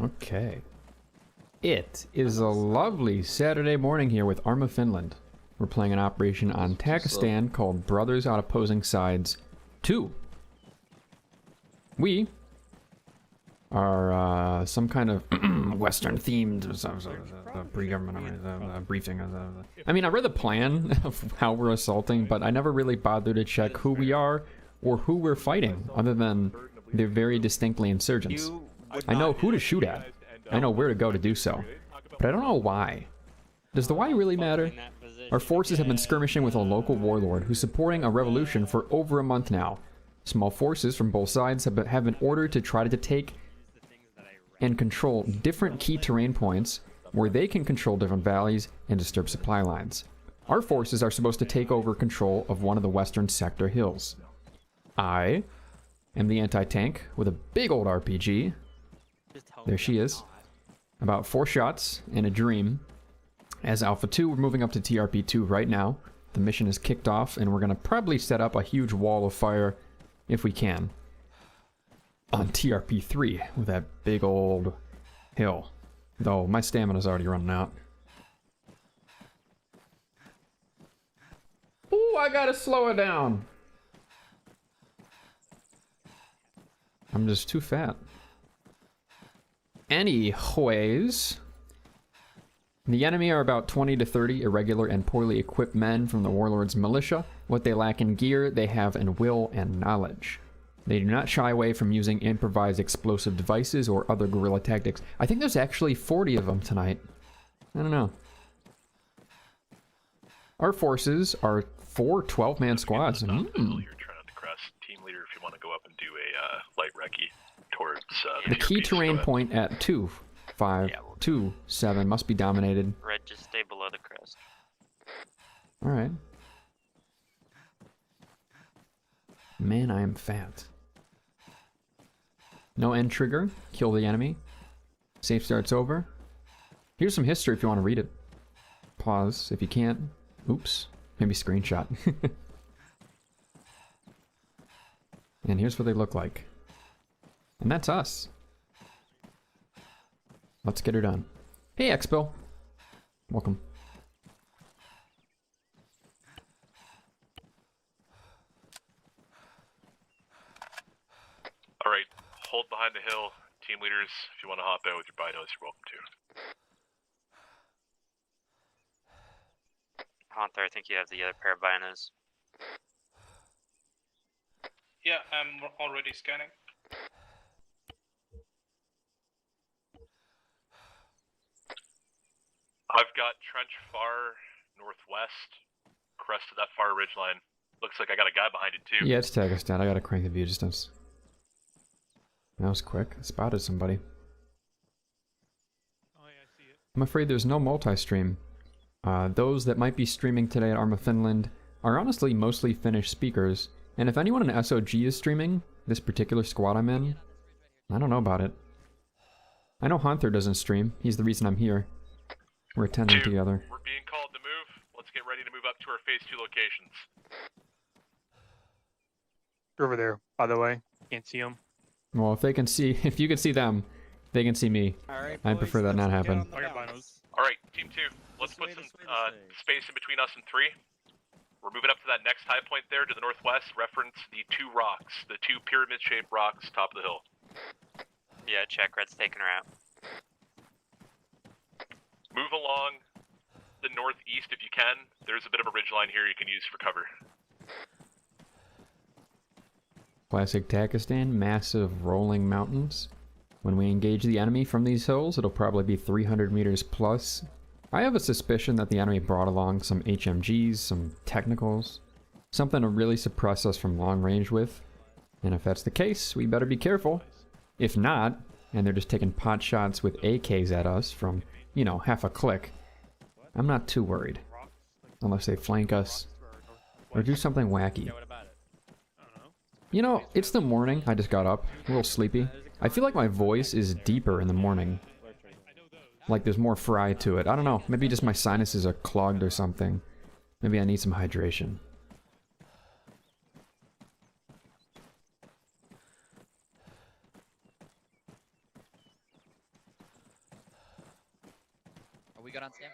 Okay. It is a lovely Saturday morning here with Arma Finland. We're playing an operation on Takistan called Brothers on Opposing Sides 2. We are some kind of Western themed pre-government briefing. I mean, I read the plan of how we're assaulting, but I never really bothered to check who we are or who we're fighting, other than they're very distinctly insurgents. I know who to shoot at. I know where to go to do so. But I don't know why. Does the why really matter? Our forces have been skirmishing with a local warlord who's supporting a revolution for over a month now. Small forces from both sides have been ordered to try to take and control different key terrain points where they can control different valleys and disturb supply lines. Our forces are supposed to take over control of one of the western sector hills. I am the anti-tank with a big old RPG. There she is. About 4 shots and a dream. As Alpha 2, we're moving up to TRP 2 right now. The mission is kicked off, and we're going to probably set up a huge wall of fire, if we can, on TRP 3 with that big old hill. Though my stamina's already running out. Ooh, I gotta slow it down. I'm just too fat. Anyways, the enemy are about 20 to 30 irregular and poorly equipped men from the warlord's militia. What they lack in gear, they have in will and knowledge. They do not shy away from using improvised explosive devices or other guerrilla tactics. I think there's actually 40 of them tonight. I don't know. Our forces are 4 12-man squads. You're trying to crest. Team leader, if you want to go up and do a light recce towards the key terrain point at 2, 5, 2, 7 must be dominated. Red, just stay below the crest. Alright. Man, I am fat. No end trigger. Kill the enemy. Safe start's over. Here's some history if you want to read it. Pause if you can't. Oops. Maybe screenshot. And here's what they look like. And that's us. Let's get her done. Hey, Expo. Welcome. Alright, hold behind the hill. Team leaders, if you want to hop out with your binos, you're welcome to. Hunter, I think you have the other pair of binos. Yeah, I'm already scanning. I've got trench far northwest, crest of that far ridgeline. Looks like I got a guy behind it too. Yeah, it's Takistan. I gotta crank the view distance. That was quick. I spotted somebody. Oh yeah, I see it. I'm afraid there's no multi-stream. Those that might be streaming today at Arma Finland are honestly mostly Finnish speakers, and if anyone in SOG is streaming, this particular squad I'm in, I don't know about it. I know Hunter doesn't stream. He's the reason I'm here. We're attending together. We're being called to move. Let's get ready to move up to our phase 2 locations. They're over there, by the way. Can't see them. Well, if they can see, if you can see them, they can see me. Right, I prefer that not happen. Alright, team 2, let's put some space in between us and 3. We're moving up to that next high point there to the northwest. Reference the 2 rocks, the 2 pyramid-shaped rocks top of the hill. Yeah, check. Red's taking her out. Move along the northeast if you can. There's a bit of a ridgeline here you can use for cover. Classic Takistan, massive rolling mountains. When we engage the enemy from these hills, it'll probably be 300 meters plus. I have a suspicion that the enemy brought along some HMGs, some technicals, something to really suppress us from long range with. And if that's the case, we better be careful. If not, and they're just taking pot shots with AKs at us from, you know, half a click, I'm not too worried. Unless they flank us or do something wacky. You know, it's the morning. I just got up, a little sleepy. I feel like my voice is deeper in the morning. Like there's more fry to it. I don't know, maybe just my sinuses are clogged or something. Maybe I need some hydration. go down, Sam?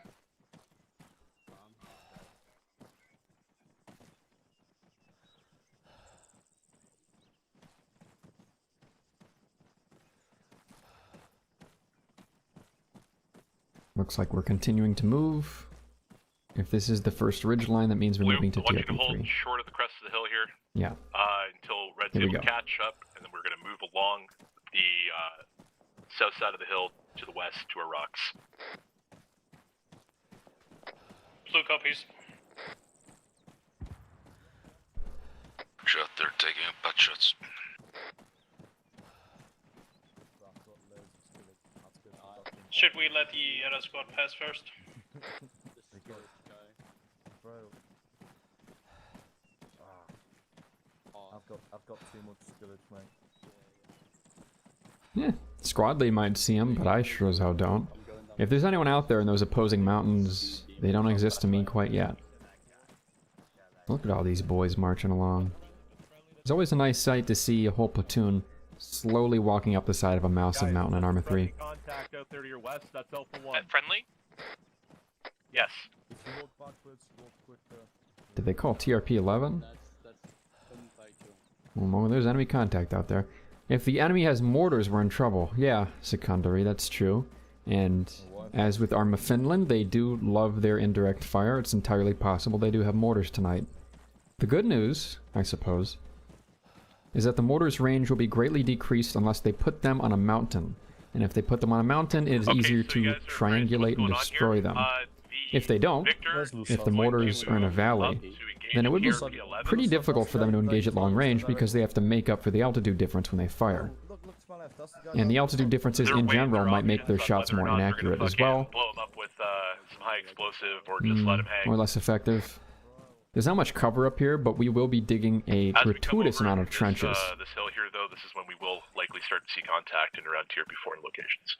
Looks like we're continuing to move. If this is the first ridge line, that means we're Blue, moving to I want you to hold TRP3. short of the crest of the hill here Yeah. until Red's Here we able to go. catch up, and then we're going to move along the south side of the hill to the west to our rocks. Blue copies. Shot, they're taking up butt shots. Should we let the other squad pass first? I've got too much spillage, mate. Yeah, squad lead might see him, but I sure as hell don't. If there's anyone out there in those opposing mountains, they don't exist to me quite yet. Look at all these boys marching along. It's always a nice sight to see a whole platoon slowly walking up the side of a massive mountain in Arma 3. Contact out there to your west, that's Alpha 1. Friendly? Yes. If you walk backwards, walk quicker. Did they call TRP 11? Well, there's enemy contact out there. If the enemy has mortars, we're in trouble. Yeah, secondary, that's true. And as with Arma Finland, they do love their indirect fire. It's entirely possible they do have mortars tonight. The good news, I suppose, is that the mortars' range will be greatly decreased unless they put them on a mountain. And if they put them on a mountain, it is easier to triangulate and destroy them. If they don't, if the mortars are in a valley, then it would be pretty difficult for them to engage at long range because they have to make up for the altitude difference when they fire. And the altitude differences in general might make their shots more inaccurate as well, Blow them up with some high explosive, or just let them hang. or less effective. There's not much cover up here, but we will be digging a As we come gratuitous over amount of this, trenches. This hill here, though, this is when we will likely start to see contact in around tier before locations.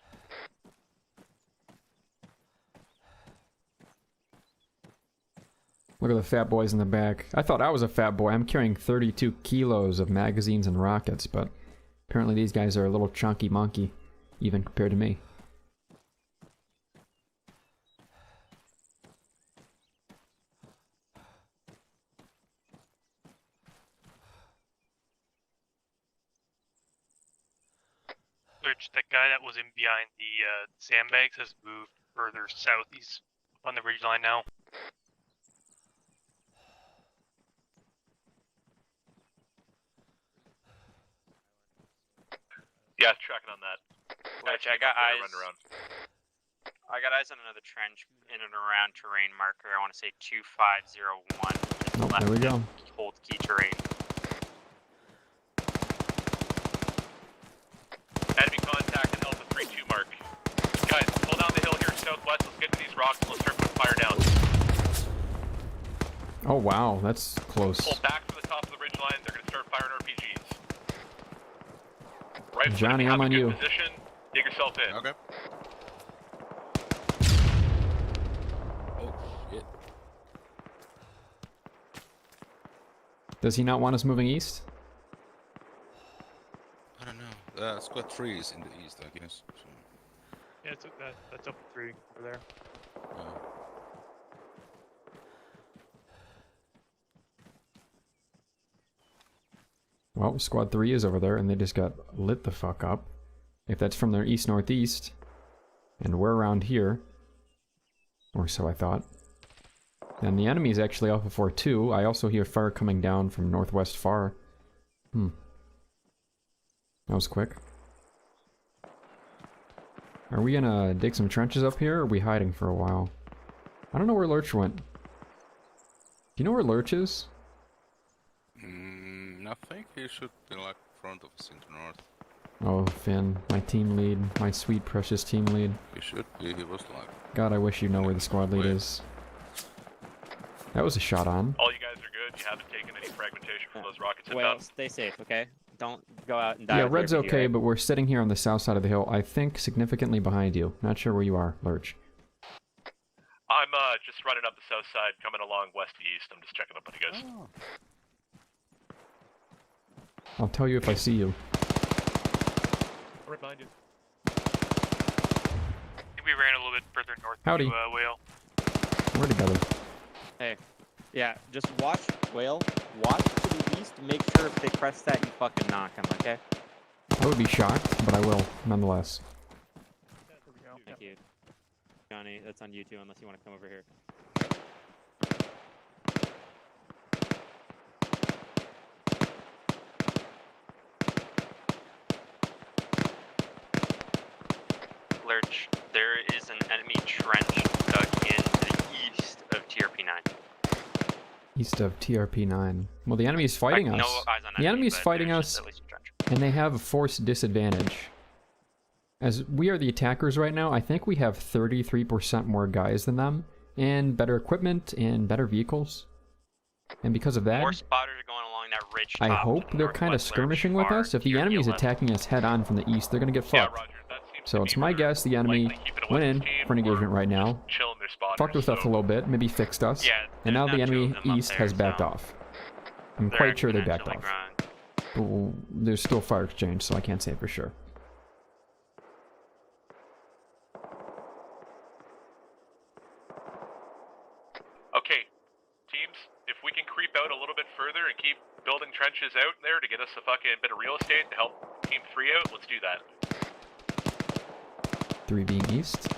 Look at the fat boys in the back. I thought I was a fat boy. I'm carrying 32 kilos of magazines and rockets, but apparently these guys are a little chunky monkey, even compared to me. Which the guy that was in behind the sandbags has moved further south. He's on the ridge line now. Yeah, tracking on that. Which I got eyes. I got eyes on another trench in and around terrain marker. I want to say 2501. Oh, there we go. Hold key terrain. Enemy contact at Alpha 3-2 mark. Guys, pull down the hill here southwest. Let's get to these rocks and let's start putting fire down. Oh wow, that's close. Pull back from the top of the ridge line. They're going to start firing RPGs. Right, Johnny, I'm on you. Position, dig yourself in. Okay. Oh, shit. Does he not want us moving east? I don't know. Squad 3 is in the east, I guess. So, Yeah, that's up 3 over there. Well, squad 3 is over there, and they just got lit the fuck up. If that's from their east-northeast, and we're around here, or so I thought, then the enemy is actually Alpha 4-2. I also hear fire coming down from northwest far. That was quick. Are we gonna dig some trenches up here, or are we hiding for a while? I don't know where Lurch went. Do you know where Lurch is? I think he should be like front of us in the north. Oh, Finn, my team lead, my sweet precious team lead. He should be, he was like... God, I wish you know where the squad lead is. That was a shot on. All you guys are good. You haven't taken any fragmentation from those rockets Well, inbound. stay safe, okay? Don't go out and die. Yeah, with red's your RPG, okay, right? but we're sitting here on the south side of the hill, I think significantly behind you. Not sure where you are, Lurch. I'm just running up the south side, coming along west to east. I'm just checking up on you guys. Oh. I'll tell you if I see you. Right behind you. think we ran a little bit further north Howdy. to Whale. We're together. Hey. Yeah, just watch Whale. Watch to the east. Make sure if they press that, you fucking knock them, okay? I would be shocked, but I will, nonetheless. Thank you. Johnny, that's on you too, unless you want to come over here. Lurch, there is an enemy trench dug in to the east of TRP-9. East of TRP-9. Well, the enemy's fighting Like, us. no eyes on The enemy, enemy's but fighting there's us, just at least a trench. and they have a force disadvantage. As we are the attackers right now, I think we have 33% more guys than them, and better equipment, and better vehicles. And because of that, More spotters are going along that ridge I top hope to they're kind of northwest skirmishing Lurch with us. far, If the enemy is TRP-11. attacking us head on from the east, they're gonna get Yeah, fucked. Roger. That seems So to it's be my where guess the enemy likely keeping it went with in this team for an engagement or right now, just chilling their spotters. fucked with us a so- little bit, maybe fixed us, Yeah, and now there's the not two enemy of them up east there, has backed so off. I'm they're quite sure they backed exponentially off. growing. But there's still fire exchange, so I can't say for sure. Okay, teams, if we can creep out a little bit further and keep building trenches out there to get us a fucking bit of real estate to help Team 3 out, let's do that. 3 being east.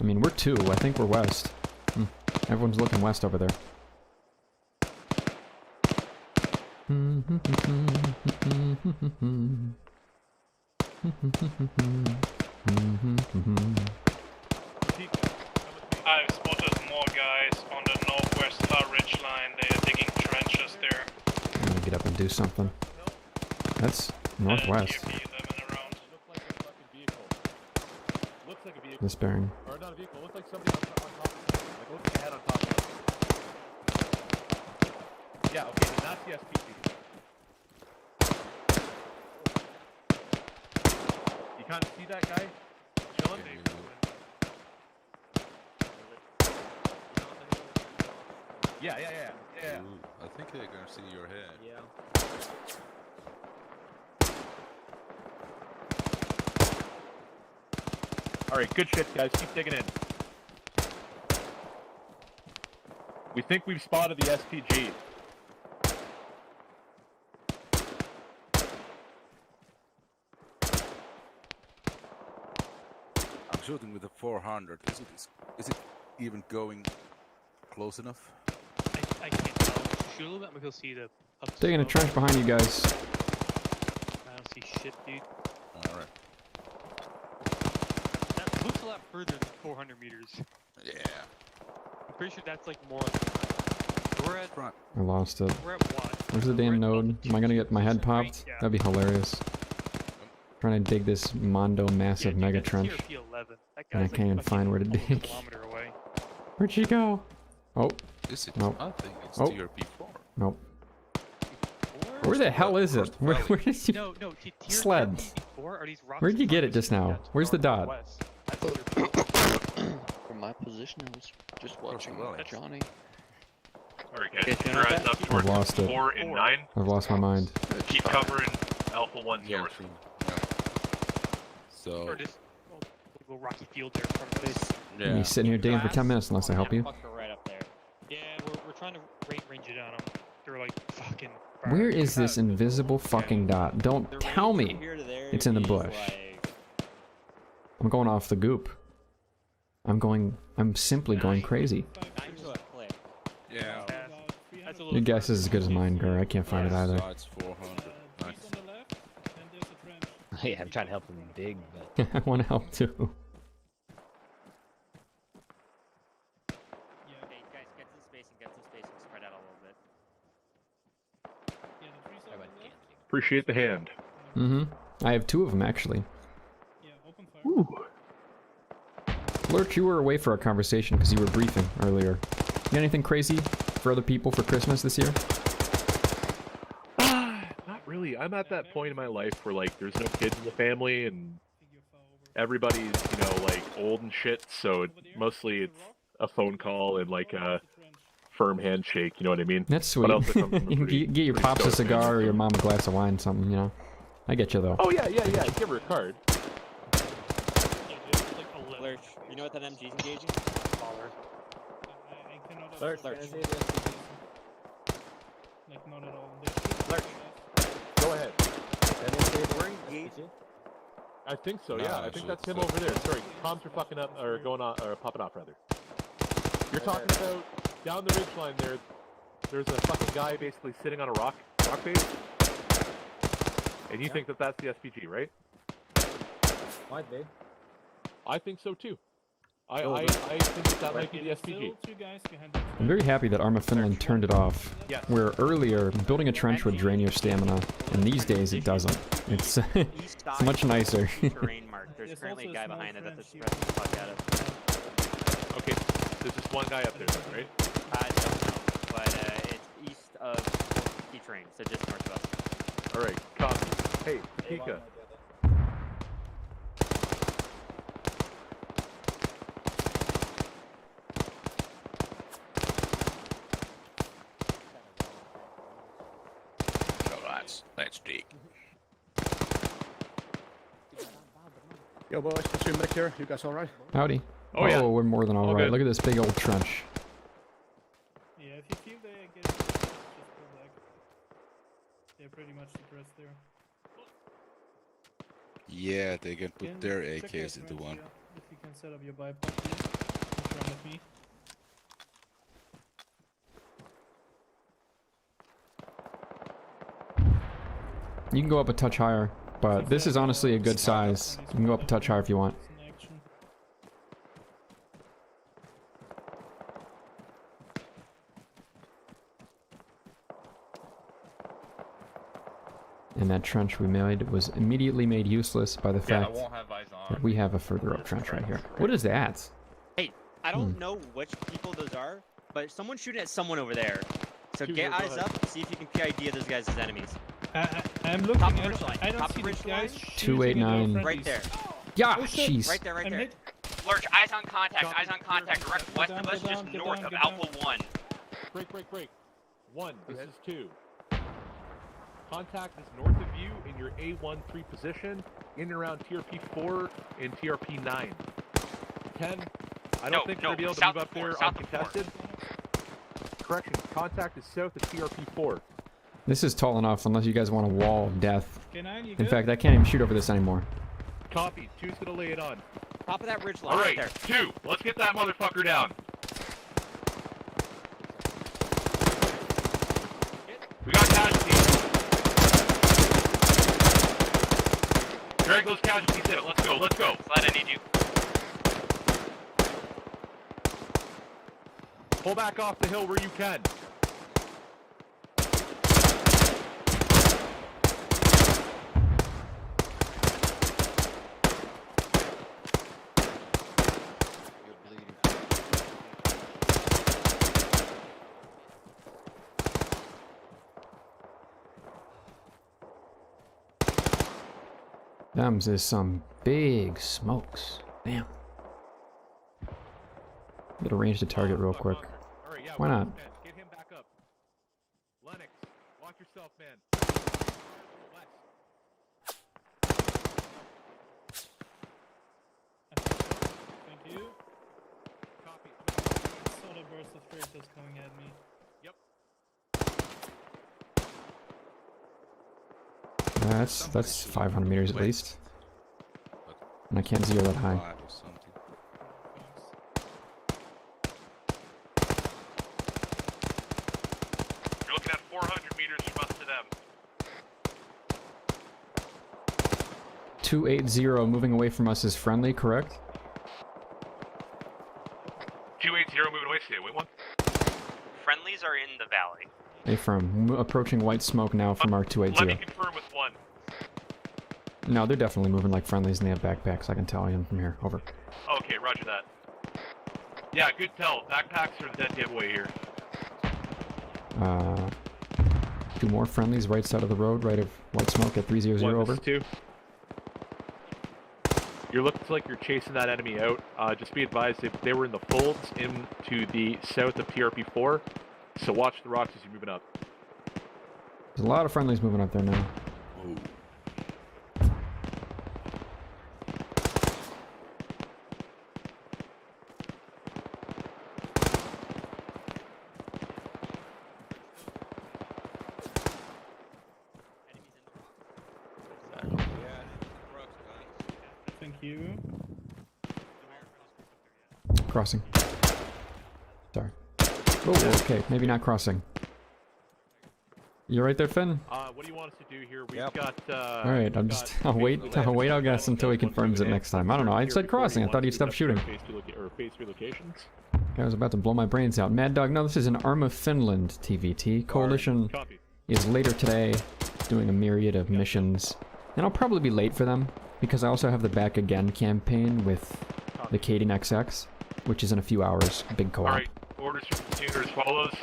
I mean, we're 2. I think we're west. Everyone's looking west over there. I've spotted more guys on the northwest far ridge line. They are digging trenches there. I'm gonna get up and do something. That's northwest. TRP-11 around. Looks like a fucking vehicle. Looks like a vehicle. This bearing. Or not a vehicle. Looks like somebody on top of it. Like, looks like a head on top of it. Yeah, okay, then that's the SPG. You kind of see that guy? Chilling? Yeah. Ooh, I think they're gonna see your head. Yeah. Alright, good shit, guys. Keep digging in. We think we've spotted the SPG. I'm shooting with a 400. Is it even going close enough? I can't tell. Shoot a little bit, maybe he'll see the. Digging a trench behind you guys. I don't see shit, dude. Alright. That looks a lot further than 400 meters. Yeah. I'm pretty sure that's like more. We're at. Front. I lost it. We're at what? Where's the We're damn at node? Am I gonna get my head popped? Yeah. That'd be hilarious. Trying to dig this Mondo massive dude, mega that's trench. TRP-11. That And I guy's can't even like find where to almost dig. a kilometer away. Where'd she go? Oh, Is it? Nope. I think it's Oh. TRP4. nope. Where the hell is it? Where did you... No, Sled. Are these rocks Where'd you get it behind just us? now? Yeah, to Where's the dot? northwest. That's TRP. From my position, I was just watching valley. Johnny. Alright guys, Okay, keep your eyes up towards lost it. 4 and 9. I've lost my mind. Keep covering Alpha 1 Yeah, north. yeah. So, Or just little rocky field there in front of us. yeah. Me sitting here digging for 10 minutes unless I help you. Fucker right up there. Yeah, we're trying to range it on them. They're like fucking. far. Where is this invisible fucking dot? Don't The tell range me from here to there it's in the is, bush. like, I'm going off the goop. I'm simply going crazy. 9 to a click. Yeah. That's a little Your guess is as good as mine, Gur. I can't find it either. So it's 400. Nice. Yeah, I'm trying to help him dig, but I want to help too. hey, guys, get some spacing, spread out a little bit. Appreciate the hand. Mm-hmm. I have 2 of them, actually. Lurch, you were away for our conversation because you were briefing earlier. You got anything crazy for other people for Christmas this year? Not really. I'm at that point in my life where, like, there's no kids in the family and everybody's, you know, like, old and shit, so mostly it's a phone call and, like, a firm handshake, you know what I mean? That's But sweet. also something You can pretty- get your pretty pops a stoked, man. cigar or your mom a glass of wine, something, you know. I get you though. Oh yeah. Give her a card. Lurch, you know what that MG's engaging? Lurch, Lurch. Like, not at all. Lurch. Go ahead. We're engaged. I think so. No, Yeah, I think so- that's him so- over there. Sorry, comms are fucking up or going on or popping off rather. You're talking about down the ridge line there. There's a fucking guy basically sitting on a rock face, and you think that that's the SPG, right? Might be. I think so too. I think that might be the SPG. I'm very happy that Arma Finland turned it off. Yes. Where earlier, building a trench would drain your stamina, and these days it doesn't. It's, it's much nicer. Terrain mark. There's currently a guy behind it that the suppressing the fuck out of. Okay, there's just one guy up there, right? I don't know, but it's east of key terrain, so just north of us. All right, copy. Hey, Pika. Let's dig. Yo, boys, just swim back here. You guys alright? Howdy. Oh, yeah. We're more than All alright. good. Look at this big old trench. Yeah, if you feel they get just go back. They're pretty much suppressed there. Yeah, they can put Can their check AKs that into range, one. yeah, if you can set up your bypass, please. In front of me. You can go up a touch higher, but this is honestly a good size. You can go up a touch higher if you want. It's in action. And that trench we made was immediately made useless by the fact that we have a further up trench right here. What is that? Hey, I don't know which people those are, but someone's shooting at someone over there. So get eyes up, see if you can PID those guys as enemies. I'm looking. Top of I ridge don't, line, I don't top see of these ridge guys. line. shooting at our 289. Right friendlies. there. Yeah, Oh, shit. jeez. Right there, right I'm there. hit. Lurch, eyes on contact, eyes on contact, direct west down, of us, go just down, go north down, of go Alpha down. 1. Break. 1. This is 2. Contact is north of you in your A13 position, in and around TRP 4 and TRP 9. 10. I don't think we're gonna be able to south move up of 4, there south of 4. uncontested. Correction. Contact is south of TRP 4. This is tall enough unless you guys want a wall of death. K9, you In good? fact, I can't even shoot over this anymore. Copy. 2's gonna lay it on. Top of that ridge line All right right, there. 2. Let's get that motherfucker down. We got casualties. Drag those casualties in. Let's go. Sled, I need you. Pull back off the hill where you can. You're bleeding. Them's is some big smokes. Damn. Get a range to target real quick. All right, yeah, Why not? man. Get him back up. Lennox, watch yourself, man. West. Thank you. Copy. I saw the burst of force that's coming at me. Yep. That's 500 meters at least. And I can't zero that high. 5 or something. You're looking at 400 meters from us to them. 280 moving away from us is friendly, correct? 280 moving away. Stay away. 1. Friendlies are in the valley. Affirm. Approaching white smoke now from our Let me 280. confirm with 1. No, they're definitely moving like friendlies and they have backpacks. I can tell you from here. Over. Okay, roger that. Yeah, good tell. Backpacks are the dead giveaway here. Two more friendlies right side of the road, right of white smoke at 300 One, over. this is 2. You're looking like you're chasing that enemy out. Just be advised, they were in the folds into the south of TRP 4, so watch the rocks as you're moving up. There's a lot of friendlies moving up there now. Ooh. crossing. Sorry. Oh, okay. Maybe not crossing. You right there, Finn? What do you want us to do here? We've got. All right. I'll wait. I'll guess until he confirms it next time. I don't know. I said crossing. I thought he'd stop shooting. Phase 3 locations. I was about to blow my brains out. Mad Dog. No, this is an Arma Finland TVT. Coalition is later today, doing a myriad of missions, and I'll probably be late for them because I also have the Back Again campaign with the Kading XX, which is in a few hours. Big co-op. Alright, orders from the tuner as follows.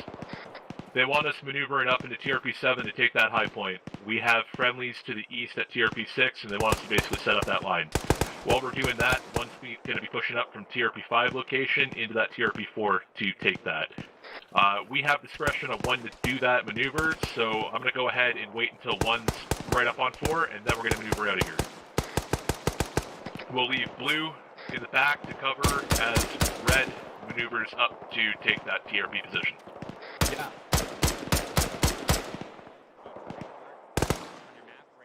They want us maneuvering up into TRP-7 to take that high point. We have friendlies to the east at TRP-6, and they want us to basically set up that line. While we're doing that, one's going to be pushing up from TRP-5 location into that TRP-4 to take that. We have discretion on when to do that maneuver, so I'm going to go ahead and wait until one's right up on 4, and then we're going to maneuver out of here. We'll leave blue in the back to cover as red maneuvers up to take that TRP position. Yeah.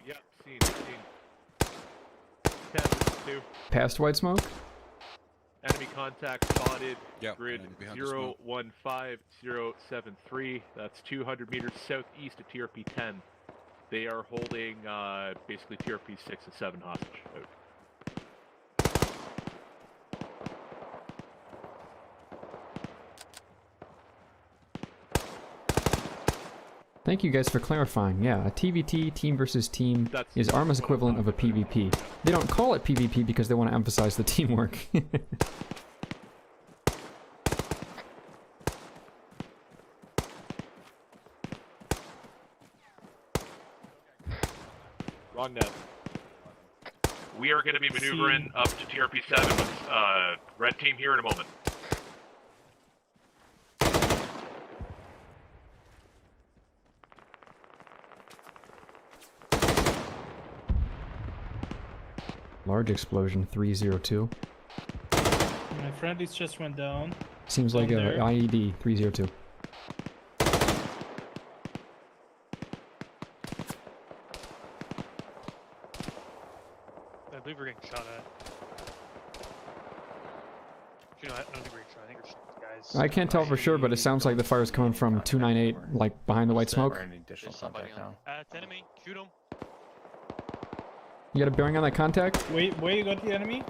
Yep, seen. 10, 2. Past white smoke? Enemy contact spotted. Yep, Grid enemy behind the smoke. 015073. That's 200 meters southeast of TRP-10. They are holding basically TRP-6 and 7 hostage. Out. Thank you guys for clarifying. Yeah, a TVT, team versus team, is Arma's equivalent of a PvP. They don't call it PvP because they want to emphasize the teamwork. Wrong net. We are going to be maneuvering up to TRP-7 with red team here in a moment. Large explosion, 302. My friendlies just went down. Seems like a there. IED, 302. I believe we're getting shot at. You know, I don't think we're getting shot. I think we're shooting guys. I can't tell for sure, but it sounds like the fire's coming from 298, like behind the white smoke. It's enemy. Shoot him. You got a bearing on that contact? Wait, where you got the enemy?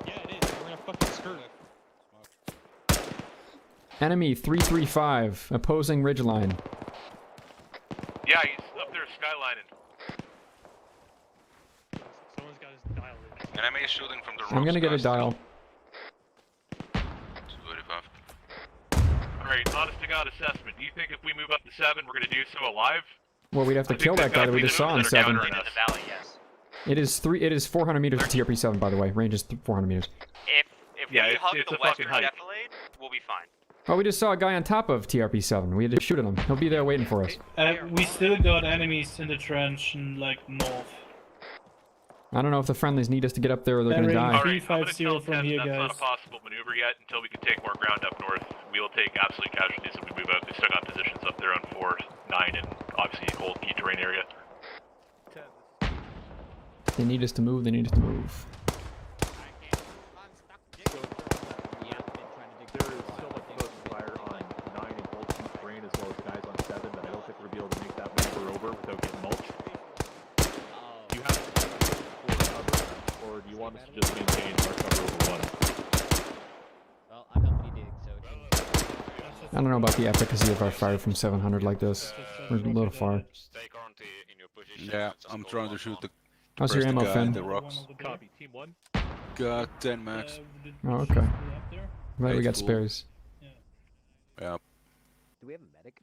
Yeah, it is. We're gonna fucking skirt it. Enemy 335, opposing ridgeline. Yeah, he's up there skylining. Someone's got his dial in. Enemy is shooting from the roof. I'm gonna get a dial. 235. Alright, honest to God assessment. Do you think if we move up to 7, we're going to do so alive? Well, we'd have to kill that guy that we just saw on 7. In the valley, yes. It is 400 meters to TRP-7, by the way. Range is 400 meters. If Yeah, we it's- hug it's the a fucking western hike. defilade, we'll be fine. Oh, we just saw a guy on top of TRP-7. We had to shoot at him. He'll be there waiting for us. We still got enemies in the trench and like north. I don't know if the friendlies need us to get up there or they're gonna die. Alright, I'm going to 350 tell from 10 here, that's not a guys. possible maneuver yet until we can take more ground up north. We will take absolute casualties if we move out. They still got positions up there on 4, 9, and obviously hold key terrain area. They need us to move. They need us to move. There is so much close fire on 9 and hold key terrain as well as guys on 7 that I don't think we're going to be able to make that maneuver over without getting mulched. Do you have to for cover, or do you want us to just maintain our cover over 1? Well, I'm helping you dig, so I don't know about the efficacy of our fire from 700 like this. We're a little far. Yeah, I'm trying to shoot the How's your first ammo, guy Finn? in the rocks. Copy, team 1. Got 10 max. Oh, okay. Glad we got Faithful. spares. Yeah, do we have a medic?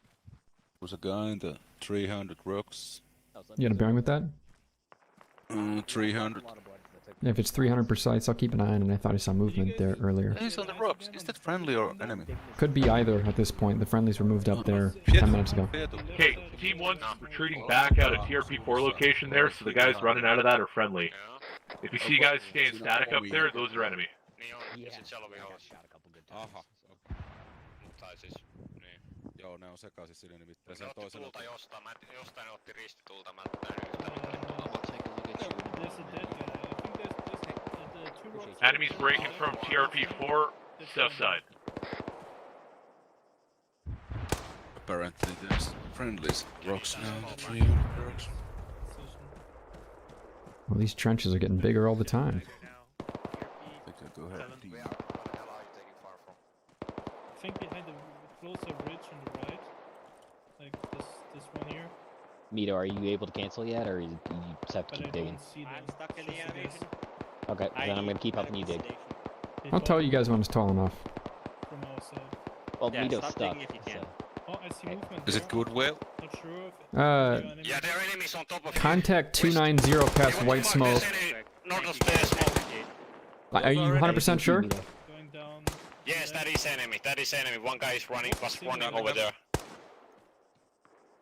was a guy in the 300 rocks. You got a bearing with that? 300. If it's 300 precise, I'll keep an eye on it. I thought I saw movement there earlier. He's on the rocks. Is that friendly or enemy? Could be either at this point. The friendlies were moved up there 10 minutes ago. Okay, team 1's retreating back out of TRP-4 location there, so the guys running out of that are friendly. If you see guys staying static up there, those are enemy. Aha. Joo, ne on sekaisin siinä nimittäin sen toisella. Enemies breaking from TRP-4 South side. Apparently there's friendlies. Rocks now. 3 rocks. Well, these trenches are getting bigger all the time. They could go ahead. I think behind the closer ridge on the right, like this one here. Mito, are you able to cancel yet, or you just have to But I keep digging? don't see them. I'm stuck in the Just animation. Okay, then I'm gonna keep helping you dig. They I'll tell fall you guys when it's tall enough. from our side. Well, Yeah, Mito's stop stuck. digging if you can. So. Oh, I see movement. Is there. it good, Will? Not sure if Yeah, there are enemies on top of Contact 290 past white smoke. North of stairs, smoke. Are you 100% sure? going down. Yes, that is enemy. That is enemy. One guy is running, was running over there.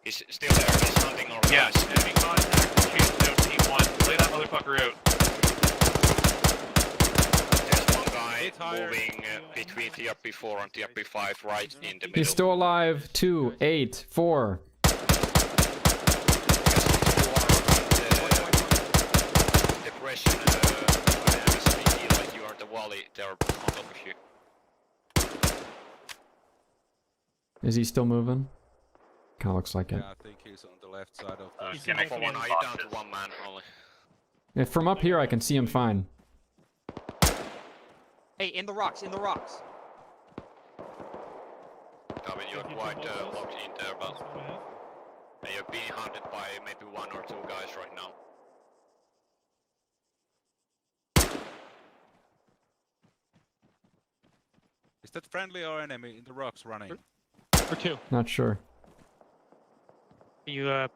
He's still there. He's hunting over there. Yes, enemy contact. Chase out team 1. Lay that motherfucker out. There's one guy moving between TRP4 and TRP5 right in the middle. He's still alive. 284. Depression, like you are the wally, they're on top of you. Is he still moving? Kinda looks like it. Yeah, I think he's on the left side of the... He's Yeah, in for the one, field. you're down to one man only. If from up here I can see him fine. Hey, in the rocks, in the rocks. David, you're quite locked in there, but That's what I have. you're being hunted by maybe 1 or 2 guys right now. Is that friendly or enemy in the rocks running? Or two. Not sure. Can you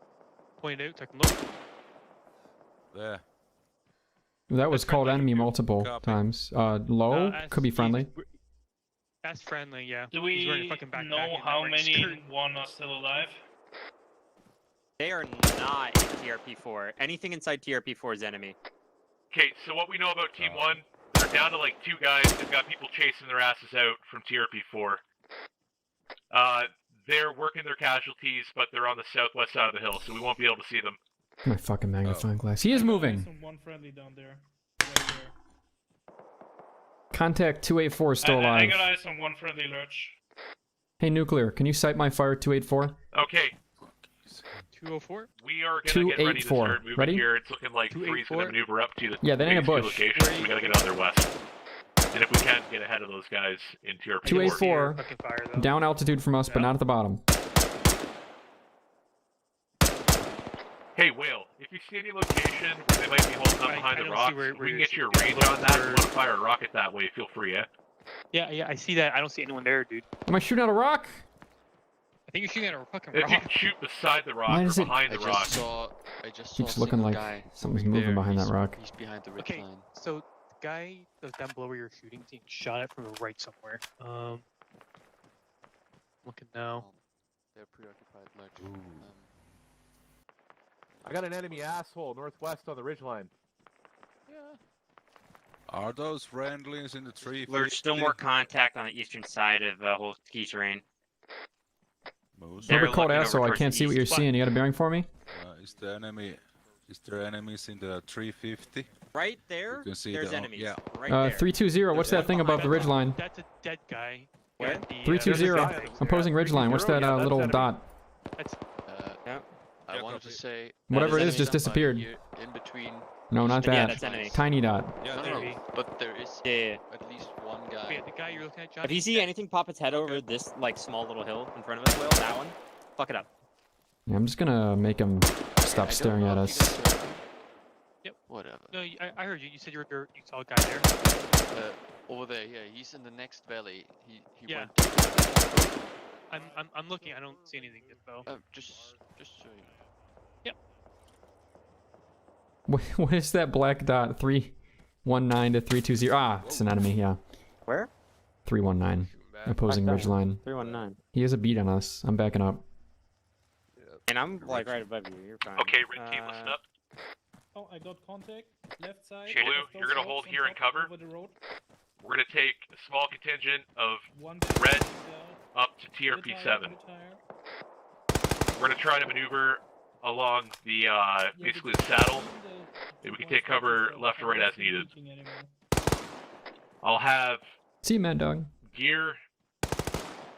point it out so I can look? There. That was That's called friendly. enemy multiple Copy. times. Low could be friendly. That's friendly, yeah. Do He's wearing a we fucking backpack know and how wearing a many skirt. in one are still alive? They are not in TRP4. Anything inside TRP4 is enemy. Okay, so what we know about Team 1, they're down to like 2 guys. They've got people chasing their asses out from TRP4. They're working their casualties, but they're on the southwest side of the hill, so we won't be able to see them. My fucking magnifying glass. He is moving. One friendly down there. Right there. Contact 284 is still I alive. got eyes on one friendly lurch. Hey, Nuclear, can you sight my fire 284? Okay, 204? we are gonna get ready to 284. start moving Ready? here. It's looking like 3's gonna 284? maneuver up to the Yeah, that ain't a biggest two bush. locations. We gotta get on their west. And if we can, get ahead of those guys in TRP4. 284. Fucking fire, though. Down altitude from us, but not at the bottom. Hey, Whale, if you see any location where they might be holding up I behind the don't see rocks, where we can you're get your shooting. range on that. If you Where- want to fire a rocket that way, feel free, yeah? Yeah, I see that. I don't see anyone there, dude. Am I shooting at a rock? I think you're shooting at a fucking If you rock. can shoot beside the rock Why or is it- behind the rock. I just Keeps saw a looking single like guy something's moving moving behind that rock. He's behind the ridge Okay, line. so the guy that was down below where you're shooting, being shot at from the right somewhere. Looking now. They're preoccupied much. I got an enemy asshole northwest on the ridgeline. Are those friendlies in the tree? Lurch, still more contact on the eastern side of the whole ski terrain. Moose. They're Robert called looking asshole. over I towards can't the see what you're east. seeing. You got a bearing for me? Is the enemy? Is there enemies in the 350? Right there, You can see there's the- enemies. yeah. Right there. 320. What's that thing above the ridge line? That's a dead guy. Where? Yeah, the, 320. Opposing ridge line. What's that little dot? That's I wanted to say Whatever it is, enemy just disappeared. here in between. No, not Yeah, that. that's enemy. Tiny dot. No, enemy. but there is Yeah. at least one guy. Wait, the guy you're looking at, John? If you see anything pop its head over this like small little hill in front of us, Will, that one, fuck it up. Yeah, I'm just gonna make him stop I don't staring know at if you us. guys heard me. Yep. Whatever. No, I heard you. You said you saw a guy there. Over there, yeah, he's in the next valley. He Yeah. went. I'm looking. I don't see anything yet, though. Just so you know. What is that black dot? 319 to 320. Ah, it's an enemy. Yeah. Where? 319. Opposing ridge line. 319. He has a beat on us. I'm backing up. And I'm like right above you. You're fine. Okay, red team, listen up. Oh, I got contact. Left side. Blue, of those you're gonna rocks hold on here and top cover. Over the road. We're gonna take a small contingent of One red down. up to Good TRP7. tire, good tire. We're gonna try to maneuver along the basically the saddle. We can take cover left or right as needed. I'll have See you, Mad Dog. Gear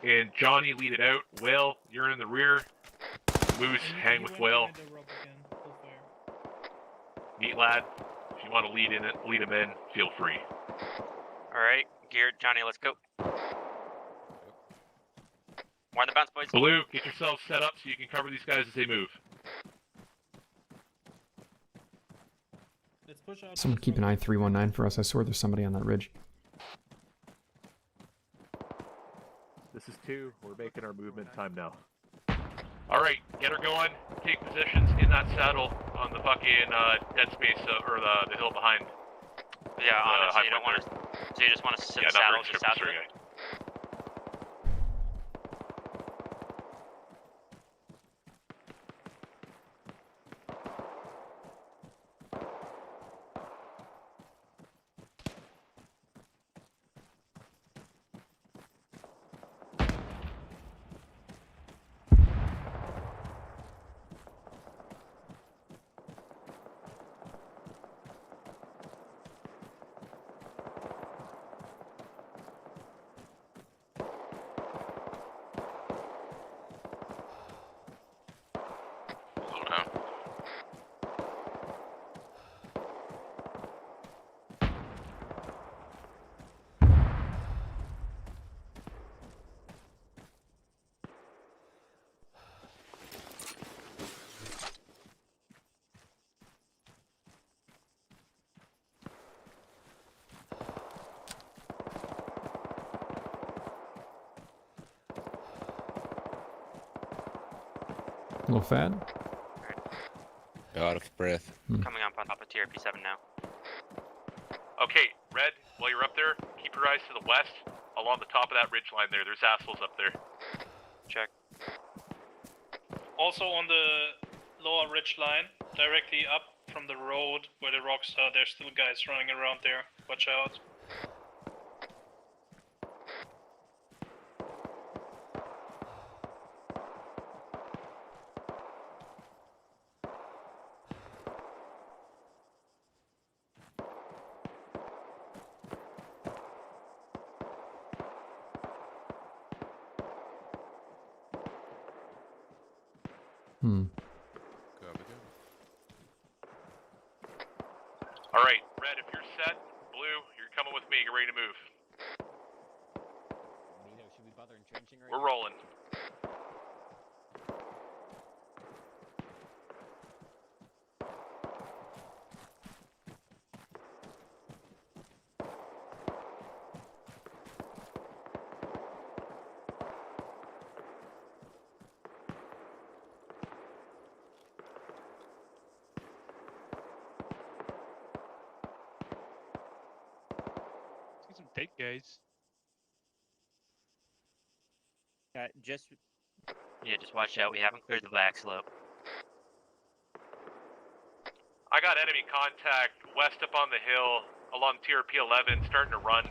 and Johnny lead it out. Will, you're in the rear. Moose, hang with Will. Meat lad, if you want to lead him in, feel free. Alright, Gear, Johnny, let's go. More on the bounce, boys. Blue, get yourself set up so you can cover these guys as they move. Let's push out. Someone keep an eye 319 for us. I swear there's somebody on that ridge. This is 2. We're making our movement time now. Alright, get her going. Take positions in that saddle on the fucking dead space, or the hill behind. Yeah, honestly, you don't want to. So you just want to sit saddle just out there. A little fad. Out of breath. Coming up on top of TRP7 now. Okay, Red, while you're up there, keep your eyes to the west, along the top of that ridge line there. There's assholes up there. Check. Also on the lower ridge line, directly up from the road where the rocks are, there's still guys running around there. Watch out. Alright, Red, if you're set, Blue, you're coming with me. Get ready to move. Should we bother entrenching right We're rolling. See some dead guys. Just Yeah, just watch out. We haven't cleared the back slope. I got enemy contact west up on the hill along TRP 11, starting to run.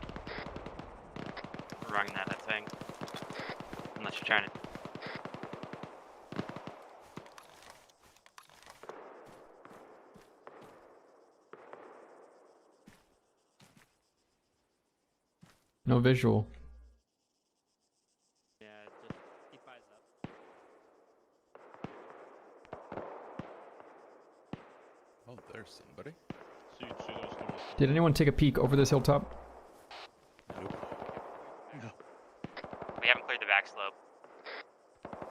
We're running that, I think. Unless you're trying to. No visual. yeah, just keep eyes up. Oh, there's somebody. Did anyone take a peek over this hilltop? We haven't cleared the back slope.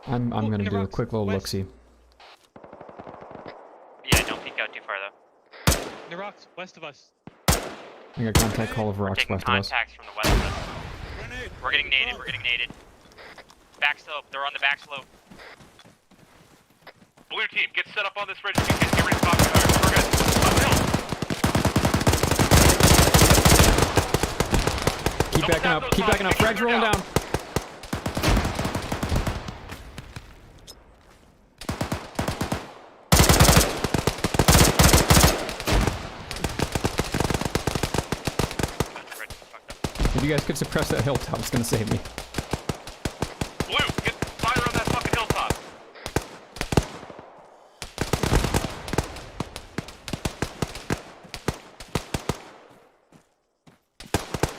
I'm gonna do a quick little look-see. Yeah, don't peek out too far though. The rocks west of us. I got contact call of rocks Taking west of us. contacts from the west of us. We're getting naded, we're getting naded. Back slope, they're on the back slope. Blue team, get set up on this ridge. Get ready to pop. We're good. Uphill. Keep backing up, keep backing up. Frag's rolling down. If you guys could suppress that hilltop, it's gonna save me. Blue, get fire on that fucking hilltop.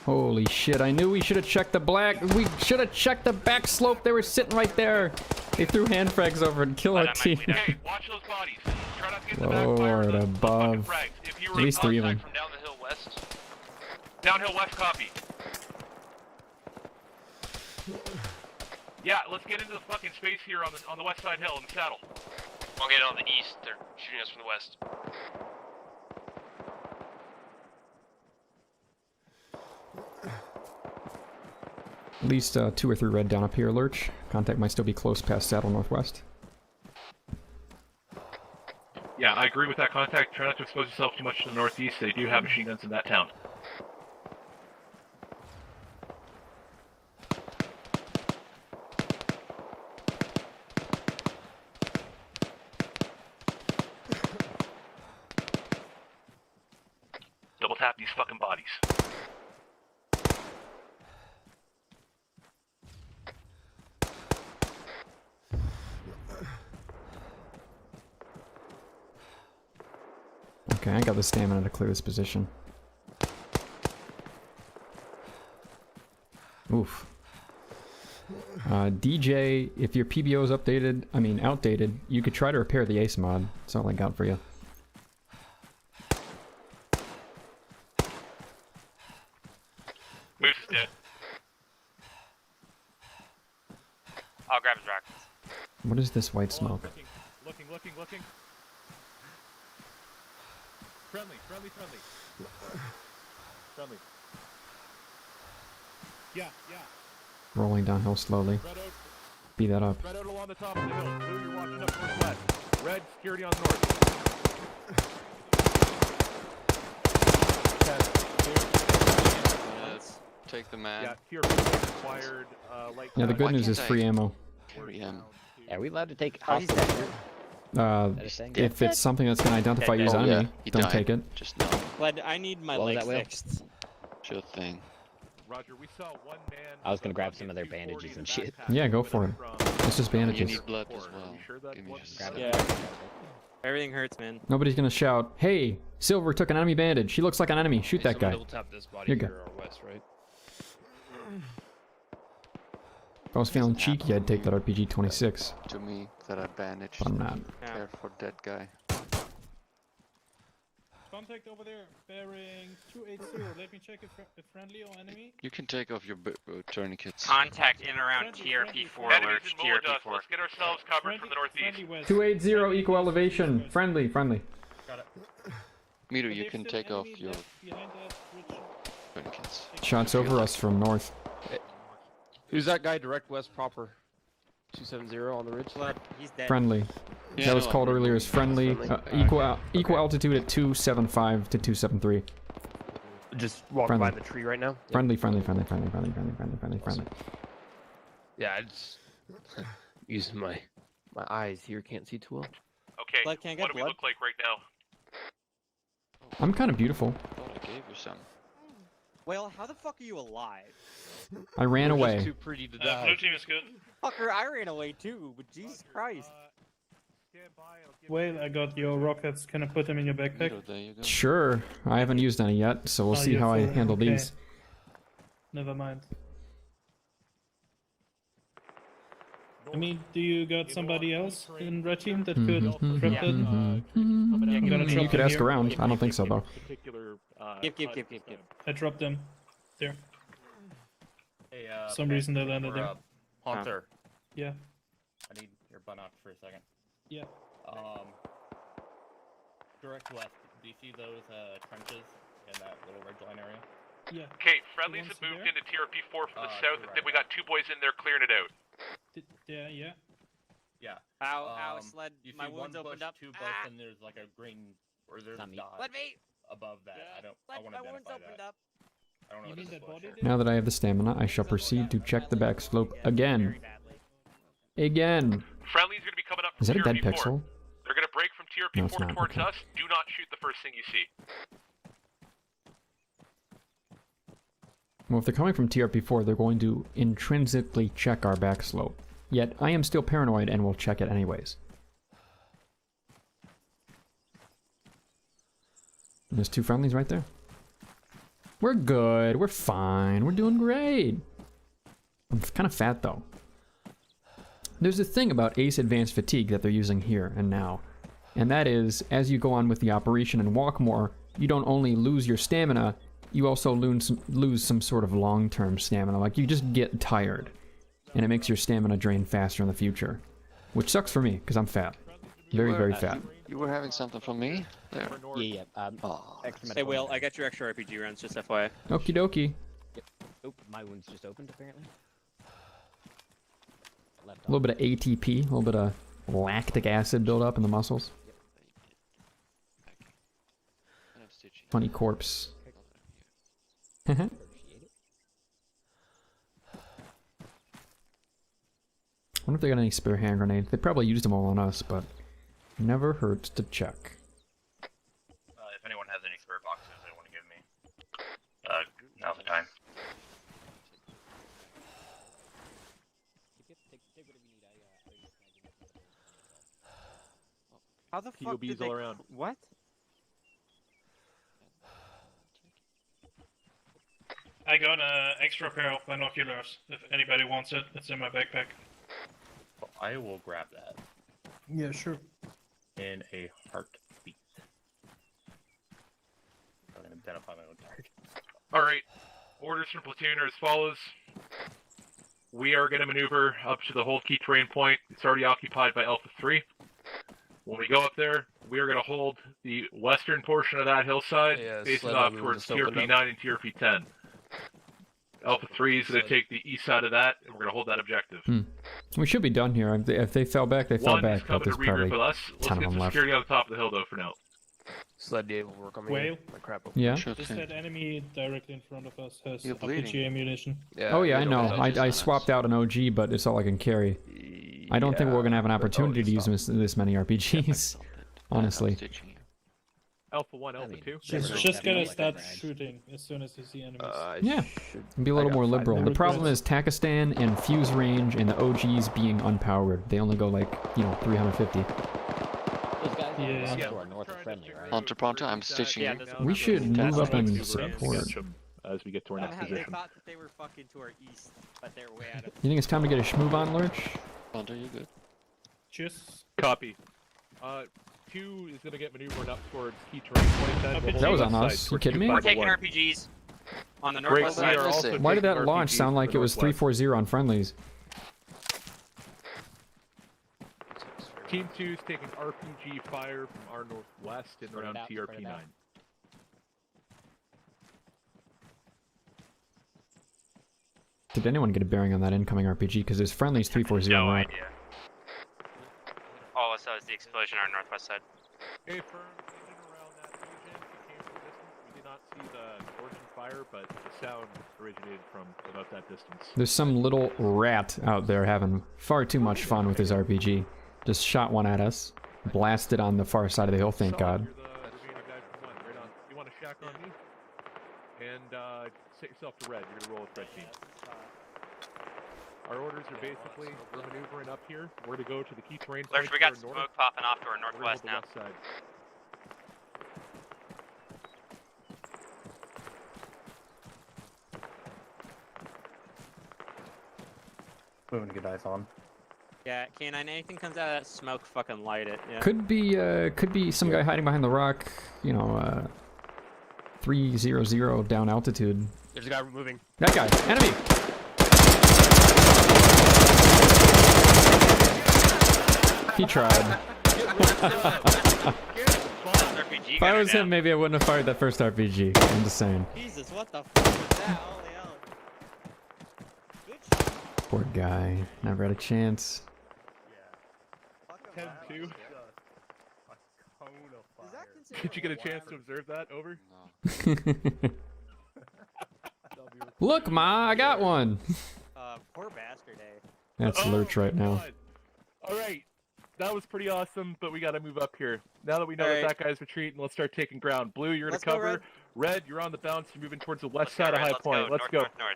Holy shit, I knew we should have checked the black. We should have checked the back slope. They were sitting right there. They threw hand frags over and killed our team. Okay, watch those bodies. Try not to get the Lord above. frags. If you At least 3 of them. From down the hill west. Downhill west, copy. Yeah, let's get into the fucking space here on the west side hill in the saddle. We'll get on the east. They're shooting us from the west. At least 2 or 3 red down up here, Lurch. Contact might still be close past saddle northwest. Yeah, I agree with that contact. Try not to expose yourself too much to the northeast. They do have machine guns in that town. Double tap these fucking bodies. Okay, I got the stamina to clear this position. Oof. DJ, if your PBO is outdated, you could try to repair the ace mod. That's all I got for you. Moose is dead. I'll grab his rockets. What is this white smoke? Looking. Friendly. Yeah. Rolling downhill slowly. Beat that up. Spread out along the top of the hill. Blue, you're watching up northwest. Red, security on the north. Take the man. Yeah, tier 4 required, light. Yeah, the good news is free ammo. Carry him. Are we allowed to take Oh, he's hostile? If it's something that's going to identify you as Oh, enemy, yeah, he don't died. take it. Just no. Glad I need my What was leg that, Will? fixed. Sure thing. Roger, we saw one man. I was gonna grab some of their bandages and shit. Yeah, go for it. It's just You bandages. need blood as well. Give me just a Grab second. it. Yeah. Everything hurts, man. Nobody's going to shout, "Hey, Silver took an enemy bandage. He looks like an enemy. Shoot that guy." You're good. west, right? If I was feeling cheeky, I'd take that RPG-26. To me, that I bandaged. But I'm not. Care for that guy. Contact over there, bearing 280. Let me check if friendly or enemy. You can take off your tourniquets. Contact in around TRP4 Enemies alerts, in Mullen dust. TRP4. Let's get ourselves covered from the northeast. Friendly west. 280 equal elevation. Friendly. Got it. Miro, Are you they can still take off enemy your left behind that ridge? tourniquets. Shots over us from north. Who's that guy direct west proper? 270 on the ridge. Blood, he's dead. Friendly. Yeah, That was no, called I'm- earlier as friendly. Equal altitude at 275 to 273. Just walking Friendly. by the tree right now. Friendly. Yeah, I just using my eyes here. Can't see too well. Okay, Blood, can I get what do we blood? look like right now? I'm kind of beautiful. I thought I gave you some. Well, how the fuck are you alive? I ran We're just away. too pretty to Blue die. team is good. Fucker, I ran away too, but Jesus Christ. Stand by, I'll give Well, I got your rockets. Can I put them in your backpack? Miro, there you go. Sure. I haven't used any yet, so we'll Oh, see you're how I full. handle Okay. these. Never mind. I mean, do you got somebody else in red team that could prep it? I'm gonna You drop could them ask here. around. I don't think so, though. particular, Give. I dropped them. There. Hey, Some reason they landed there. Hunter. Yeah. I need your binoc for a second. Yeah. Direct west. Do you see those trenches in that little ridge line area? Yeah. Okay, friendlies ones have moved there? into TRP4 from the to south. the I right, think we got 2 boys in there clearing it out. Yeah. Yeah. Ow, sled. You My see wounds one bush, opened up. 2 bush, and there's like a green or there's Not a me. dot Let me. above that. I Let want my to wounds identify opened that. up. I don't know You if mean it's a that bush body or- did? Now that I have the stamina, I shall proceed to check the back slope again. Very badly. Again. Friendly's going to be coming up from Is that a dead TRP4. pixel? They're going to break from No, it's TRP4 not, towards okay. us. Do not shoot the first thing you see. Well, if they're coming from TRP4, they're going to intrinsically check our back slope. Yet, I am still paranoid and will check it anyways. There's 2 friendlies right there. We're good. We're fine. We're doing great. I'm kind of fat though. There's a thing about Ace Advanced Fatigue that they're using here and now. And that is, as you go on with the operation and walk more, you don't only lose your stamina, you also lose some sort of long-term stamina. Like, you just get tired. And it makes your stamina drain faster in the future. Which sucks for me, because I'm fat. Very, very fat. You were having something from me? There. Yeah. Hey, Will, I got your extra RPG rounds, just FYI. Okie dokie. Yep. Oh, my wound's just opened, apparently. A little bit of ATP, a little bit of lactic acid buildup in the muscles. Funny corpse. Wonder if they got any spare hand grenades. They probably used them all on us, but never hurts to check. If anyone has any spare boxes they want to give me, now's the time. How the fuck did POBs they... all around. What? I got an extra pair of binoculars. If anybody wants it, it's in my backpack. Well, I will grab that. Yeah, sure. In a heartbeat. I'm gonna identify my own target. Alright, orders from platoon are as follows. We are going to maneuver up to the hold key terrain point. It's already occupied by Alpha 3. When we go up there, we are going to hold the western portion of that hillside, facing off towards TRP 9 and TRP 10. Alpha 3 is going to take the east side of that, and we're going to hold that objective. We should be done here. If they fell back, they fell back, but there's probably with us. Let's 10 of get them some left. security on the top of the hill, though, for now. Sled will work on me. Whale? My crap. Yeah? Just that enemy directly in front of us has RPG ammunition. Yeah, Oh yeah, I know. I swapped out an OG, but it's all I can carry. I don't think we're going to have an opportunity to use this many RPGs, honestly. Alpha 1, Alpha 2. Just gotta start shooting as soon as you see enemies. Yeah, be a little more liberal. The problem is Takistan and fuse range and the OGs being unpowered. They only go like, 350. Those guys Yeah. are north of friendly, right? Hunter Ponta, I'm stitching you. We should move up and support. As we get to our next They position. thought that they were fucking to our east, but they're way out of... You think it's time to get a schmoove on, Lurch? Ponta, you good? Just... Copy. 2 is going to get maneuvering up towards key terrain 2010. That was on us. You kidding me? We're taking RPGs on the northwest side. Why did that launch sound like it was 340 on friendlies? Team 2 is taking RPG fire from our northwest and around TRP 9. Did anyone get a bearing on that incoming RPG? Because there's friendlies 340 No on that. idea. All I saw is the explosion on our northwest side. Okay, firm, in and around that region, it came from a distance. We did not see the origin fire, but the sound originated from about that distance. There's some little rat out there having far too much fun with his RPG. Just shot one at us, blasted on the far side of the hill, thank God. You're the remaining guy from 1, right on. You want to shack on me? And set yourself to red. You're going to roll with red team. Our orders are basically, we're maneuvering up here. We're going to go to the key terrain. Lurch, we got smoke popping off to our northwest now. Side. Moving to get eyes on. Yeah, K9, anything comes out of that smoke, fucking light it. Yeah. Could be some guy hiding behind the rock, 300 down altitude. There's a guy moving. That guy, enemy! He tried. If I was him, maybe I wouldn't have fired that first RPG. I'm just saying. Jesus, what the fuck was that? Holy hell. Good shot. Poor guy. Never had a chance. 10-2. Did you get a chance to observe that? Over? Look, Ma, I got one! Poor bastard, eh? That's Lurch right now. Alright. That was pretty awesome, but we gotta move up here. Now that we know that guy's retreating, let's start taking ground. Blue, you're gonna cover. Red, you're on the bounce. You're moving towards the west side of High Point. Let's go. North.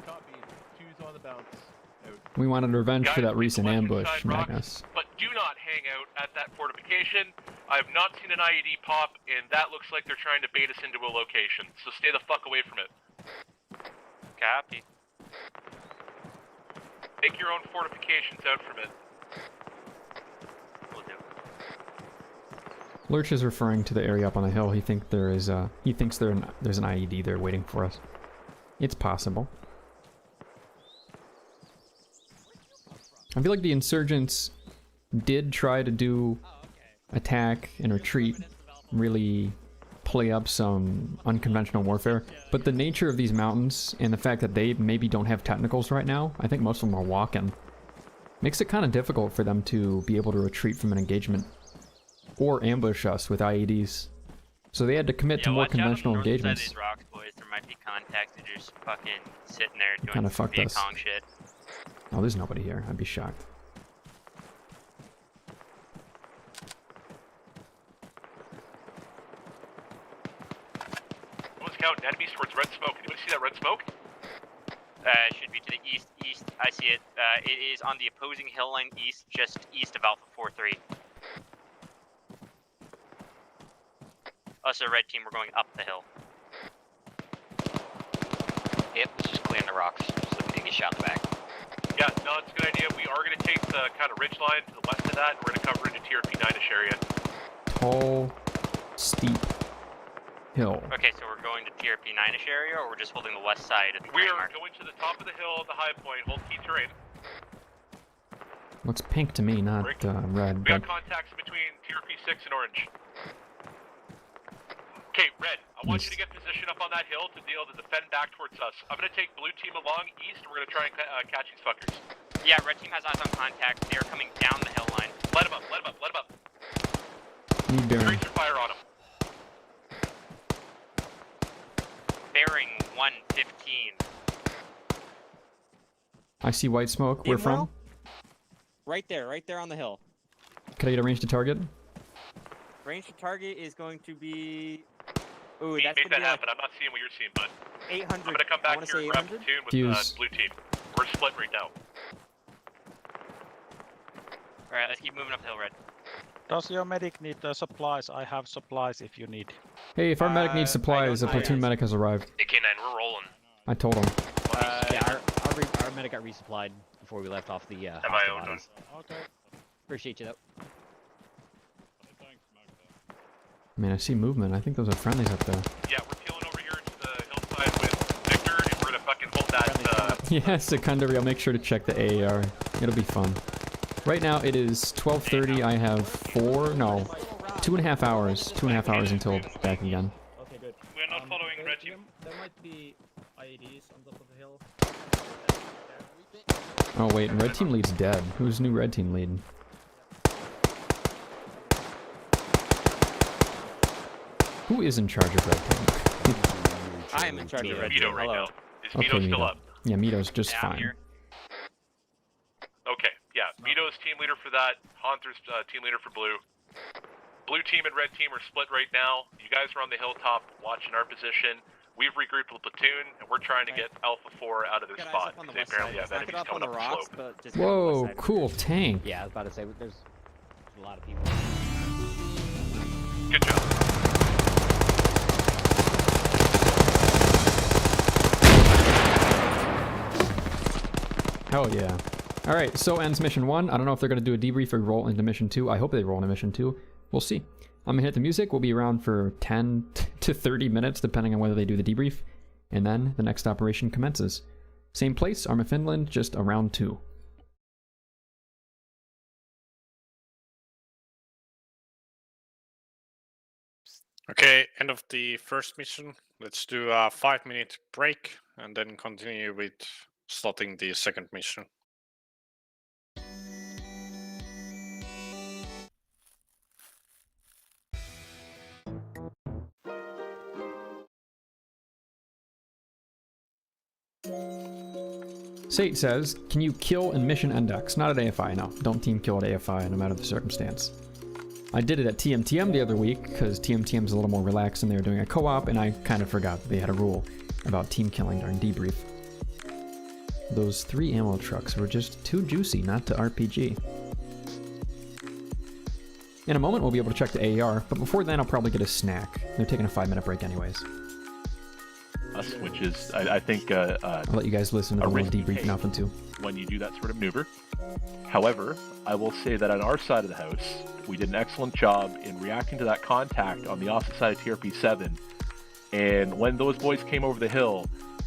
Copy. 2's on the bounce. We wanted revenge for Guys, that recent left ambush, side rocks, Magnus. but do not hang out at that fortification. I have not seen an IED pop, and that looks like they're trying to bait us into a location. So stay the fuck away from it. Copy. Make your own fortifications out from it. Will do. Lurch is referring to the area up on the hill. He thinks there's an IED there waiting for us. It's possible. I feel like the insurgents did try to do attack and retreat, really play up some unconventional warfare, but the nature of these mountains and the fact that they maybe don't have technicals right now, I think most of them are walking, makes it kind of difficult for them to be able to retreat from an engagement or ambush us with IEDs. So they had to commit to more conventional engagements. These rocks, boys. There might be contacts that are just fucking sitting there doing Kinda some fucked us. Vietcong shit. Oh, there's nobody here. I'd be shocked. Someone's counting enemies towards red smoke. Anybody see that red smoke? It should be to the east. I see it. It is on the opposing hill line east, just east of Alpha 4-3. Us, a red team, we're going up the hill. Yep, let's just clear the rocks so we can get shot in the back. Yeah, no, it's a good idea. We are going to take the kind of ridge line to the west of that, and we're going to cover into TRP 9-ish area. Tall, steep hill. Okay, so we're going to TRP 9-ish area, or we're just holding the west side of the We terrain are mark? going to the top of the hill, the high point, hold key terrain. Looks pink to me, not red. We But got contacts between TRP 6 and orange. Okay, red, I want you to get position up on that hill to be able to defend back towards us. I'm going to take blue team along east, and we're going to try and catch these fuckers. Yeah, red team has eyes on contact. They are coming down the hill line. Let them up, let them up, let them up. need bearing. Tracer fire on them. Bearing 115. I see white smoke. Where from? Right there on the hill. Can I get a range to target? Range to target is going to be. Ooh, that's Make gonna that be happen. I'm not seeing what you're seeing, bud. 800. I'm going to come back here and grab platoon with Fuse. blue team. We're split right now. Alright, let's keep moving up the hill, red. Does your medic need supplies? I have supplies if you need. Hey, if our medic needs supplies, a platoon medic has arrived. Hey, K9, we're rolling. I told him. Yeah, our medic got resupplied before we left off the hostile bodies. Okay. Appreciate you though. Man, I see movement. I think those are friendlies up there. Yeah, we're peeling over here to the hillside with Victor, and we're going to fucking hold that. Yeah, Secondary, I'll make sure to check the AAR. It'll be fun. Right now it is 12:30. I have 2.5 hours. 2.5 hours until back again. Okay, good. We're not following red team. There might be IEDs on top of the hill. Oh wait, red team lead's dead. Who's new red team lead? Who is in charge of red team? I am in charge of red team. Mito right Hello. now. Is Mito still up? Yeah, Mito's just Yeah, I'm fine. here. Okay, yeah. Mito's team leader for that. Haunter's team leader for blue. Blue team and red team are split right now. You guys are on the hilltop watching our position. We've regrouped with the platoon, and we're trying to get Alpha 4 out of their spot. On the They west apparently side. have Knock it enemies up on coming the up the rocks, slope. but just get on the west Whoa, side. cool tank. Yeah, I was about to say there's a lot of people. Good job. Hell yeah. Alright, so ends mission 1. I don't know if they're going to do a debrief or roll into mission 2. I hope they roll into mission 2. We'll see. I'm going to hit the music. We'll be around for 10 to 30 minutes, depending on whether they do the debrief. And then the next operation commences. Same place, Arma, Finland, just a round 2. Okay, end of the first mission. Let's do a 5-minute break and then continue with slotting the second mission. Sate says, can you kill in mission index? Not at AFI, no. Don't team kill at AFI, no matter the circumstance. I did it at TMTM the other week, because TMTM's a little more relaxed and they were doing a co-op, and I kind of forgot that they had a rule about team killing during debrief. those 3 ammo trucks were just too juicy not to RPG. In a moment, we'll be able to check the AER, but before then, I'll probably get a snack. They're taking a 5-minute break anyways. Which is, I think, I'll let you guys listen to the little debrief now from 2. when you do that sort of maneuver. However, I will say that on our side of the house, we did an excellent job in reacting to that contact on the opposite side of TRP-7. And when those boys came over the hill,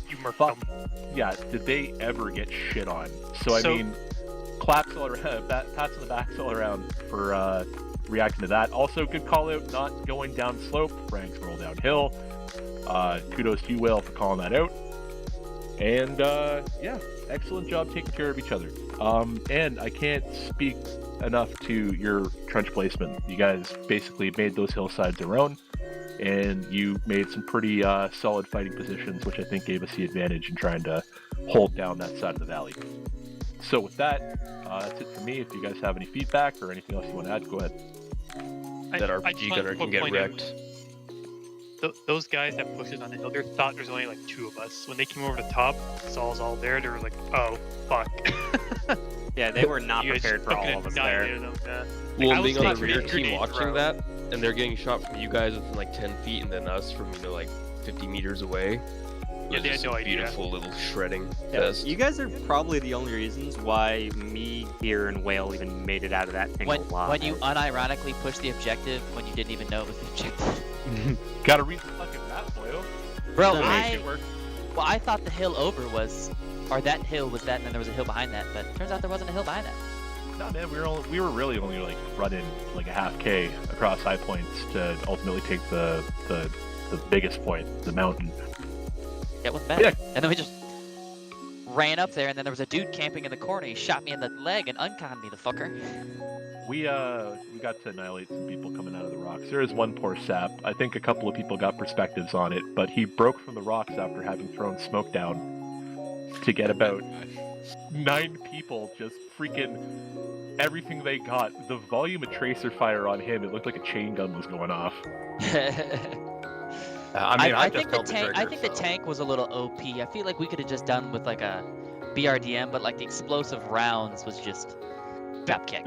you murked them. Yeah, did they ever get shit on? So I mean, claps all around, pats on the backs all around for reacting to that. Also, good call out, not going down slope. Ranks roll downhill. Kudos to you, Whale, for calling that out. And yeah, excellent job taking care of each other. And I can't speak enough to your trench placement. You guys basically made those hillsides their own, and you made some pretty solid fighting positions, which I think gave us the advantage in trying to hold down that side of the valley. So with that, that's it for me. If you guys have any feedback or anything else you want to add, go ahead. That RPG gunner can get wrecked. Those guys that pushed us on the hill, they thought there's only like 2 of us. When they came over the top, saw us all there, they were like, oh, fuck. Yeah, they were not prepared for all of us there. Them, yeah. Well, being on the rear team watching that, and they're getting shot from you guys within like 10 feet, and then us from, like 50 meters away. Yeah, they had no idea. Beautiful little shredding Yeah, fest. you guys are probably the only reasons why me, here, and Whale even made it out of that thing alive. When you unironically pushed the objective when you didn't even know it was the objective. Gotta read the fucking map, boyo. Bro, I thought the hill over was, or that hill was that, and then there was a hill behind that, but turns out there wasn't a hill behind that. No, man, we were really only like running like a half K across high points to ultimately take the biggest point, the mountain. Yeah, it wasn't bad. Yeah. And then we just ran up there, and then there was a dude camping in the corner. He shot me in the leg and unconned me, the fucker. We got to annihilate some people coming out of the rocks. There is one poor sap. I think a couple of people got perspectives on it, but he broke from the rocks after having thrown smoke down to get about 9 people just freaking everything they got. The volume of tracer fire on him, it looked like a chain gun was going off. I think the tank was a little OP. I feel like we could have just done with like a BRDM, but like the explosive rounds was just drop kick.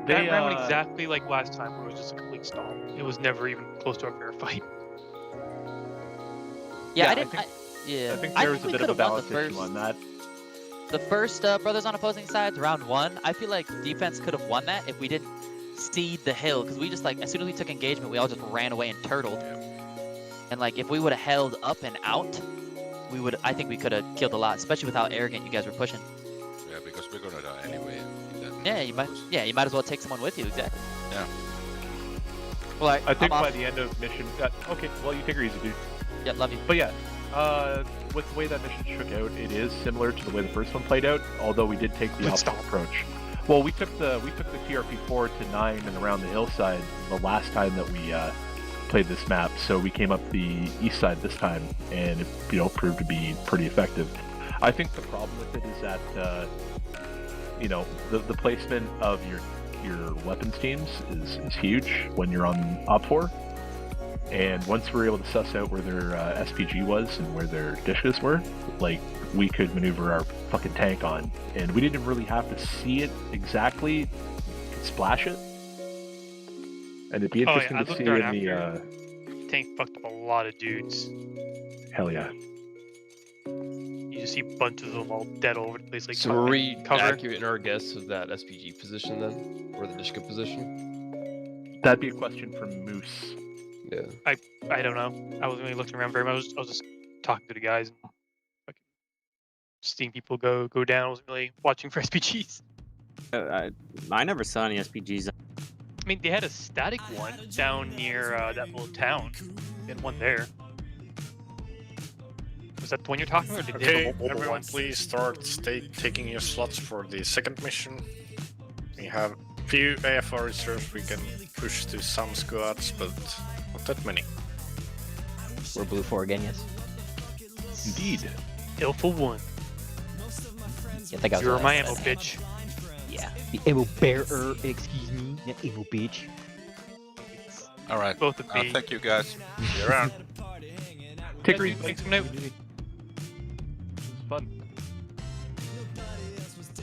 That round went exactly like last time, where it was just a complete stall. It was never even close to a fair fight. Yeah, I think there was a bit of a balance issue on that. The first Brothers on opposing sides, round 1, I feel like defense could have won that if we didn't cede the hill, because we just like, as soon as we took engagement, we all just ran away and turtled. And like, if we would have held up and out, I think we could have killed a lot, especially with how arrogant you guys were pushing. Yeah, because we're gonna die anyway. Yeah, you might as well take someone with you, exactly. Yeah. Well, I think by the end of mission, okay, well, you take her easy, dude. Yeah, love you. But yeah, with the way that mission shook out, it is similar to the way the first one played out, although we did take the opposite approach. Well, we took the TRP-4 to 9 and around the hillside the last time that we played this map, so we came up the east side this time, and it proved to be pretty effective. I think the problem with it is that the placement of your weapons teams is huge when you're on Op 4, and once we were able to suss out where their SPG was and where their dishes were, like, we could maneuver our fucking tank on, and we didn't really have to see it exactly. We could splash it, and it'd be interesting to see in the tank fucked up a lot of dudes. Hell yeah. You just see bunches of them all dead all over the place. Like, so were we accurate in our guess of that SPG position then, or the Dishka position? That'd be a question for Moose. Yeah. I don't know. I wasn't really looking around very much. I was just talking to the guys and seeing people go down. I wasn't really watching for SPGs. I never saw any SPGs. I mean, they had a static one down near that little town. They had one there. Was that the one you're talking about? Or did they have a mobile everyone, one? please start taking your slots for the second mission. We have few AFR reserves we can push to some squads, but not that many. We're blue 4 again, yes. Indeed. Alpha 1. Yeah, I think I was You're right. my ammo, bitch. Yeah. The ammo bearer, excuse me, not ammo bitch. All right. Both of me. Thank you guys. See you around. Take her easy. Thanks for now. This is fun.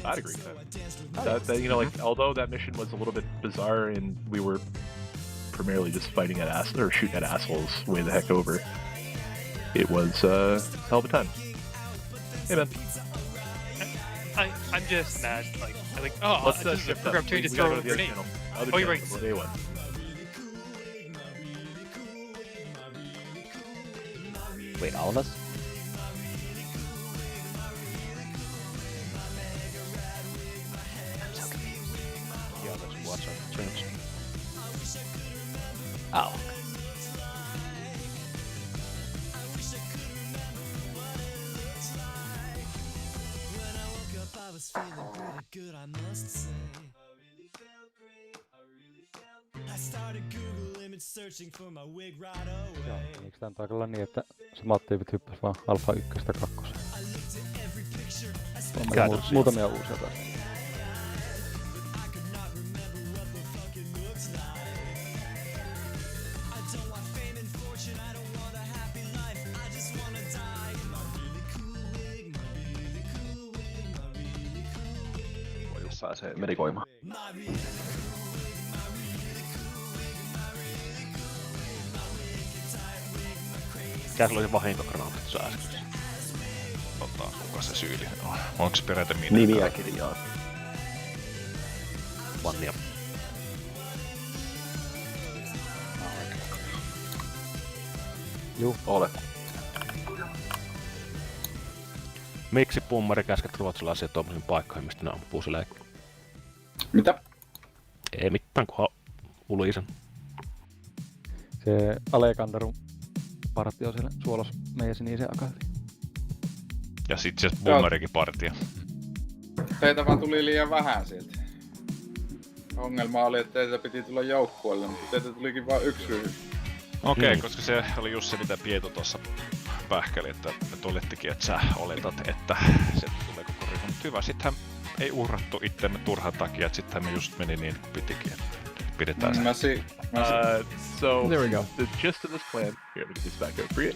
I'd agree with that. That, you know, like, although that mission was a little bit bizarre and we were primarily just fighting at shooting at assholes way the heck over, it was a hell of a time. Hey, man. I'm just mad. Like, oh, Let's this is a shift program up. to We throw gotta a go to the other grenade. channel. Oh, you're right. BLU A1. Wait, all of us? Yeah, let's watch our turns. Oh. Joo, eikö tää nyt olla niin, että samat tyypit hyppäs vaan alfa 1 2? On muutamia uusia taas. Jos pääsee medikoimaan. Mikä sulla oli vahinkogranaatit tuossa äsken? Kuka se syyllinen on? Onko se peräti minä? Nimiä kirjaa. Vannia. Juu. Olet. Miksi pummari käsket ruotsalaisia tuommoisiin paikkoihin, mistä ne ampuu silleen? Mitä? Ei mitään, kunhan uliisen. Se Alekandarun partio siellä suolos meidän sinisen akaali. Ja sit se pummarikin partio. Teitä vaan tuli liian vähän sieltä. Ongelma oli, että teitä piti tulla joukkueelle, mutta teitä tulikin vain yksi ryhmä. Okei, koska se oli just se, mitä Pietu tuossa pähkäli, että me tulettikin, että sä oletat, että se tulee koko ryhmä. Mutta hyvä, sittenhän ei uhrattu itseämme turhan takia, että sittenhän me just meni niin kuin pitikin, että pidetään se. So, there we go. The gist of this plan, here, let me get this back up for you.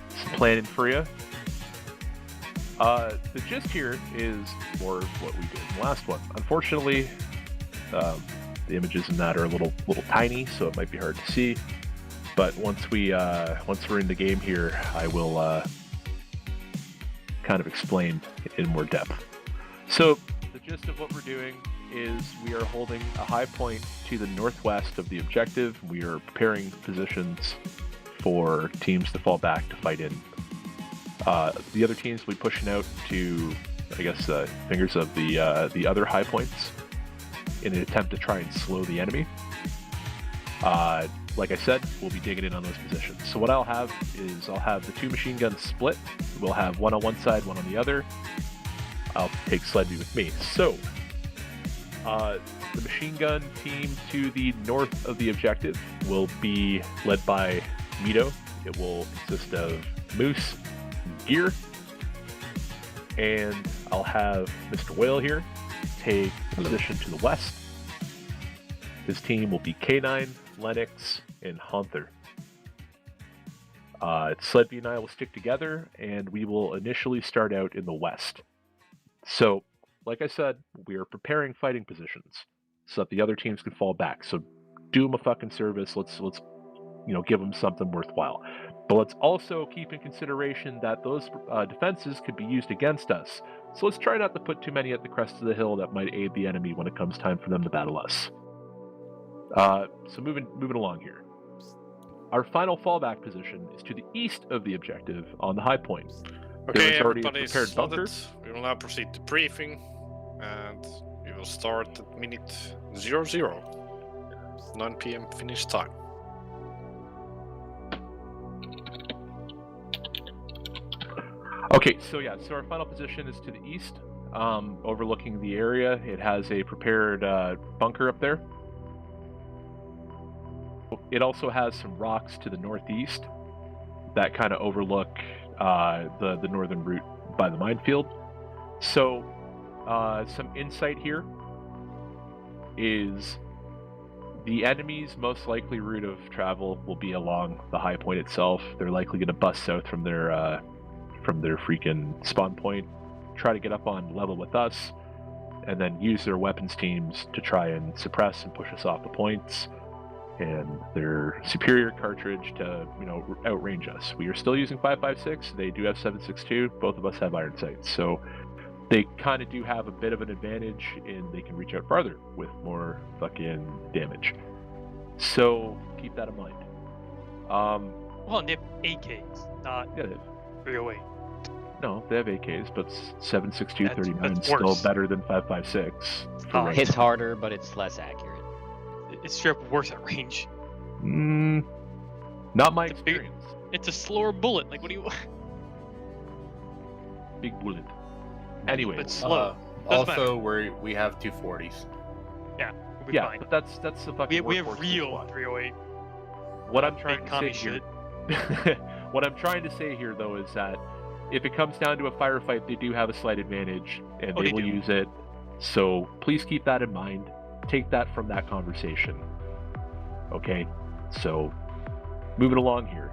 This plan in Freya. The gist here is more of what we did in the last one. Unfortunately, the images in that are a little tiny, so it might be hard to see. But once we're in the game here, I will kind of explain in more depth. So the gist of what we're doing is we are holding a high point to the northwest of the objective. We are preparing positions for teams to fall back to fight in. The other teams will be pushing out to, I guess, fingers of the other high points in an attempt to try and slow the enemy. Like I said, we'll be digging in on those positions. So what I'll have is I'll have the two machine guns split. We'll have one on one side, one on the other. I'll take Sledby with me. So, the machine gun team to the north of the objective will be led by Mito. It will consist of Moose, Gear, and I'll have Mr. Whale here take position to the west. His team will be K9, Lennox, and Hunter. Sledby and I will stick together, and we will initially start out in the west. So, like I said, we are preparing fighting positions so that the other teams can fall back. So, do them a fucking service. Let's give them something worthwhile. But let's also keep in consideration that those defenses could be used against us. So let's try not to put too many at the crest of the hill that might aid the enemy when it comes time for them to battle us. So moving along here. Our final fallback position is to the east of the objective on the high point. Okay, There's already a everybody's prepared bunker. slotted. We will now proceed to briefing, and we will start at minute 00, 9 PM Finnish time. Okay, so our final position is to the east, overlooking the area. It has a prepared bunker up there. It also has some rocks to the northeast that kind of overlook the northern route by the minefield. So, some insight here is the enemy's most likely route of travel will be along the high point itself. They're likely going to bust south from their freaking spawn point try to get up on level with us, and then use their weapons teams to try and suppress and push us off the points, and their superior cartridge to, you know, outrange us. We are still using 5.56. They do have 7.62. Both of us have iron sights, so they kind of do have a bit of an advantage, and they can reach out farther with more fucking damage. So keep that in mind. Well, and they have AKs, not 308. No, they have AKs, but 7.62 That's 39 is still worse. better than 5.56. for range. Hits harder, but it's less accurate. It's straight up worse at range. Not my experience. It's a slower bullet. Like, what do you? Big bullet. Anyway, But slow. Doesn't Also, matter. we have 240s. Yeah, we'll be yeah, fine. but that's the fucking. We have workhorse real squad. 308. What I'm trying to commie say here, what I'm trying to say here, though, is that if it comes down to a firefight, they do have a slight advantage, and Oh, they they will do. use it. So please keep that in mind. Take that from that conversation. Okay, so moving along here.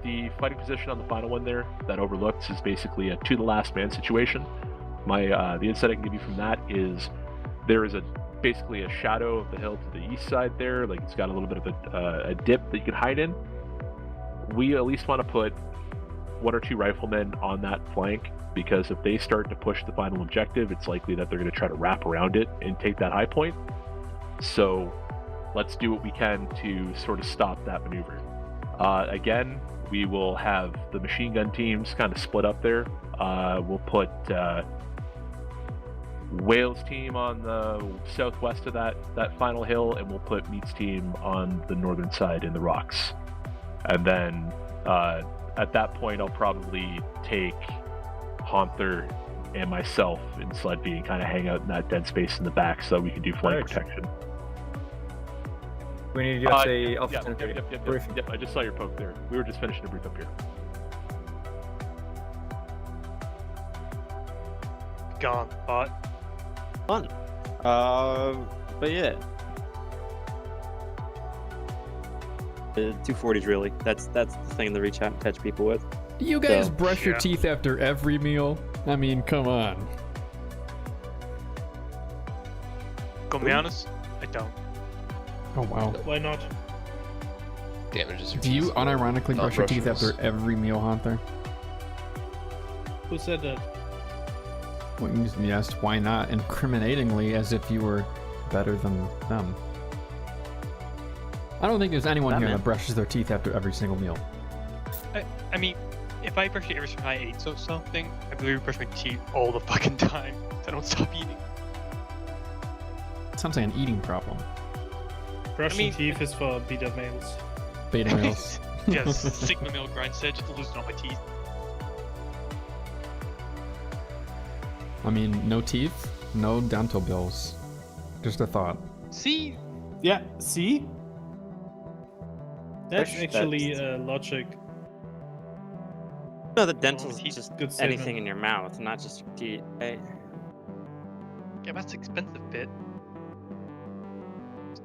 The fighting position on the final one there that overlooked is basically a to the last man situation. The insight I can give you from that is there is basically a shadow of the hill to the east side there. Like, it's got a little bit of a dip that you can hide in. We at least want to put 1 or 2 riflemen on that flank, because if they start to push the final objective, it's likely that they're going to try to wrap around it and take that high point. So let's do what we can to sort of stop that maneuver. Again, we will have the machine gun teams kind of split up there. We'll put Wales team on the southwest of that final hill, and we'll put Meat's team on the northern side in the rocks. And then at that point, I'll probably take Haunther and myself in Sled B and kind of hang out in that dead space in the back so that we can do flank protection. We need to just say Yep, I just saw your poke there. We were just finishing a brief up here. Gone, bot. Fun. But yeah. The 240s really. That's the thing to reach out and catch people with. You guys So- brush your teeth after every meal? I mean, come on. Gonna be honest, I don't. Oh wow. Why not? Damages your Do you teeth. unironically Not brush your teeth brushes. after every meal, Hunter? Who said that? Well, yes, why not? Incriminatingly, as if you were better than them. I don't think there's anyone here that brushes their teeth after every single meal. I mean, if I brush it every time I ate something, I believe I brush my teeth all the fucking time. So I don't stop eating. Sounds like an eating problem. Brushing teeth is for beta males. Beta males. Yes, Sigma male grind set just to loosen all my teeth. I mean, no teeth, no dental bills. Just a thought. See? Yeah, see? That's That's- actually logic. No, the dental's just good anything statement. in your mouth, not just your teeth. Right? Yeah, that's expensive bit.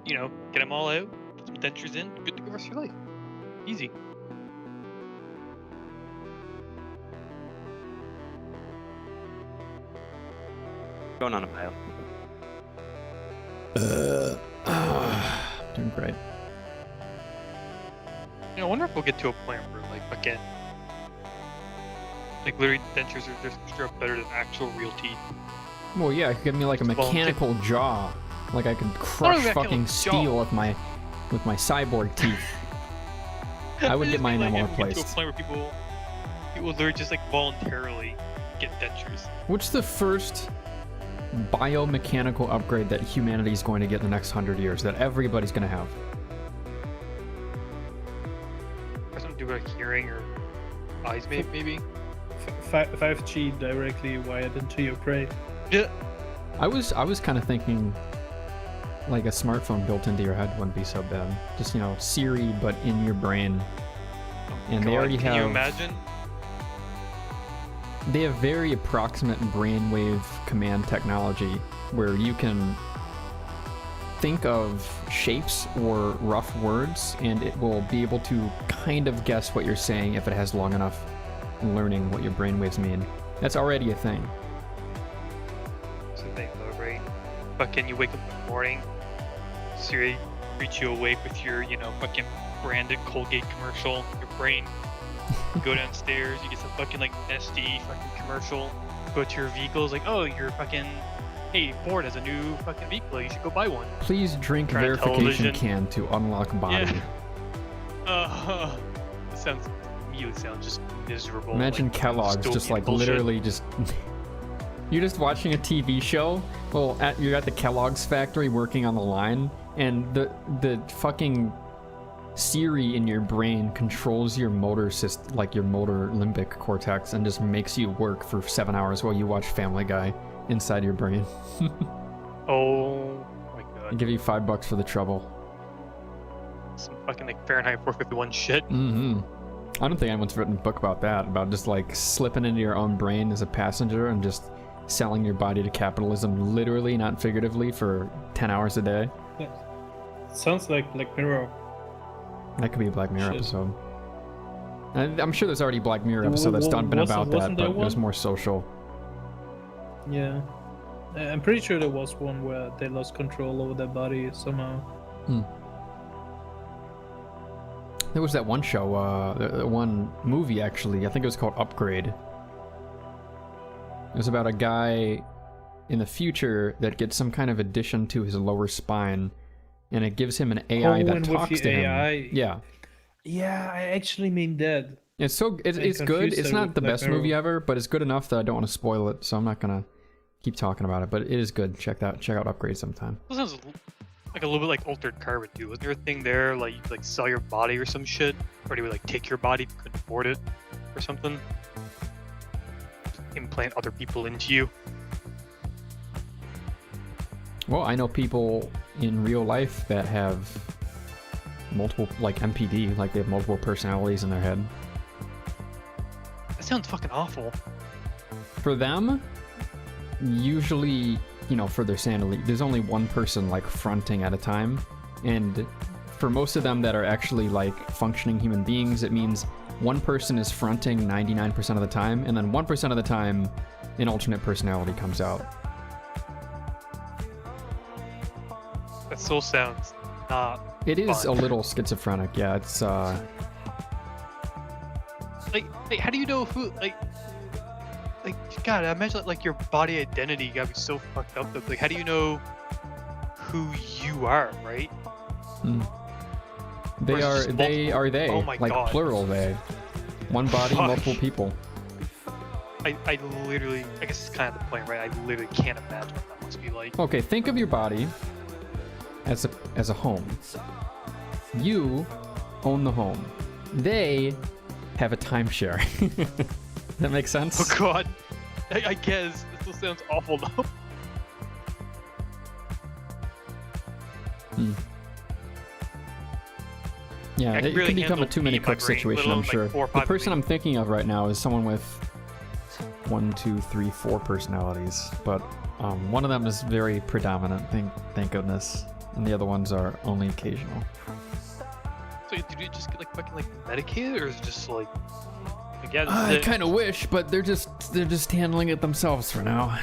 You know, get them all out, put some dentures in, good to go rest of your life. Easy. Going on a mile. Doing great. You know, I wonder if we'll get to a point where, like, again, like literally dentures are just straight up better than actual real teeth. Well, yeah, it could give me like a mechanical jaw. Like I could crush mechanical fucking jaw. steel with my cyborg teeth. I would get mine like, more if we get to a replaced. point where people literally just like voluntarily get dentures. What's the first biomechanical upgrade that humanity is going to get in the next 100 years that everybody's going to have? Or something to do with like hearing or eyes, maybe. 5G directly wired into your brain. Yeah. I was kind of thinking like a smartphone built into your head wouldn't be so bad. Just, you know, Siri but in your brain. And they God, already can have you imagine? They have very approximate brainwave command technology where you can think of shapes or rough words and it will be able to kind of guess what you're saying if it has long enough learning what your brainwaves mean. That's already a thing. So they go right. Fucking you wake up in the morning, Siri treats you awake with your, you know, fucking branded Colgate commercial. Your brain, you go downstairs, you get some fucking like SD fucking commercial. Go to your vehicle, it's like, oh, you're fucking, hey, Ford has a new fucking vehicle, you should go buy one. Please drink Turn on verification television. can to unlock body. Yeah. It sounds, immediately sounds just miserable. Imagine like, Kellogg's just dystopian like bullshit. literally just. You're just watching a TV show. Well, you're at the Kellogg's factory working on the line, and the fucking Siri in your brain controls your motor system, like your motor limbic cortex, and just makes you work for 7 hours while you watch Family Guy inside your brain. Oh my god. I'll give you $5 for the trouble. Some fucking like Fahrenheit 451 shit. Mm-hmm. I don't think anyone's written a book about that, about just like slipping into your own brain as a passenger and just selling your body to capitalism, literally, not figuratively, for 10 hours a day. Yeah. Sounds like Black Mirror. That could be a Black Mirror Shit. episode. I'm sure there's already a Black Mirror Well, episode that's been about that, wasn't there but it was one? more social. Yeah. I'm pretty sure there was one where they lost control over their body somehow. There was that one show, one movie actually, I think it was called Upgrade. It was about a guy in the future that gets some kind of addition to his lower spine, and it gives him an AI that and with talks the to AI. him. Yeah. Yeah, I actually mean that. It's it's good. confused It's that not with the Black best movie Mirror. ever, but it's good enough that I don't want to spoil it, so I'm not gonna keep talking about it. But it is good. Check out Upgrade sometime. That sounds like a little bit like Altered Carbon, dude. Wasn't there a thing there, like you could like sell your body or some shit? Or they would like take your body if you couldn't afford it or something? Implant other people into you. Well, I know people in real life that have multiple, like MPD, like they have multiple personalities in their head. That sounds fucking awful. For them, usually, you know, for their sanity, there's only one person like fronting at a time, and for most of them that are actually like functioning human beings, it means one person is fronting 99% of the time, and then 1% of the time, an alternate personality comes out. That still sounds not. It is fun. a little schizophrenic, yeah. It's like how do you know who like God, I imagine like your body identity gotta be so fucked up that like how do you know who you are, right? They Or are is it just they multiple? are they Oh my like God. plural they. One body, Fuck. multiple people. I literally, I guess it's kind of the point, right? I literally can't imagine what that must be like. Okay, think of your body as a home. You own the home. They have a timeshare. That makes sense? Oh God, I guess this still sounds awful though. Yeah, I can it really can become a handle too many me and my cook brain, situation, let I'm alone, sure. like, 4 or The 5 person I'm thinking of right now is someone with 1, 2, 3, 4 personalities, but one of them is very predominant, thank goodness, and the other ones are only occasional. So did you just get like fucking like medicated, or is it just like? Again, I kind of wish, but they're just handling it themselves for now.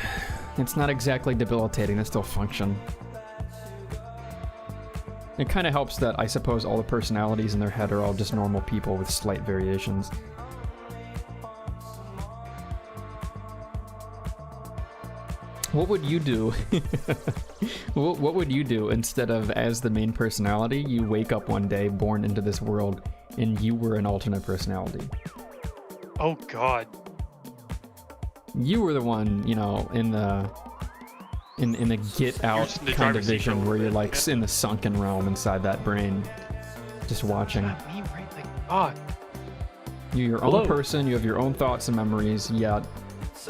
It's not exactly debilitating. They still function. It kind of helps that I suppose all the personalities in their head are all just normal people with slight variations. What would you do? What would you do instead of as the main personality, you wake up one day born into this world and you were an alternate personality? Oh God. You were the one, you know, in the get out just in the kind of driver's seat for a vision little where you're bit, like yeah. in the sunken realm inside that brain, just watching. Not me, right? Like God. You're your Hello. own person, you have your own thoughts and memories, yet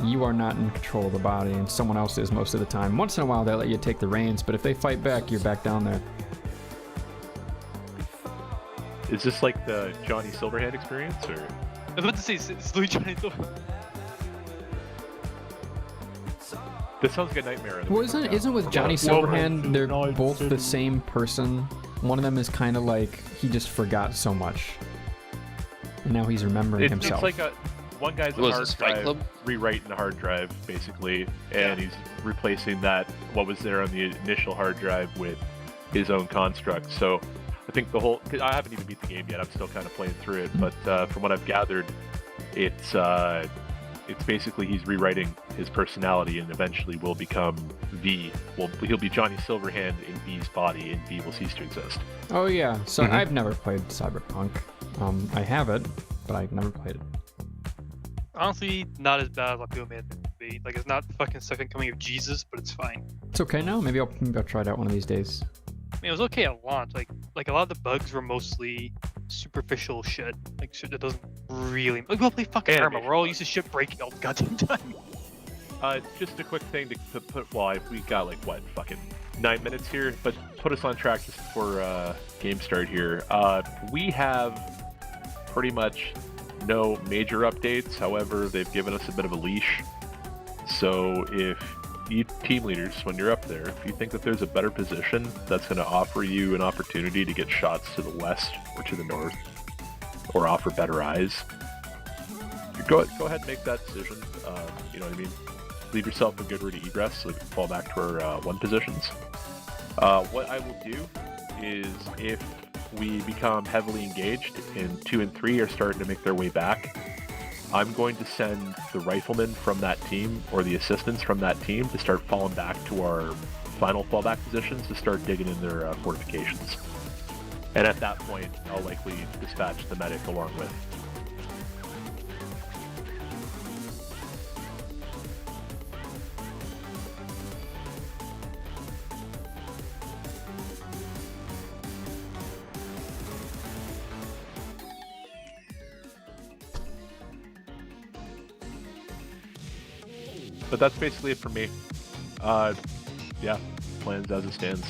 you are not in control of the body, and someone else is most of the time. Once in a while, they let you take the reins, but if they fight back, you're back down there. Is this like the Johnny Silverhand experience, or? I was about to say it's Louis Johnny Silver. This sounds like a nightmare. Well, isn't with Johnny Silverhand, they're both the same person? One of them is kind of like he just forgot so much, and now he's remembering himself. It's like one guy's a Was hard this Fight drive, Club? rewriting the hard drive basically, and he's replacing that what was there on the initial hard drive with his own construct. So I think the whole, 'cause I haven't even beat the game yet. I'm still kind of playing through it, but from what I've gathered, it's basically he's rewriting his personality and eventually will become V. Well, he'll be Johnny Silverhand in V's body, and V will cease to exist. Oh yeah, so I've never played Cyberpunk. I have it, but I've never played it. Honestly, not as bad as what people made it to be. Like, it's not the fucking second coming of Jesus, but it's fine. It's okay now. Maybe I'll try it out one of these days. I mean, it was okay at launch. Like a lot of the bugs were mostly superficial shit. Like shit that doesn't really. Like, we'll play fucking Arma. We're all used to shit breaking all the goddamn time. Just a quick thing to put. Well, we got like what, fucking 9 minutes here, but put us on track just before game start here. We have pretty much no major updates. However, they've given us a bit of a leash. So if you team leaders, when you're up there, if you think that there's a better position that's going to offer you an opportunity to get shots to the west or to the north, or offer better eyes, go ahead and make that decision. You know what I mean? Leave yourself a good route of egress so we can fall back to our one positions. What I will do is, if we become heavily engaged and 2 and 3 are starting to make their way back, I'm going to send the riflemen from that team or the assistants from that team to start falling back to our final fallback positions to start digging in their fortifications. And at that point, I'll likely dispatch the medic along with. But that's basically it for me. Yeah, plans as it stands.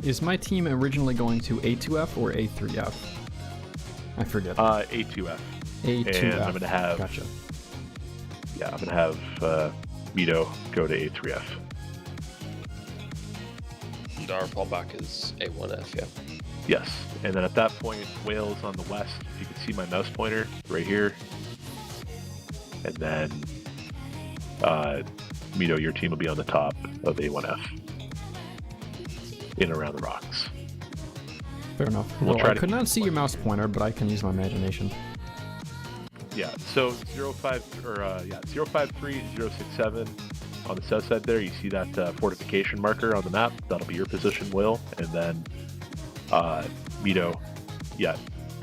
Is my team originally going to A2F or A3F? I forget. A2F. A2F. And I'm gonna have. Gotcha. Yeah, I'm gonna have Mito go to A3F. And our fallback is A1F, yeah. Yes, and then at that point, Wales on the west. If you can see my mouse pointer right here, and then Mito, your team will be on the top of A1F, in and around the rocks. Fair enough. We'll Well, I could not see your mouse pointer, but I can use my imagination. Yeah, so 053-067 on the south side there. You see that fortification marker on the map? That'll be your position, Will, and then Mito, yeah,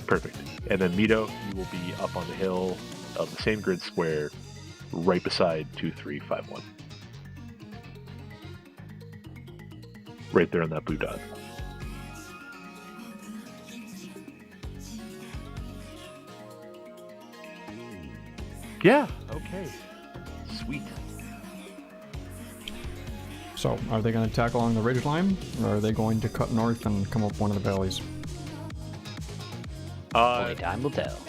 perfect. And then Mito, you will be up on the hill of the same grid square, right beside 2351. Right there on that blue dot. Yeah, okay. Sweet. So, are they going to attack along the ridge line, or are they going to cut north and come up one of the valleys? Only time will tell.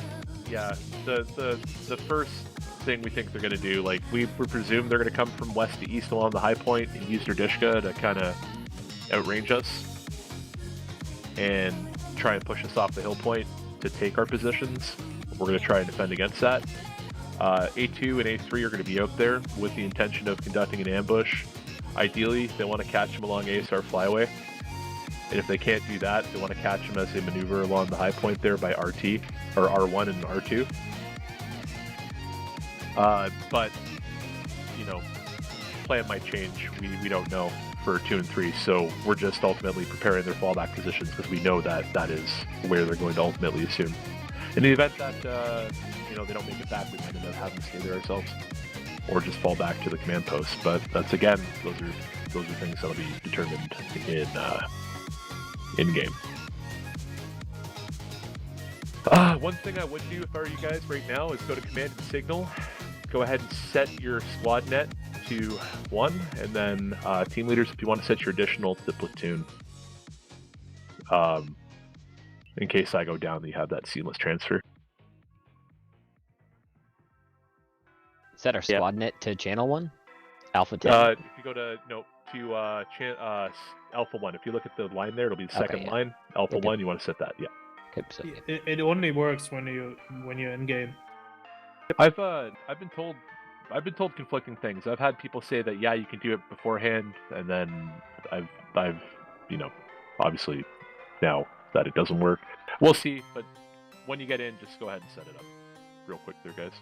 Yeah, the first thing we think they're going to do, like, we presume they're going to come from west to east along the high point and use their Dishka to kind of outrange us and try and push us off the hill point to take our positions. We're going to try and defend against that. A2 and A3 are going to be out there with the intention of conducting an ambush. Ideally, they want to catch him along ASR Flyway. And if they can't do that, they want to catch him as they maneuver along the high point there by RT, or R1 and R2. But, you know, plan might change. We don't know for 2 and 3, so we're just ultimately preparing their fallback positions because we know that that is where they're going to ultimately assume. In the event that, you know, they don't make it back, we might end up having to stay there ourselves. Or just fall back to the command post. But that's, again, those are things that'll be determined in game. One thing I would do if I were you guys right now is go to command and signal. Go ahead and set your squad net to 1, and then team leaders, if you want to set your additional to platoon. In case I go down, you have that seamless transfer. Set our squad net to channel 1? Alpha 10? If you go to, Alpha 1, if you look at the line there, it'll be the second line. Alpha 1, you want to set that, yeah. It only works when you're in game. I've been told conflicting things. I've had people say that yeah, you can do it beforehand, and then I've obviously now that it doesn't work. We'll see, but when you get in, just go ahead and set it up real quick there, guys.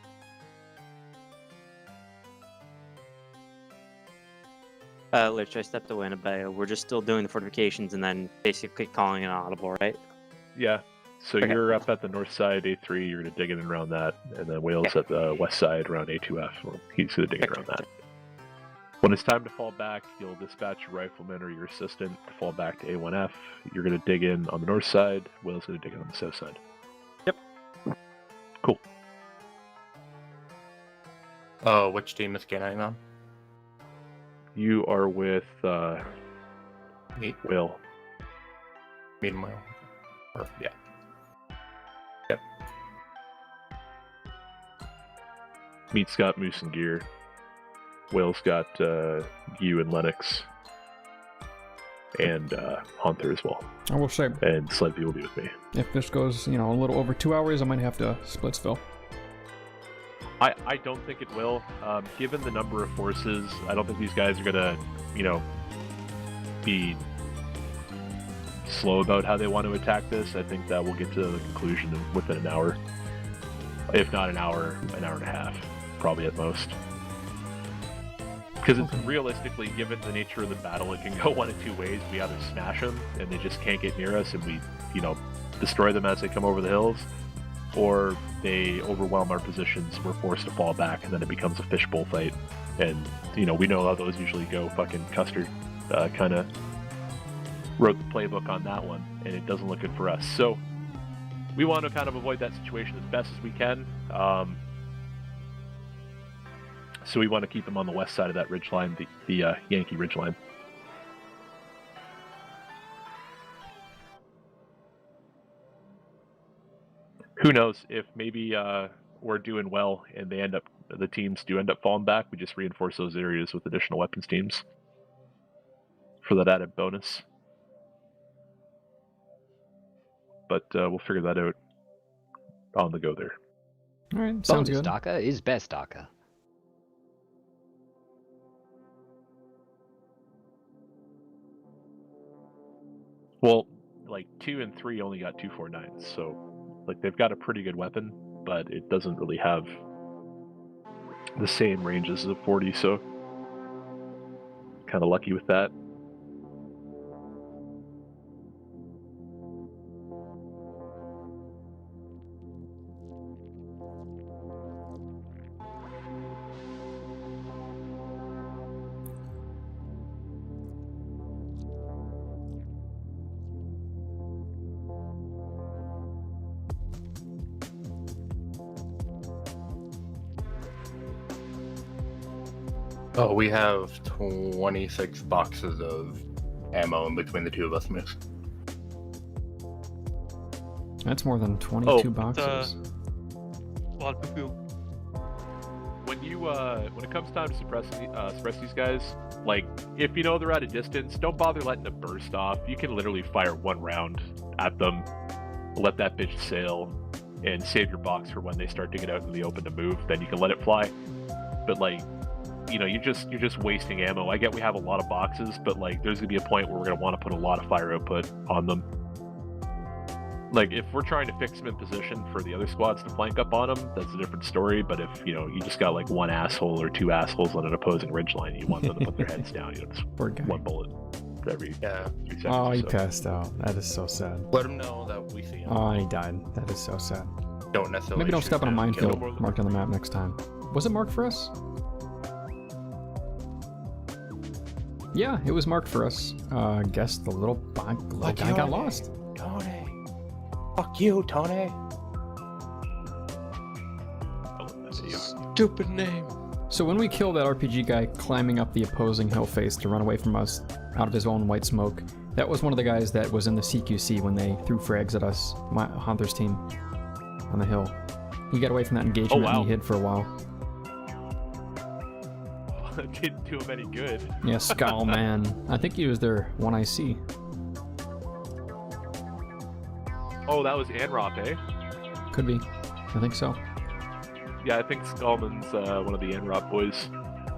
Lich, I stepped away in a bio. We're just still doing the fortifications and then basically calling an audible, right? Yeah. So Okay. you're up at the north side, A3, you're going to dig in around that, and then Wales at the west side around A2F. Well, he's going to dig in around that. When it's time to fall back, you'll dispatch your rifleman or your assistant to fall back to A1F. You're going to dig in on the north side, Wales going to dig in on the south side. Yep. Cool. Oh, which team is K9 on? You are with Me. Will. Me and Will. Yeah. Yep. Meat's got Moose and Gear. Will's got you and Lennox. And Hunter as well. I will say, and Sledby will be with me. if this goes, a little over 2 hours, I might have to splitsville. I don't think it will. Given the number of forces, I don't think these guys are gonna, be slow about how they want to attack this. I think that we'll get to the conclusion within an hour. If not an hour and a half, probably at most. Because it's realistically, given the nature of the battle, it can go one of two ways. We either smash them and they just can't get near us and we, destroy them as they come over the hills, or they overwhelm our positions, we're forced to fall back, and then it becomes a fishbowl fight. And, we know how those usually go. Fucking Custer kind of wrote the playbook on that one, and it doesn't look good for us. So we want to kind of avoid that situation as best as we can. So we want to keep them on the west side of that ridgeline, the Yankee ridgeline. Who knows if maybe we're doing well and the teams do end up falling back. We just reinforce those areas with additional weapons teams for that added bonus. But we'll figure that out on the go there. All right, sounds good. DACA is best DACA. Well, 2 and 3 only got 249s, so they've got a pretty good weapon, but it doesn't really have the same range as the 40, so kind of lucky with that. Oh, we have 26 boxes of ammo in between the two of us, miss. That's more than 22 boxes. When it comes time to suppress these guys, if you know they're at a distance, don't bother letting them burst off. You can literally fire one round at them, let that bitch sail, and save your box for when they start to get out in the open to move. Then you can let it fly. But you're just wasting ammo. I get we have a lot of boxes, but there's gonna be a point where we're gonna want to put a lot of fire output on them. If we're trying to fix them in position for the other squads to flank up on them, that's a different story. But if you just got one asshole or two assholes on an opposing ridgeline, you want them to put their heads down. Just one bullet every 3 seconds. Oh, he passed out. That is so sad. Let him know that we see him. Oh, he died. That is so sad. Don't necessarily. Maybe don't step on a minefield marked on the map next time. Was it marked for us? Yeah, it was marked for us. Guess the little guy got lost. Tony. Fuck you, Tony. Stupid name. So when we killed that RPG guy climbing up the opposing hill face to run away from us out of his own white smoke, that was one of the guys that was in the CQC when they threw frags at us, Hunter's team, on the hill. He got away from that engagement and he hid for a while. Didn't do him any good. Yeah, Skull Man. I think he was their 1IC. Oh, that was Anrop, eh? Could be. I think so. Yeah, I think Skullman's one of the Anrop boys.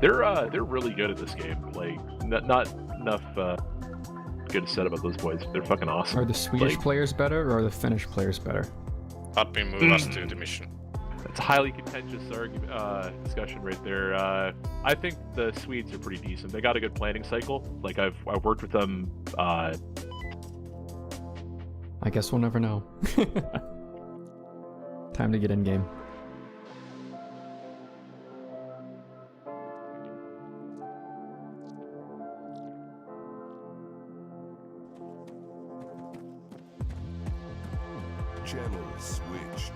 They're really good at this game. Like, not enough good to said about those boys. They're fucking awesome. Are the Swedish players better or are the Finnish players better? Admin move us to the mission. It's a highly contentious discussion right there. I think the Swedes are pretty decent. They got a good planning cycle. Like I've worked with them. I guess we'll never know. Time to get in game. Channel switched.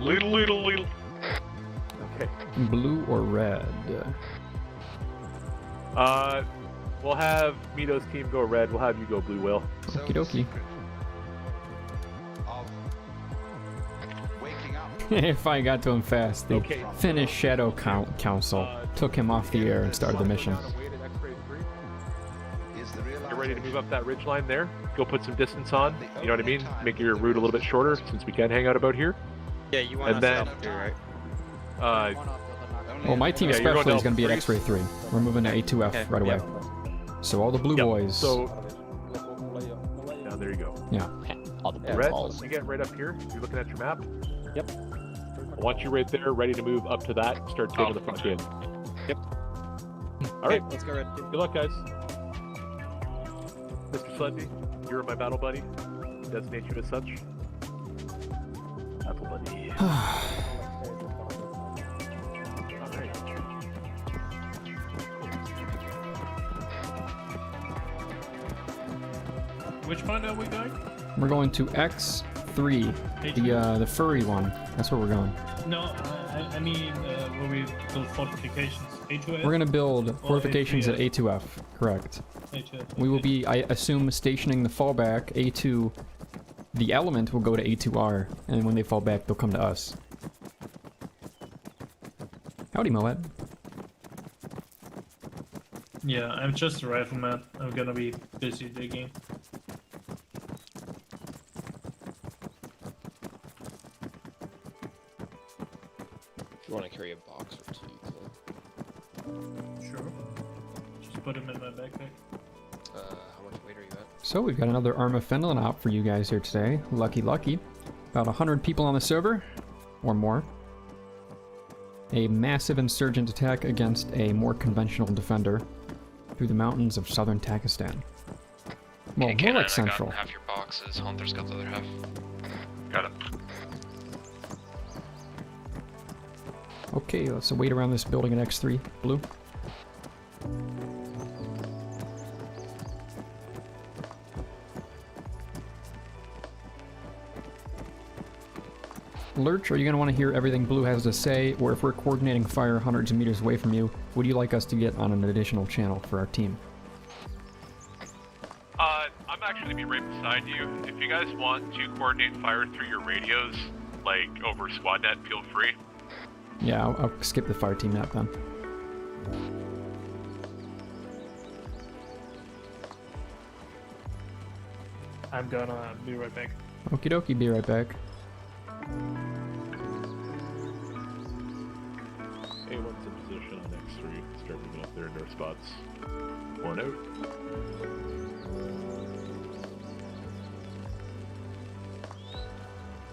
Little. Okay. Blue or red? We'll have Mito's team go red. We'll have you go blue, Will. Okie dokie. If I got to him fast, the Finnish Shadow Council took him off the air and started the mission. You're ready to move up that ridge line there. Go put some distance on. You know what I mean? Make your route a little bit shorter since we can hang out about here. Yeah, you want to up here, right? Well, my team especially is going to be at X-Ray 3. We're moving to A2F right away. So all the blue boys. So now there you go. Yeah. All the Red, you get right up here. You're looking at your map. Yep. I want you right there, ready to move up to that. Start taking the front end. Yep. All right. Let's go red. Good luck, guys. Mr. Sunday, you're my battle buddy. Designate you as such. Battle buddy. Which point are we going? We're going to X3, the furry one. That's where we're going. No, I mean, where we build fortifications. A2F? We're going to build fortifications at A2F, correct. A2F, We will be, I assume, stationing the fallback. A2, the element will go to A2R, and when they fall back, they'll come to us. Howdy, Moet. Yeah, I'm just a rifleman. I'm gonna be busy digging. If you want to carry a box or two, you can. Sure. Just put them in my backpack. How much weight are you at? So we've got another Arma Finland op for you guys here today. Lucky. About 100 people on the server, or more. A massive insurgent attack against a more conventional defender through the mountains of southern Takistan. Well, more like central. I got half your boxes. Hunter's got the other half. Got it. Okay, let's wait around this building at X3. Blue. Lurch, are you going to want to hear everything Blue has to say, or if we're coordinating fire hundreds of meters away from you, would you like us to get on an additional channel for our team? I'm actually going to be right beside you. If you guys want to coordinate fire through your radios, like over SquadNet, feel free. Yeah, I'll skip the fire team map then. I'm gonna be right back. Okie dokie, be right back. A1's in position on X3. Start moving up there in their spots. One out.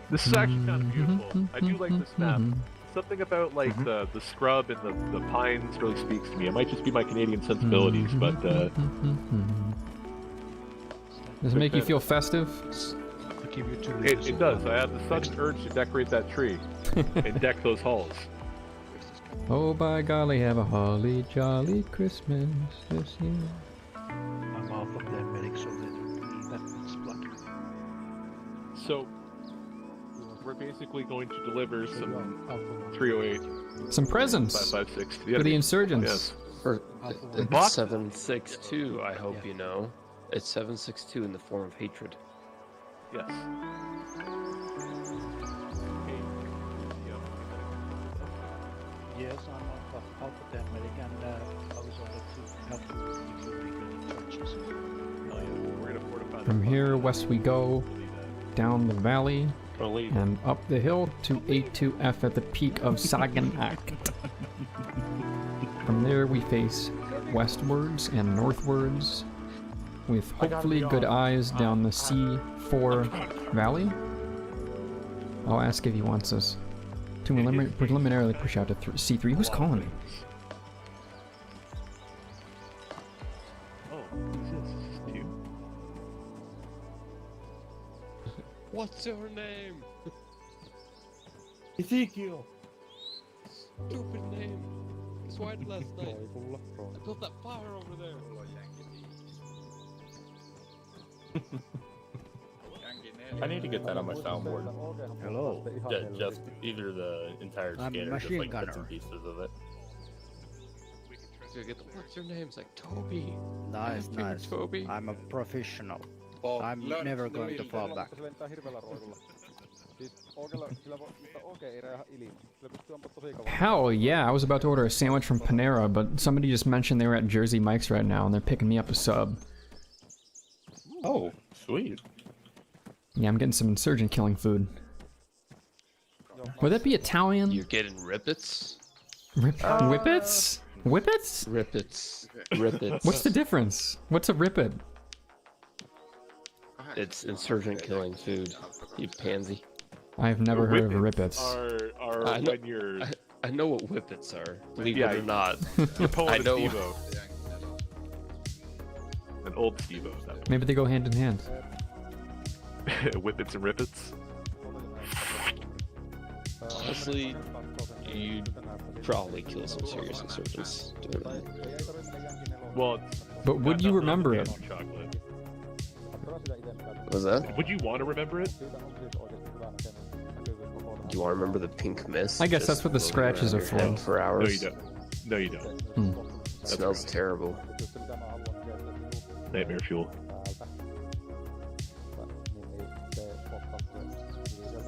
This is actually kind of beautiful. I do like this map. Something about like the scrub and the pines really speaks to me. It might just be my Canadian sensibilities, but Does it make you feel festive? It does. I have the sudden urge to decorate that tree and deck those halls. Oh, by golly, have a holly jolly Christmas this year. I'm off of that medic, so that's blood. So, we're basically going to deliver some 308. Some presents 556 for the insurgents. Yes. It's 762, I hope you know. It's 762 in the form of hatred. Yes. Yes, I'm Alpha 10 medic, and I was ordered to help you if you make any trenches. We're gonna fortify. From here, west we go, down the valley, and up the hill to A2F at the peak of Saginac. From there, we face westwards and northwards, with hopefully good eyes down the C4 valley. I'll ask if he wants us to preliminarily push out to C3. Who's calling me? Oh, this is you. What's your name? Ezekiel. Stupid name. It's white last night. I built that fire over there. I need to get that on my soundboard. Hello. Just either the entire I'm skin or just machine like bits gunner. and pieces of it. What's your name? It's like Toby. Nice, nice. Toby. I'm a professional. I'm never going to fall back. Hell yeah, I was about to order a sandwich from Panera, but somebody just mentioned they were at Jersey Mike's right now and they're picking me up a sub. Oh, sweet. Yeah, I'm getting some insurgent killing food. Would that be Italian? You're getting rippets? Whippets? Whippets? Rippets. Rippets. What's the difference? What's a rippet? It's insurgent killing food, you pansy. I've never heard of rippets. Are I know, when you're. I know what whippets are, believe Yeah, it or not. You're pulling I a know. Steve-O. An old Steve-O. Maybe they go hand in hand. Whippets and rippets. Honestly, you'd probably kill some serious insurgents doing that. Well, but would you remember it? Chocolate. Was that? Would you want to remember it? Do you want to remember the pink mist? I guess that's just what the floating scratches around are your head for. for hours. No, you don't. No, you don't. It smells terrible. Nightmare fuel.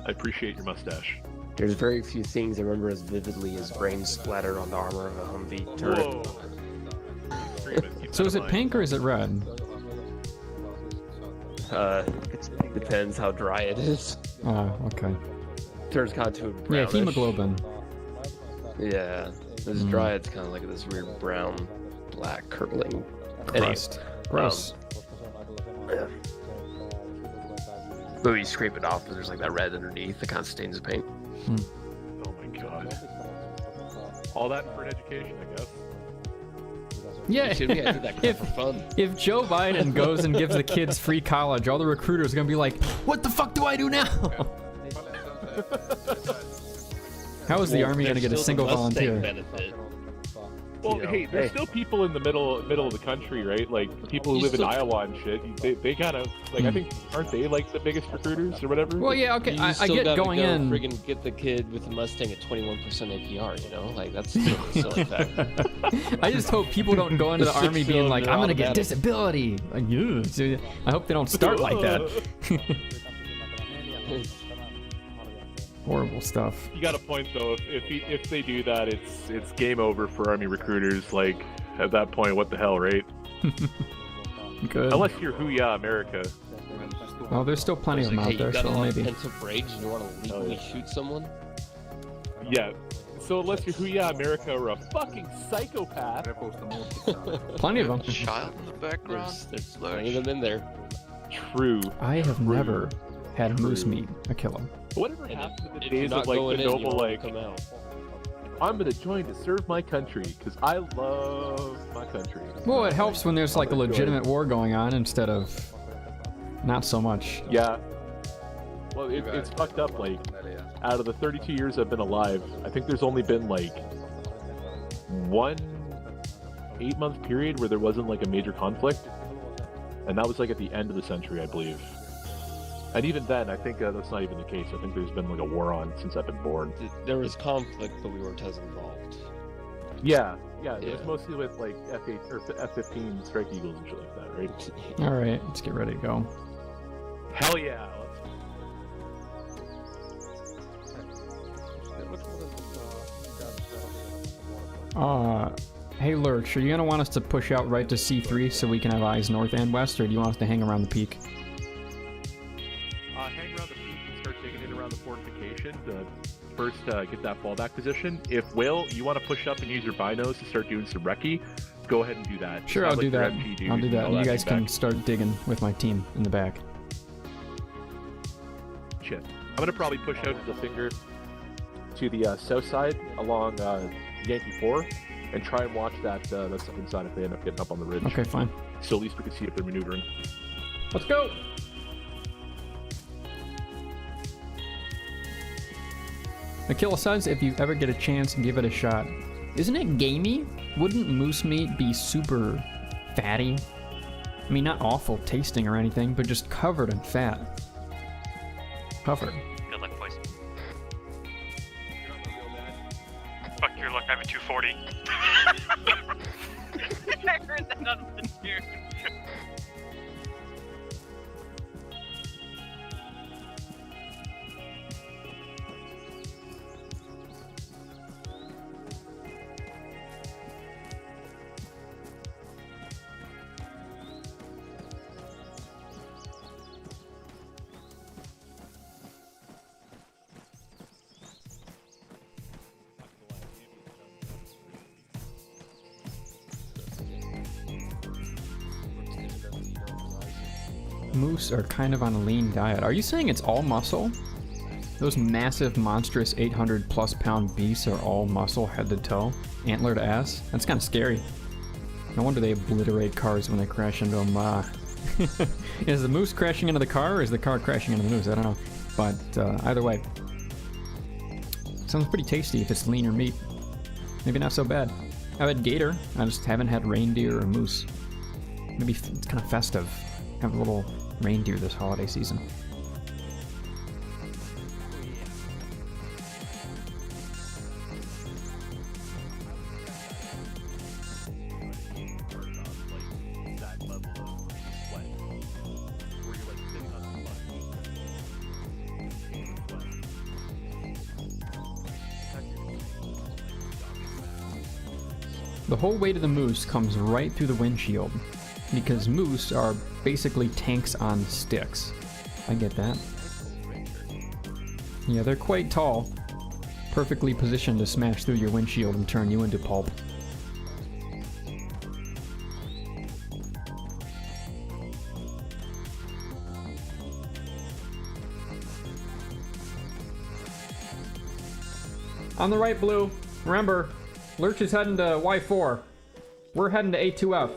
I appreciate your mustache. There's very few things I remember as vividly as brain splatter on the armor of a Humvee turret. So is it pink or is it red? Depends how dry it is. Oh, okay. Turns kind of to a Yeah, brownish. hemoglobin. Yeah, this dry, it's kind of like this weird brown, black, curdling Crust. Gross. Yeah. But when you scrape it off, there's like that red underneath that kind of stains the paint. Oh my god. All that for an education, I guess. Yeah, You should be able to do that crap for fun. if Joe Biden goes and gives the kids free college, all the recruiters are gonna be like, "What the fuck do I do now?" How is the army gonna get a single volunteer? Well, hey, there's still people in the middle of the country, right? Like people who live in Iowa and shit. They kind of like I think aren't they like the biggest recruiters or whatever? Well, yeah, okay, You I still get gotta going go in. Friggin' get the kid with the Mustang at 21% APR, you know? Like, that's still a silly fact. I just hope people don't go into the army being like, "I'm gonna get automatic. disability." Like, yeah. I hope they don't start like that. Horrible stuff. You got a point though. If they do that, it's game over for army recruiters. Like at that point, what the hell, right? Good. Unless you're Hoo-Yah America. Oh, there's still plenty of them Hey, out you there, got so a lot of maybe. pent-up rage and you want to legally shoot someone? Yeah. So unless you're Hoo-Yah America or a fucking psychopath. Plenty of them. Child in the background. There's plenty of them in there. True. I have never had moose meat. I kill them. Whatever happened to the If days you're of not like going the in, you noble won't like come out. I'm gonna join to serve my country because I love my country. Well, it helps when there's like a legitimate war going on instead of not so much. Yeah. Well, it's fucked up. Like, out of the 32 years I've been alive, I think there's only been like one 8-month period where there wasn't like a major conflict, and that was like at the end of the century, I believe. And even then, I think that's not even the case. I think there's been like a war on since I've been born. There was conflict, but we weren't as involved. Yeah. It was mostly with like F-8 or F-15 Strike Eagles and shit like that, right? All right, let's get ready to go. Hell yeah! Hey Lurch, are you gonna want us to push out right to C3 so we can have eyes north and west, or do you want us to hang around the peak? Hang around the peak and start taking it around the fortification to first get that fallback position. If Will, you want to push up and use your binos to start doing some recce, go ahead and do that. Sure, I'll do that. I'll do that. And you guys can start digging with my team in the back. Shit. I'm gonna probably push out to the finger to the south side along Yankee 4 and try and watch that southern side if they end up getting up on the ridge. Okay, fine. So at least we can see if they're maneuvering. Let's go! Akila says, if you ever get a chance, give it a shot. Isn't it gamey? Wouldn't moose meat be super fatty? I mean, not awful tasting or anything, but just covered in fat. Covered. Good luck, boys. Fuck your luck, I have a 240. I heard that on the news. Moose are kind of on a lean diet. Are you saying it's all muscle? Those massive, monstrous 800 plus pound beasts are all muscle head to toe? Antler to ass? That's kind of scary. No wonder they obliterate cars when they crash into them. Is the moose crashing into the car or is the car crashing into the moose? I don't know. But either way. Sounds pretty tasty if it's leaner meat. Maybe not so bad. I've had gator. I just haven't had reindeer or moose. Maybe it's kind of festive. Have a little reindeer this holiday season. The whole weight of the moose comes right through the windshield, because moose are basically tanks on sticks. I get that. Yeah, they're quite tall, perfectly positioned to smash through your windshield and turn you into pulp. On the right, Blue. Remember, Lurch is heading to Y4. We're heading to A2F.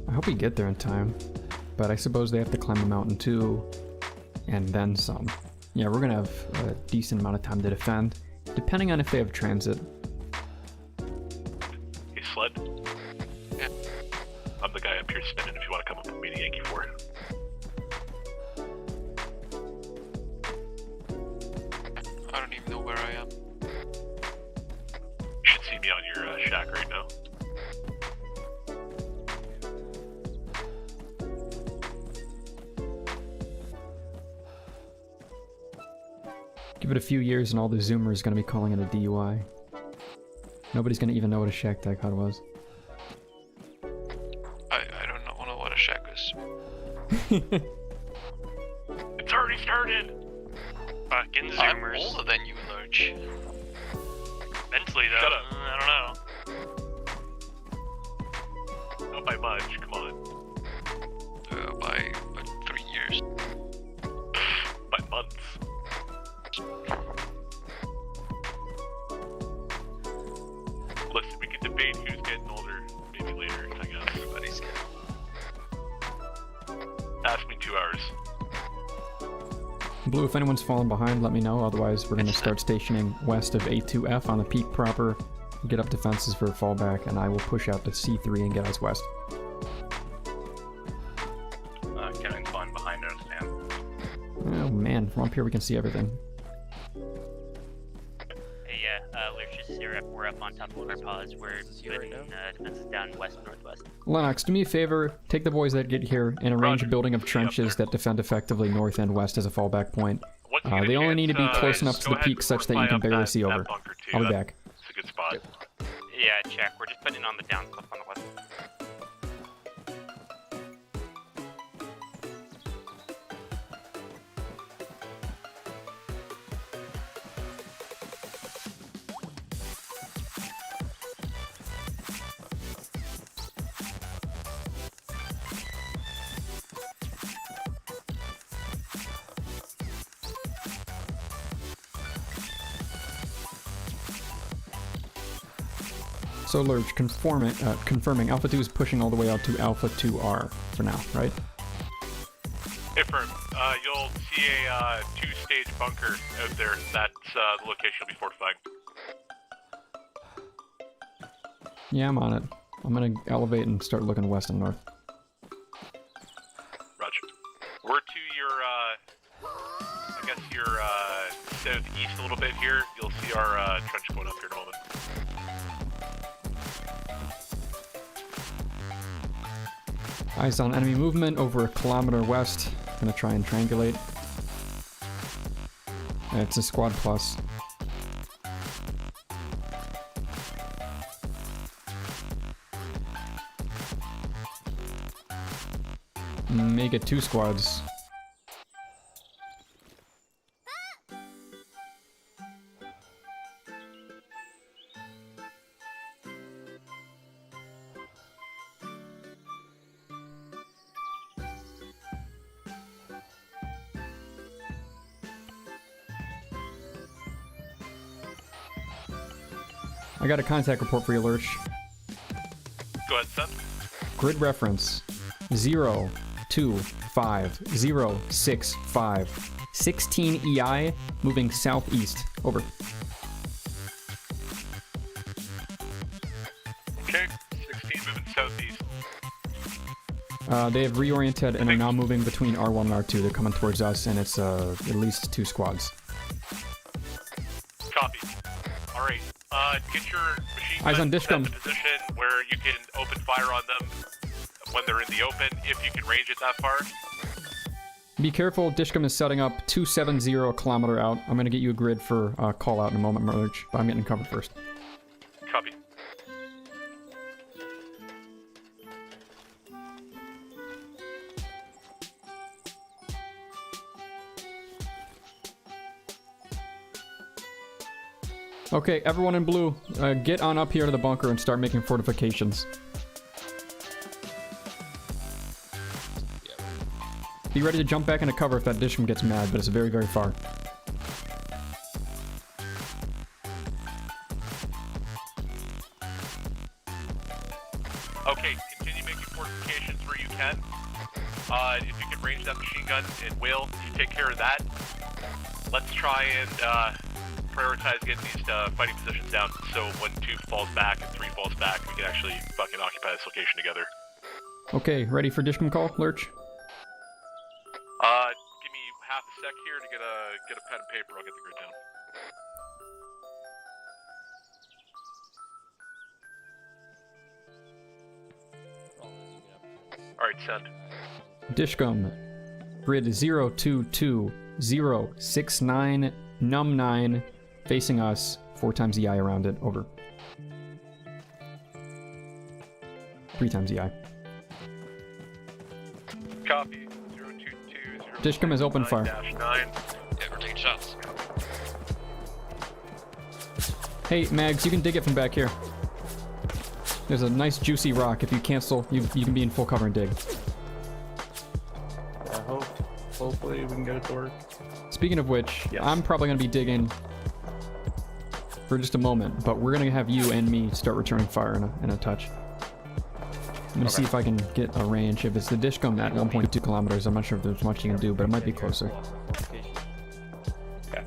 I hope we get there in time, but I suppose they have to climb a mountain too, and then some. Yeah, we're gonna have a decent amount of time to defend, depending on if they have transit. Hey, Sled? Yeah. I'm the guy up here spinning if you want to come up with me to Yankee 4. I don't even know where I am. You should see me on your shack right now. Give it a few years and all the Zoomers gonna be calling it a DUI. Nobody's gonna even know what a shack tag HUD was. I don't know what a shack is. It's already started! Fucking Zoomers. I'm older than you, Lurch. Mentally, though. Shut up. I don't know. Not by much, come on. By 3 years. By months. Listen, we can debate who's getting older, maybe later, I guess. Everybody's Ask me 2 hours. Blue, if anyone's falling behind, let me know. Otherwise, we're gonna start stationing west of A2F on the peak proper, get up defenses for a fallback, and I will push out to C3 and get us west. Kevin's falling behind, I understand. Oh man. Man, from up here we can see everything. Hey, yeah, we're up on top of our pods. We're putting defenses down west-northwest. Lennox, do me a favor, take the boys that get here and arrange a building of trenches that defend effectively north and west as a fallback point. They only need to be close enough to the peak such that you can barely see over. I'll be back. It's a good spot. Yeah, check. We're just putting it on the down slope on the west. So Lurch, confirming Alpha 2 is pushing all the way out to Alpha 2R for now, right? Confirmed. You'll see a two-stage bunker out there. That's the location you'll be fortifying. Yeah, I'm on it. I'm gonna elevate and start looking west and north. Roger. We're to your, I guess your southeast a little bit here. You'll see our trench going up here in a moment. Eyes on enemy movement over a kilometer west. Gonna try and triangulate. It's a squad plus. Make it 2 squads. I got a contact report for you, Lurch. Go ahead, son. Grid reference 025065. 16 EI moving southeast. Over. Okay, 16 moving southeast. They have reoriented and are now moving between R1 and R2. They're coming towards us, and it's at least 2 squads. Copy. Alright, get your machine Eyes on guns Dishcom. in a position where you can open fire on them when they're in the open, if you can range it that far. Be careful, Dishcom is setting up 270 a kilometer out. I'm gonna get you a grid for call out in a moment, Merge, but I'm getting covered first. Copy. Okay, everyone in blue, get on up here to the bunker and start making fortifications. Be ready to jump back into cover if that Dishcom gets mad, but it's very, very far. Okay, continue making fortifications where you can. If you can range that machine gun, it will. You take care of that. Let's try and prioritize getting these fighting positions down, so when 2 falls back and 3 falls back, we can actually fucking occupy this location together. Okay, ready for Dishcom call, Lurch? Give me half a sec here to get a pen and paper. I'll get the grid down. Alright, send. Dishcom, grid 022069 num 9, facing us, 4 times EI around it, over. 3 times EI. Copy. Dishcom is open fire. Yeah, we're taking shots. Hey, Mags, you can dig it from back here. There's a nice juicy rock. If you cancel, you can be in full cover and dig. Hopefully we can get it to work. Speaking of which, I'm probably going to be digging for just a moment, but we're going to have you and me start returning fire in a touch. I'm going to see if I can get a range. If it's the Dishcom at 1.2 kilometers, I'm not sure if there's much you can do, but it might be closer. Yeah.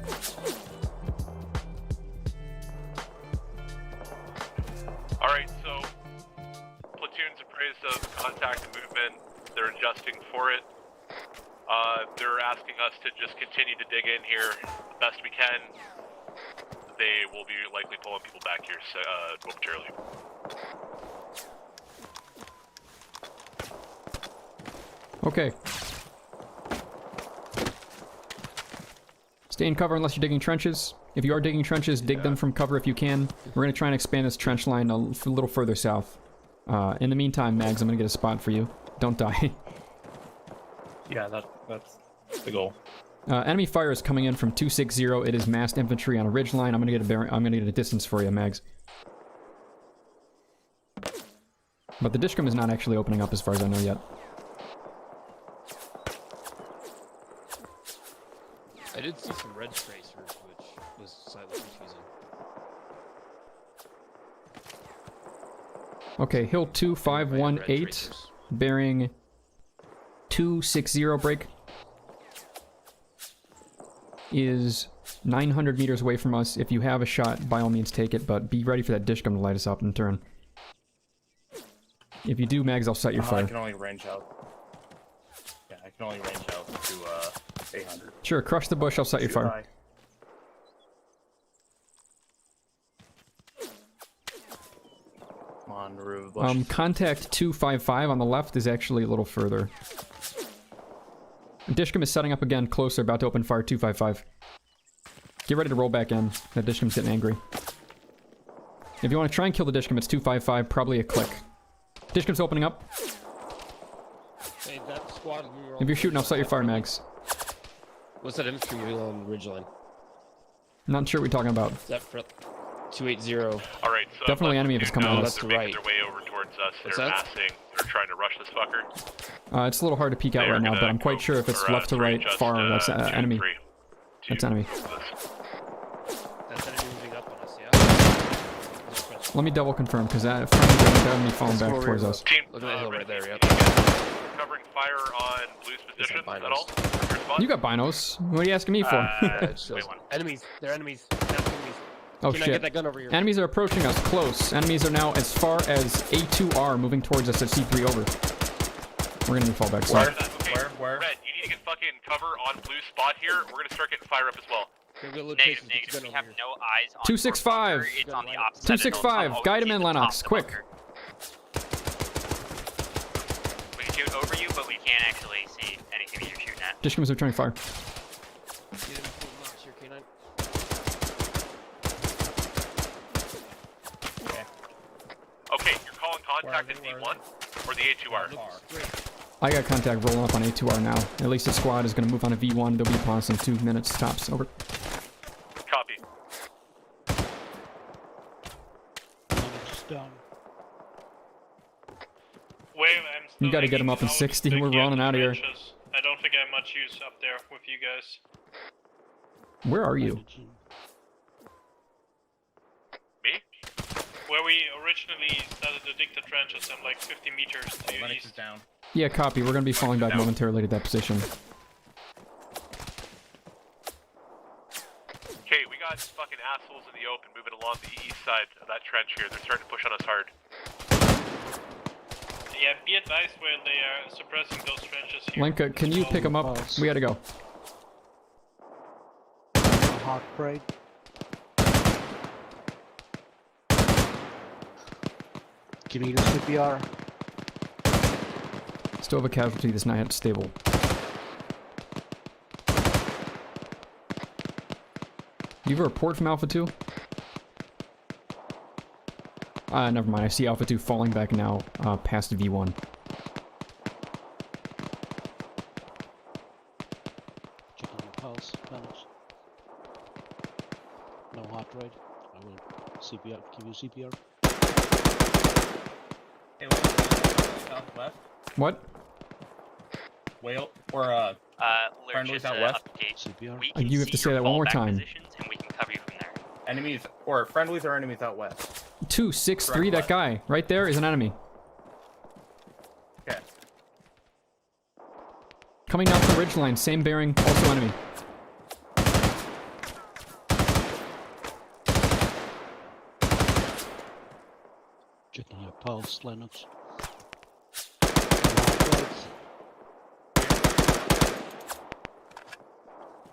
Alright, so platoons appraised of contact and movement. They're adjusting for it. They're asking us to just continue to dig in here the best we can. They will be likely pulling people back here momentarily. Okay. Stay in cover unless you're digging trenches. If you are digging trenches, dig them from cover if you can. We're going to try and expand this trench line a little further south. In the meantime, Mags, I'm going to get a spot for you. Don't die. Yeah, that's the goal. Enemy fire is coming in from 260. It is massed infantry on a ridge line. I'm going to get a distance for you, Mags. But the Dishcom is not actually opening up as far as I know yet. I did see some red tracers, which was slightly confusing. Okay, hill 2518, bearing 260 break, is 900 meters away from us. If you have a shot, by all means take it, but be ready for that Dishcom to light us up and turn. If you do, Mags, I'll set your fire. I can only range out. Yeah, I can only range out to 800. Sure, crush the bush, I'll set your fire. Come on, roof bush. Contact 255 on the left is actually a little further. Dishcom is setting up again, closer, about to open fire 255. Get ready to roll back in. That Dishcom's getting angry. If you want to try and kill the Dishcom, it's 255, probably a click. Dishcom's opening up. Hey, that squad we were If you're shooting, I'll set your fire, Mags. What's that infantry moving on the ridgeline? Not sure what you're talking about. Is that for 280? Alright, so definitely enemy if it's coming at us. they're making their way over towards us. What's They're that? massing. They're trying to rush this fucker. It's a little hard to peek out right now, but I'm quite sure if it's left to right, far, that's enemy. That's enemy. That's enemy moving up on us, yeah? Let me double confirm, because that enemy falling back towards us. Look at that hill right there, yep. Covering fire on Blue's position at all? Your spot? You got binos. What are you asking me for? Enemies. They're enemies. They're enemies. Oh Can I shit. get that gun over here? Enemies are approaching us close. Enemies are now as far as A2R moving towards us at C3 over. We're gonna need fallback. Where? Red, you need to get fucking cover on Blue's spot here. We're gonna start getting fire up as well. Negative. We have no eyes on 265. bunker. It's on the opposite side of the hill. 265. Guide him in, Lennox. Quick. We can shoot over you, but we can't actually see anything that you're shooting at. Dishcom is returning fire. Okay, you're calling contact at D1 or the A2R? I got contact rolling up on A2R now. At least the squad is going to move on to V1. They'll be upon us in 2 minutes tops. Over. Copy. Down. Wave, I'm still You got to get them up in 60. We're running out of here. I don't think I have much use up there with you guys. Where are you? Me? Where we originally started to dig the trenches, I'm like 50 meters to your east. Down. Yeah, copy. We're going to be falling back momentarily to that position. Okay, we got fucking assholes in the open moving along the east side of that trench here. They're starting to push on us hard. Yeah, be advised where they are suppressing those trenches here. Lenka, can you pick them up? We got to go. Hot break. Give me the CPR. Still have a casualty that's not yet stable. Do you have a report from Alpha 2? Never mind. I see Alpha 2 falling back now, past V1. Checking your pulse, balance. No heart rate. I will CPR. Give you CPR. Hey, southwest. What? Whale or friendlies out west. CPR. You have to say that one more time. And we can cover you from there. Enemies or friendlies or enemies out west. 263, that guy right there is an enemy. Okay. Coming down from the ridgeline, same bearing, also enemy. Checking your pulse, Lennox.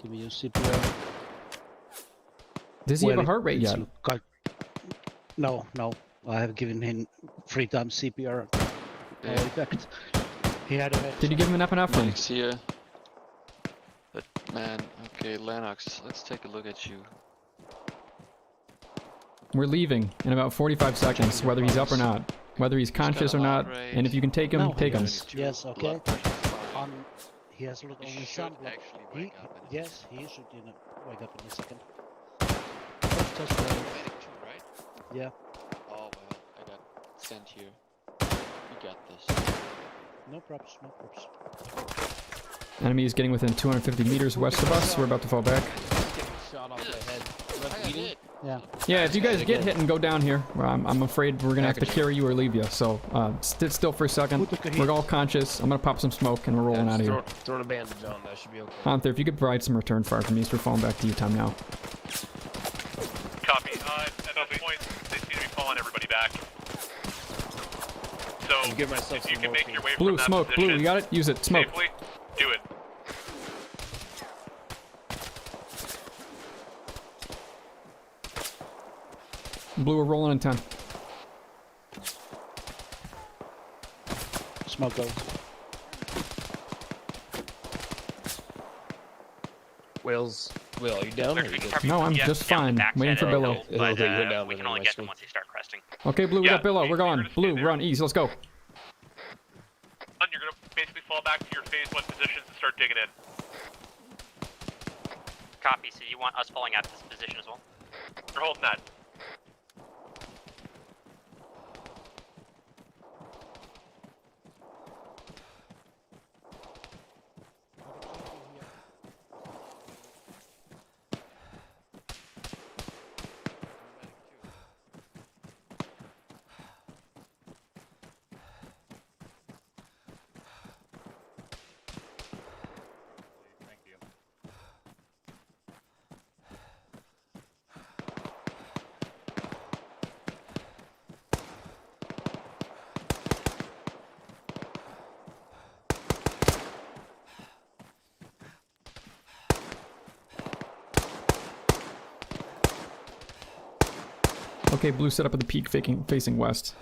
Give me your CPR. Does he have a heart rate it's yet? No, no. I have given him 3 times CPR. No effect. He had a... Did you give him an epinephrine? Next here. But man, okay, Lennox, let's take a look at you. We're leaving in about 45 seconds, whether he's up or not. Whether he's conscious or not. And if you can take him, No, take him. Yes, okay. He has only some blood. Yes, he should wake up in a second. Let's just right? Yeah. Oh well, I got sent here. You got this. No props, no props. Enemy is getting within 250 meters west of us. We're about to fall back. Shot off the head. Yeah. Yeah, if you guys get hit and go down here, well, I'm afraid we're gonna have to carry you or leave you. So sit still for a second. We're all conscious. I'm gonna pop some smoke and we're rolling out of here. Throwing a bandage on, that should be okay. Hunter, if you could provide some return fire for me, so we're falling back to you time now. Copy. At this point, they seem to be falling everybody back. So, give myself if you can make your way Blue, from that smoke, position blue, you got it? Use it, smoke. safely, do it. Blue, we're rolling in 10. Smoke goes. Will, are you down? Or are you good? No, I'm just fine. Waiting for Billow. But we can only get them once they start cresting. Okay, Blue, we got Billow. We're going. Blue, run east. Let's go. You're gonna basically fall back to your phase 1 positions and start digging in. Copy. So you want us falling out of this position as well? You're holding that. Okay, Blue set up at the peak facing west.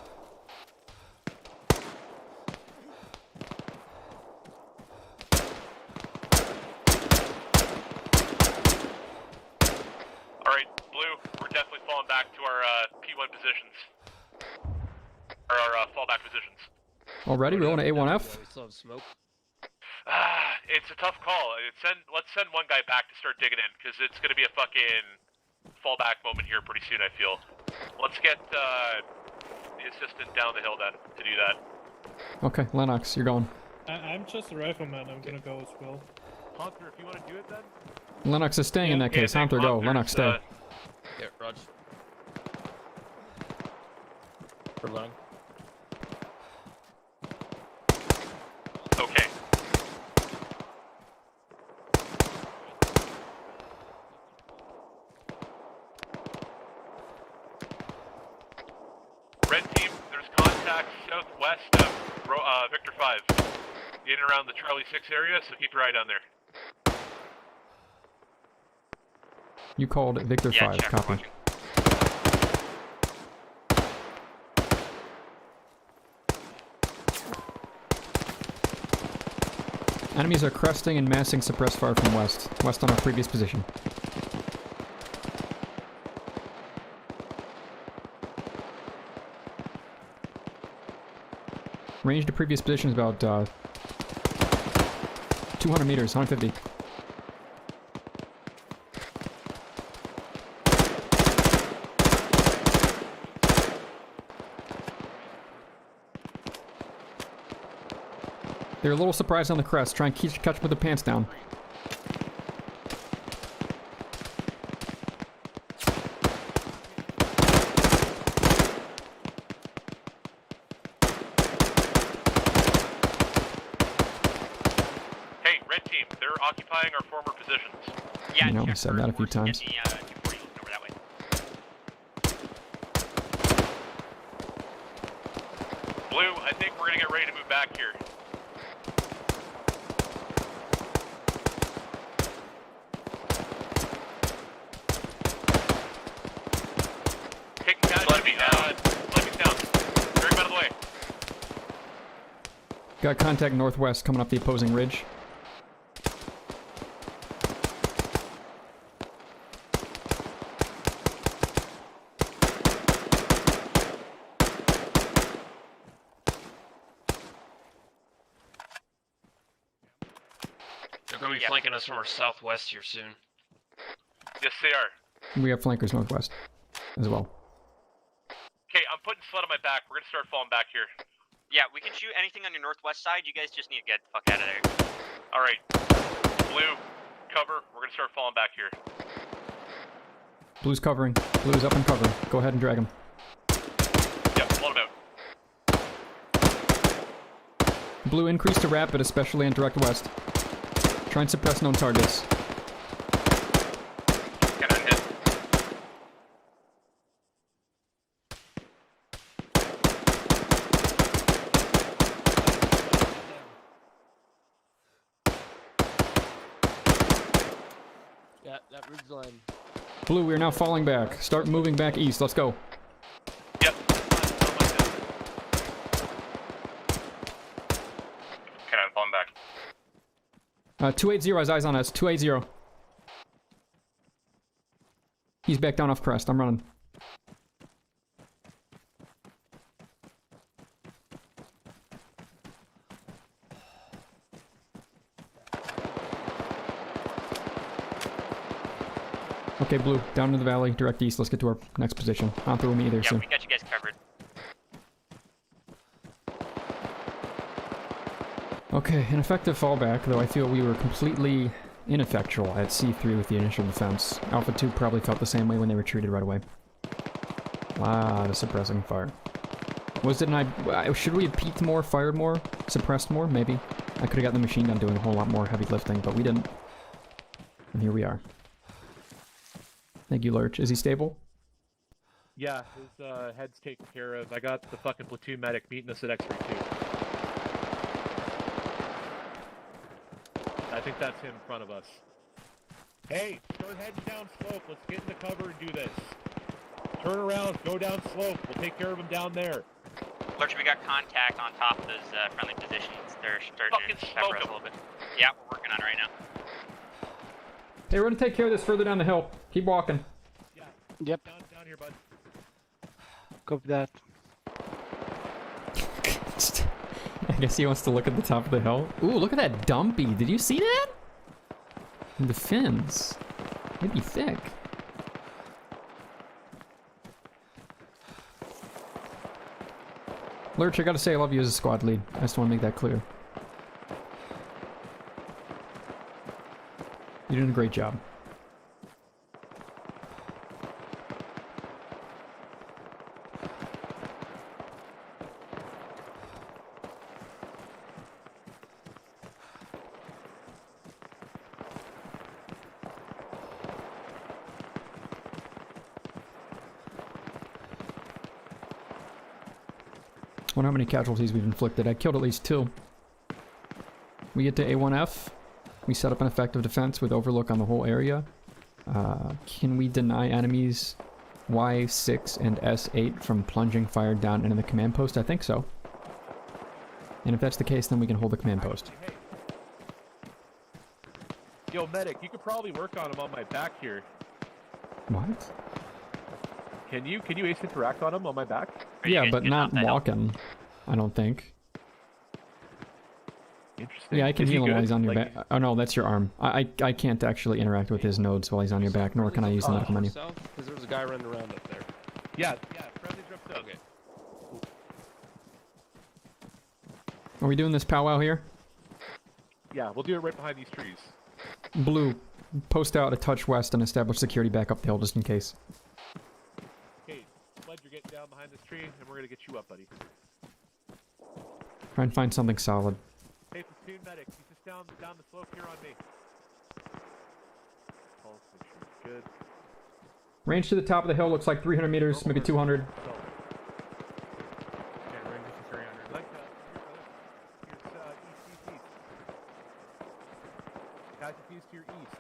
Alright, Blue, we're definitely falling back to our P1 positions. Or our fallback positions. Already rolling to A1F. We still have smoke. It's a tough call. Let's send one guy back to start digging in, because it's going to be a fucking fallback moment here pretty soon, I feel. Let's get the assistant down the hill then to do that. Okay, Lennox, you're going. I'm just a rifleman. I'm gonna go as well. Hunter, if you want to do it then? Lennox is staying in that case. Hunter, go. Lennox, stay. Yeah, Rog. For long. Okay. Red team, there's contact southwest of Victor 5. In and around the Charlie 6 area, so keep your eye down there. You called Victor 5. Copy. Enemies are cresting and massing suppressed fire from west. West on our previous position. Range to previous position is about 200 meters, 150. They're a little surprised on the crest. Try and catch them with their pants down. Hey, red team, they're occupying our former positions. Yeah, I know, we said that a few times. Over that way. Blue, I think we're gonna get ready to move back here. Got contact northwest coming up the opposing ridge. They're going to be flanking us from our southwest here soon. Yes, they are. We have flankers northwest as well. Okay, I'm putting sled on my back. We're gonna start falling back here. Yeah, we can shoot anything on your northwest side. You guys just need to get the fuck out of there. All right, blue, cover. We're gonna start falling back here. Blue's covering. Blue's up and covering. Go ahead and drag him. Yep, load him out. Blue, increase to rapid, especially in direct west. Try and suppress known targets. Get on hit. Yeah, that ridge line. Blue, we are now falling back. Start moving back east. Let's go. Yep. Okay, I'm falling back. 280 has eyes on us. 280. He's back down off crest. I'm running. Okay, Blue, down to the valley, direct east. Let's get to our next position. Not through me either, Yeah, so. we got you guys covered. Okay, an effective fallback, though I feel we were completely ineffectual at C3 with the initial defense. Alpha 2 probably felt the same way when they retreated right away. Lot of suppressing fire. Should we have peeked more, fired more, suppressed more? Maybe. I could have gotten the machine gun doing a whole lot more heavy lifting, but we didn't. And here we are. Thank you, Lurch. Is he stable? Yeah, his head's taken care of. I got the fucking platoon medic meeting us at X-ray 2. I think that's him in front of us. Hey, start heading down slope. Let's get in the cover and do this. Turn around, go down slope. We'll take care of him down there. Lurch, we got contact on top of those friendly positions. They're starting to cover us a little bit. Yeah, we're working on it right now. Hey, we're gonna take care of this further down the hill. Keep walking. Yeah. Yep. Down here, bud. Copy that. I guess he wants to look at the top of the hill. Ooh, look at that dumpy. Did you see that? And the fins. They'd be thick. Lurch, I gotta say I love you as a squad lead. I just want to make that clear. You're doing a great job. I wonder how many casualties we've inflicted. I killed at least 2. We get to A1F. We set up an effective defense with overlook on the whole area. Can we deny enemies Y6 and S8 from plunging fire down into the command post? I think so. And if that's the case, then we can hold the command post. Hey. Yo, medic, you could probably work on him on my back here. What? Can you ace interact on him on my back? Yeah, but not walking, I don't think. Interesting. Yeah, I can Is he heal him while good? he's on your Like- back. Oh no, that's your arm. I can't actually interact with his nodes while he's on your back, nor can I use the medical menu. Because there was a guy running around up there. Yeah, friendly drop south. Okay. Are we doing this powwow here? Yeah, we'll do it right behind these trees. Blue, post out a touch west and establish security back up the hill just in case. Okay, Sled, you're getting down behind this tree, and we're gonna get you up, buddy. Try and find something solid. Hey, platoon medic, he's just down the slope here on me. Pulse, make sure it's good. Range to the top of the hill looks like 300 meters, maybe 200. Okay, range is 300. Like, here's east. Casualties to your east.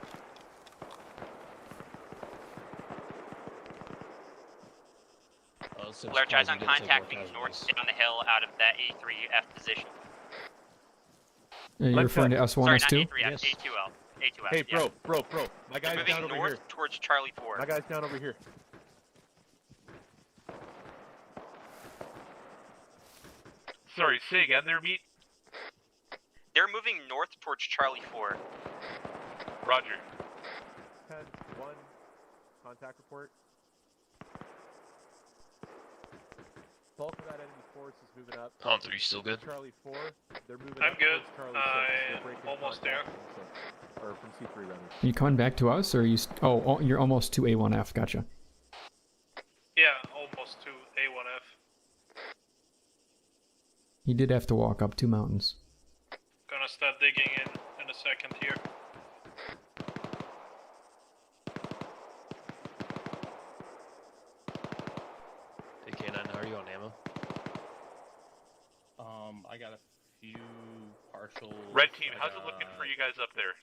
Lurch, eyes on contact being north down the hill out of that A3F position. You're referring to S1, Sorry, S2? not A3F, A2L. A2F, Hey, yeah. bro. My guy's Moving down over north here. towards Charlie 4. My guy's down over here. Sorry, say again there, Meat? They're moving north towards Charlie 4. Roger. 10-1, contact report. Bulk of that enemy force is moving up. Hans, are you still good? Charlie 4, they're moving I'm up good. towards Charlie 6. They're breaking Almost there. contact from from C3 rather. Are you coming back to us, or are you... Oh, you're almost to A1F. Gotcha. Yeah, almost to A1F. He did have to walk up 2 mountains. Gonna start digging in a second here. Hey K9, how are you on ammo? I got a few partial. Red team, how's it looking for you guys up there?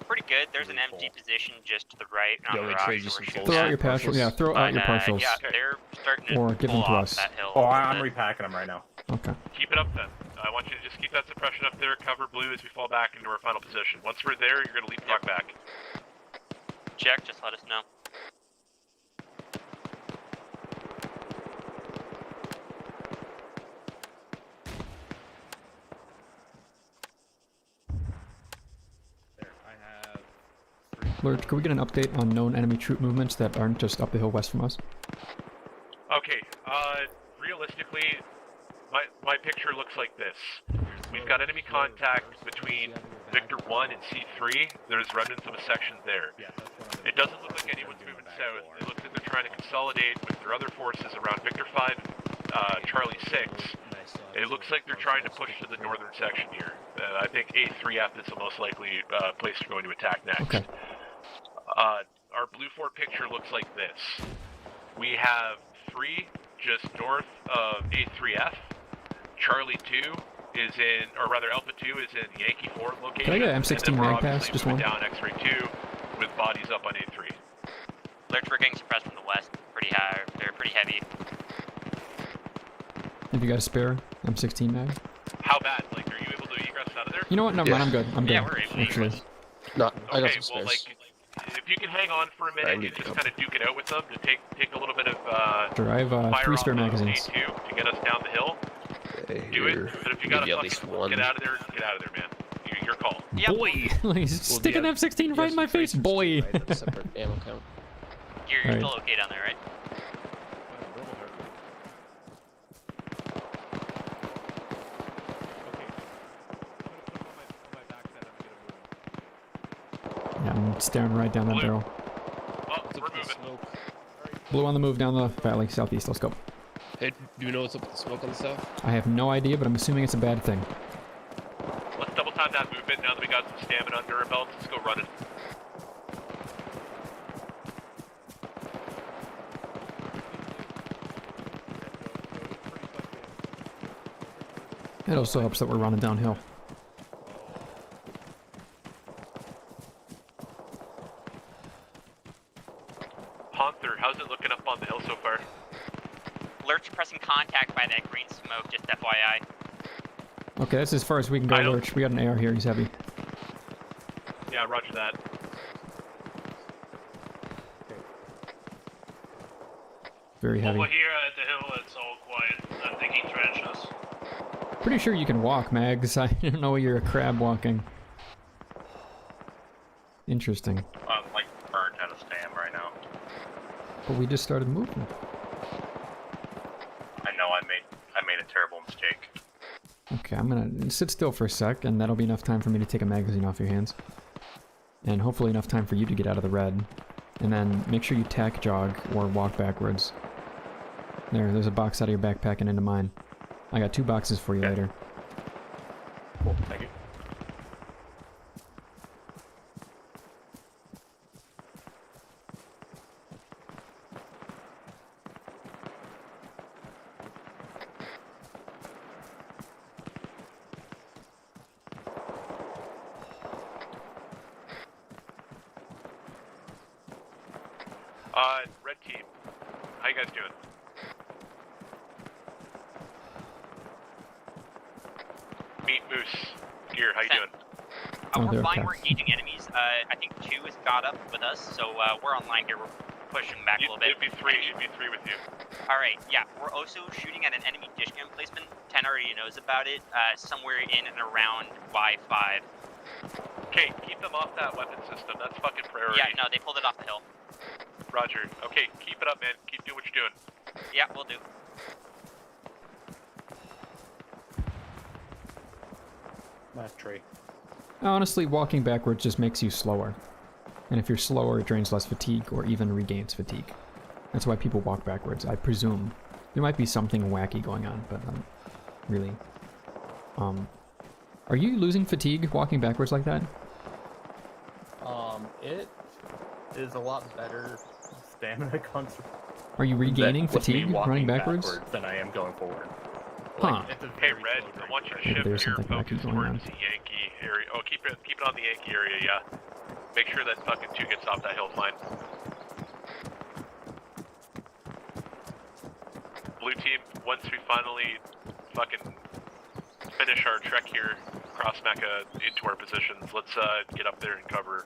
Pretty good. There's an empty position just to the right on the rocks. trade you some full Throw out set your partials. Yeah, throw out your partials. Yeah, they're starting to Or give them pull to off us. that hill. Oh, I'm repacking them right now. Okay. Keep it up then. I want you to just keep that suppression up there, cover blue as we fall back into our final position. Once we're there, you're going to leapfrog back. Jack, just let us know. Lurch, can we get an update on known enemy troop movements that aren't just up the hill west from us? Okay, realistically, my picture looks like this. We've got enemy contact between Victor 1 and C3. There's remnants of a section there. It doesn't look like anyone's moving south. It looks like they're trying to consolidate with their other forces around Victor 5 and Charlie 6. It looks like they're trying to push to the northern section here. I think A3F is the most likely place they're going to attack next. Okay. Our Blue 4 picture looks like this. We have 3 just north of A3F. Charlie 2 is in, or rather Alpha 2 is in Yankee 4 location. Can I get an M16 and then we're mag pass? obviously Just moving one. down X-ray 2 with bodies up on A3. Lurch, we're getting suppressed from the west. Pretty high. They're pretty heavy. Have you got a spare M16 mag? How bad? Like, are you able to egress out of there? You know what? Never mind. I'm good. I'm good. Yeah, we're able to Actually. No, I got Okay, some well, spares. like, if you can hang on for a minute and just kind of duke it out with them to take a little bit of Sure, I have fire 3 off spare of magazines. A2 to get us down the hill. Do it. But if you gotta Maybe at least fucking one. get out of there, get out of there, man. Your call. Boy! Like, stick an M16 right in my face, boy! Right, that's separate ammo count. You're Alright. still okay down there, right? Yeah, I'm staring right down that barrel. Oh, we're moving. Blue on the move down the valley, southeast. Let's go. Hey, do you know what's up with the smoke on the south? I have no idea, but I'm assuming it's a bad thing. Let's double time that movement now that we got some stamina under our belts. Let's go running. It also helps that we're running downhill. Panther, how's it looking up on the hill so far? Lurch pressing contact by that green smoke, just FYI. Okay, that's as far as we can go, Lurch. We got an AR here. He's heavy. Yeah, roger that. Very heavy. Over here at the hill, it's all quiet. I'm digging trenches. Pretty sure you can walk, Mags. I don't know you're a crab walking. Interesting. I'm like burnt out of stam right now. But we just started moving. I know I made a terrible mistake. Okay, I'm gonna sit still for a sec, and that'll be enough time for me to take a magazine off your hands. And hopefully enough time for you to get out of the red. And then make sure you tack jog or walk backwards. There's a box out of your backpack and into mine. I got 2 boxes for you later. Cool, thank you. Red team, how you guys doing? Meet Moose. Gear, how you doing? Oh, we're they're fine. okay. We're engaging enemies. I think 2 is caught up with us, so we're online here. We're pushing back a little bit. It'd be three with you. All right, yeah. We're also shooting at an enemy dish gun placement. 10 already knows about it. Somewhere in and around Y5. Okay, keep them off that weapon system. That's fucking priority. Yeah, no, they pulled it off the hill. Roger. Okay, keep it up, man. Keep doing what you're doing. Yeah, we'll do. That tree. Honestly, walking backwards just makes you slower. And if you're slower, it drains less fatigue or even regains fatigue. That's why people walk backwards, I presume. There might be something wacky going on, but really. Are you losing fatigue walking backwards like that? It is a lot better stamina concept. Are you regaining fatigue running backwards? Than I am going forward. Huh. Hey, Red, I want you to shift There's your something wacky focus going on. towards the Yankee area. Oh, keep it on the Yankee area, yeah. Make sure that fucking 2 gets off that hill fine. Blue team, once we finally fucking finish our trek here across Mecca into our positions, let's get up there and cover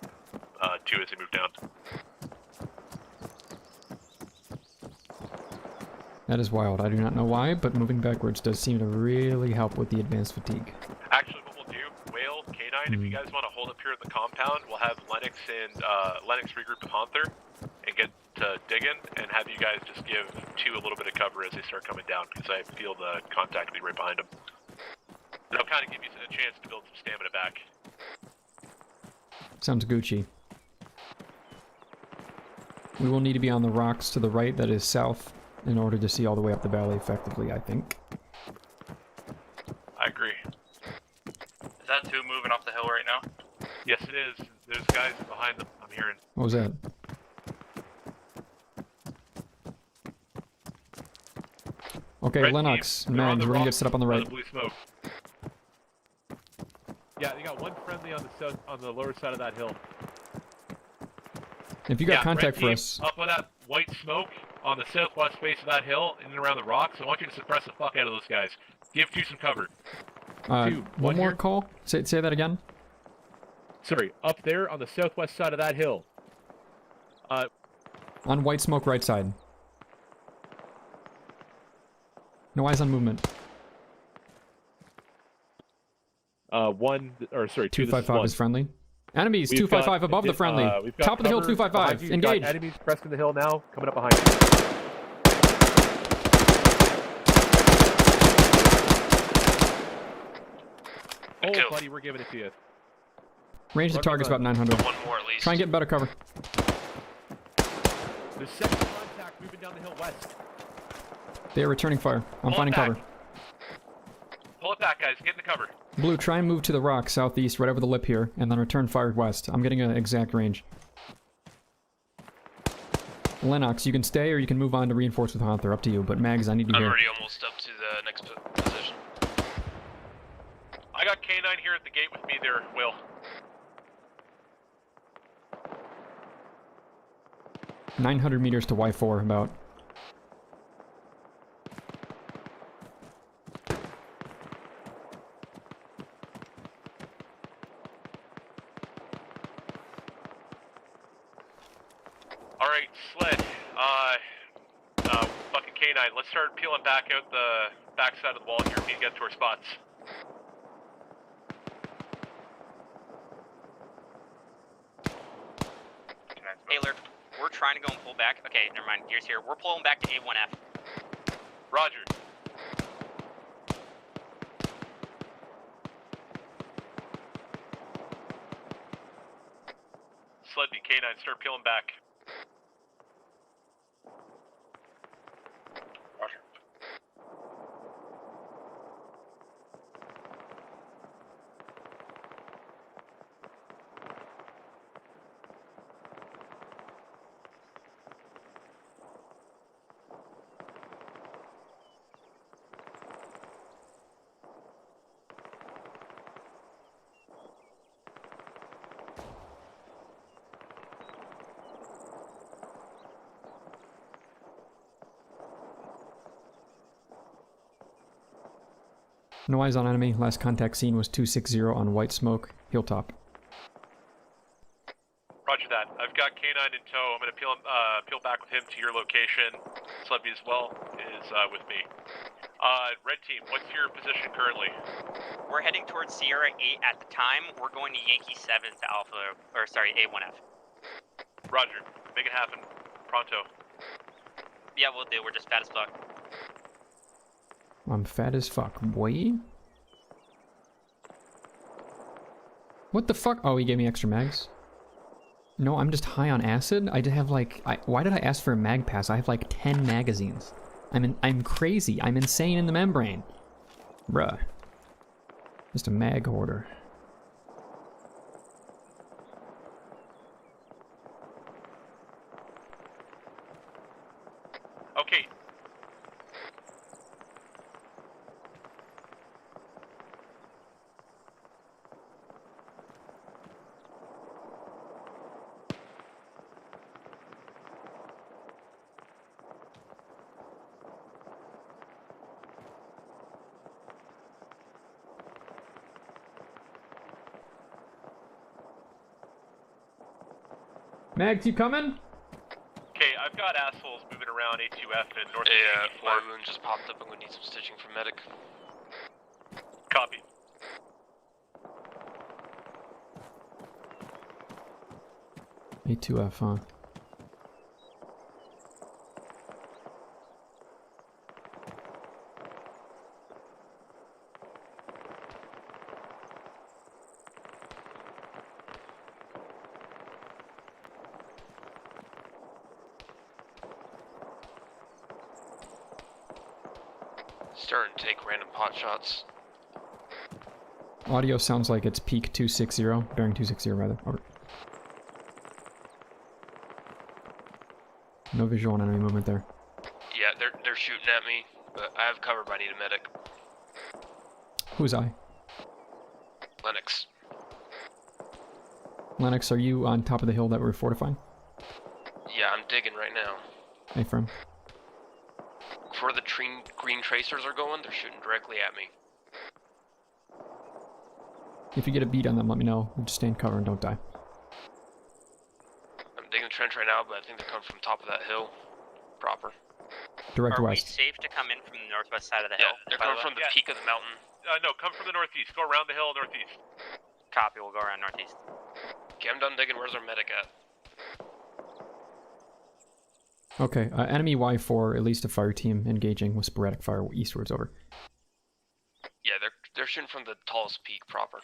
2 as they move down. That is wild. I do not know why, but moving backwards does seem to really help with the advanced fatigue. Actually, what we'll do, Whale, K9, if you guys want to hold up here at the compound, we'll have Lennox and Lennox regroup with Hunter and get to digging, and have you guys just give 2 a little bit of cover as they start coming down, because I feel the contact will be right behind them. It'll kind of give you a chance to build some stamina back. Sounds Gucci. We will need to be on the rocks to the right, that is south, in order to see all the way up the valley effectively, I think. I agree. Is that 2 moving up the hill right now? Yes, it is. There's guys behind them, I'm hearing. What was that? Okay, Red Lennox, team, they're on Mags, the we're gonna rocks get set up on the by right. blue smoke. Yeah, you got 1 friendly on the south, on the lower side of that hill. If you got Yeah, contact red for team, us, up on that white smoke on the southwest face of that hill, in and around the rocks, I want you to suppress the fuck out of those guys. Give 2 some cover. 2, one more here. call? Say that again? Sorry, up there on the southwest side of that hill. On white smoke, right side. No eyes on movement. 255 is friendly. Enemies, We've 255 got- above the friendly. we've got Top of the hill, cover behind 255. you. You've got Engage. enemies pressing the hill now, coming up behind you. Oh, buddy, we're giving it to you. Range of target's about 900. One more at least. Try and get better cover. There's second contact moving down the hill west. They are returning fire. I'm Pull it finding back. cover. Pull it back, guys. Get in the cover. Blue, try and move to the rock southeast, right over the lip here, and then return fire west. I'm getting an exact range. Lennox, you can stay or you can move on to reinforce with Hunter. Up to you, but Mags, I need you I'm here. already almost up to the next position. I got K9 here at the gate with me there, Will. $900 meters to Y4, about. Alright, Sled. Fucking K9, let's start peeling back out the back side of the wall here. We need to get to our spots. Taylor, we're trying to go and pull back. Okay, never mind. Gears here. We're pulling back to A1F. Roger. Sledby, K9, start peeling back. Roger. No eyes on enemy. Last contact seen was 260 on white smoke, hilltop. got K9 in tow. I'm gonna peel back with him to your location. Slebby as well is with me. Red team, what's your position currently? We're heading towards Sierra 8 at the time. We're going to Yankee 7 to Alpha, or sorry, A1F. Roger. Make it happen. Pronto. Yeah, we'll do. We're just fat as fuck. I'm fat as fuck, boy. What the fuck? Oh, he gave me extra mags. No, I'm just high on acid. I did have like, why did I ask for a mag pass? I have like 10 magazines. I'm crazy. I'm insane in the membrane. Bruh. Just a mag hoarder. Okay. Mags, you coming? Okay, I've got assholes moving around A2F and North. Yeah, my wound just popped up. I'm gonna need some stitching for medic. Copy. A2F, huh? Starting to take random pot shots. Audio sounds like it's peak 260, bearing 260 rather. Over. No visual on enemy movement there. Yeah, they're shooting at me, but I have cover, but I need a medic. Who's I? Lennox. Lennox, are you on top of the hill that we're fortifying? Yeah, I'm digging right now. Hey, firm. Before the green tracers are going, they're shooting directly at me. If you get a beat on them, let me know. Just stay in cover and don't die. I'm digging the trench right now, but I think they're coming from top of that hill. Proper. Direct Are west. we safe to come in from the northwest side of the hill? They're coming from the peak of the mountain. No, come from the northeast. Go around the hill northeast. Copy, we'll go around northeast. Okay, I'm done digging. Where's our medic at? Okay, enemy Y4, at least a fire team engaging with sporadic fire eastwards, over. Yeah, they're shooting from the tallest peak proper.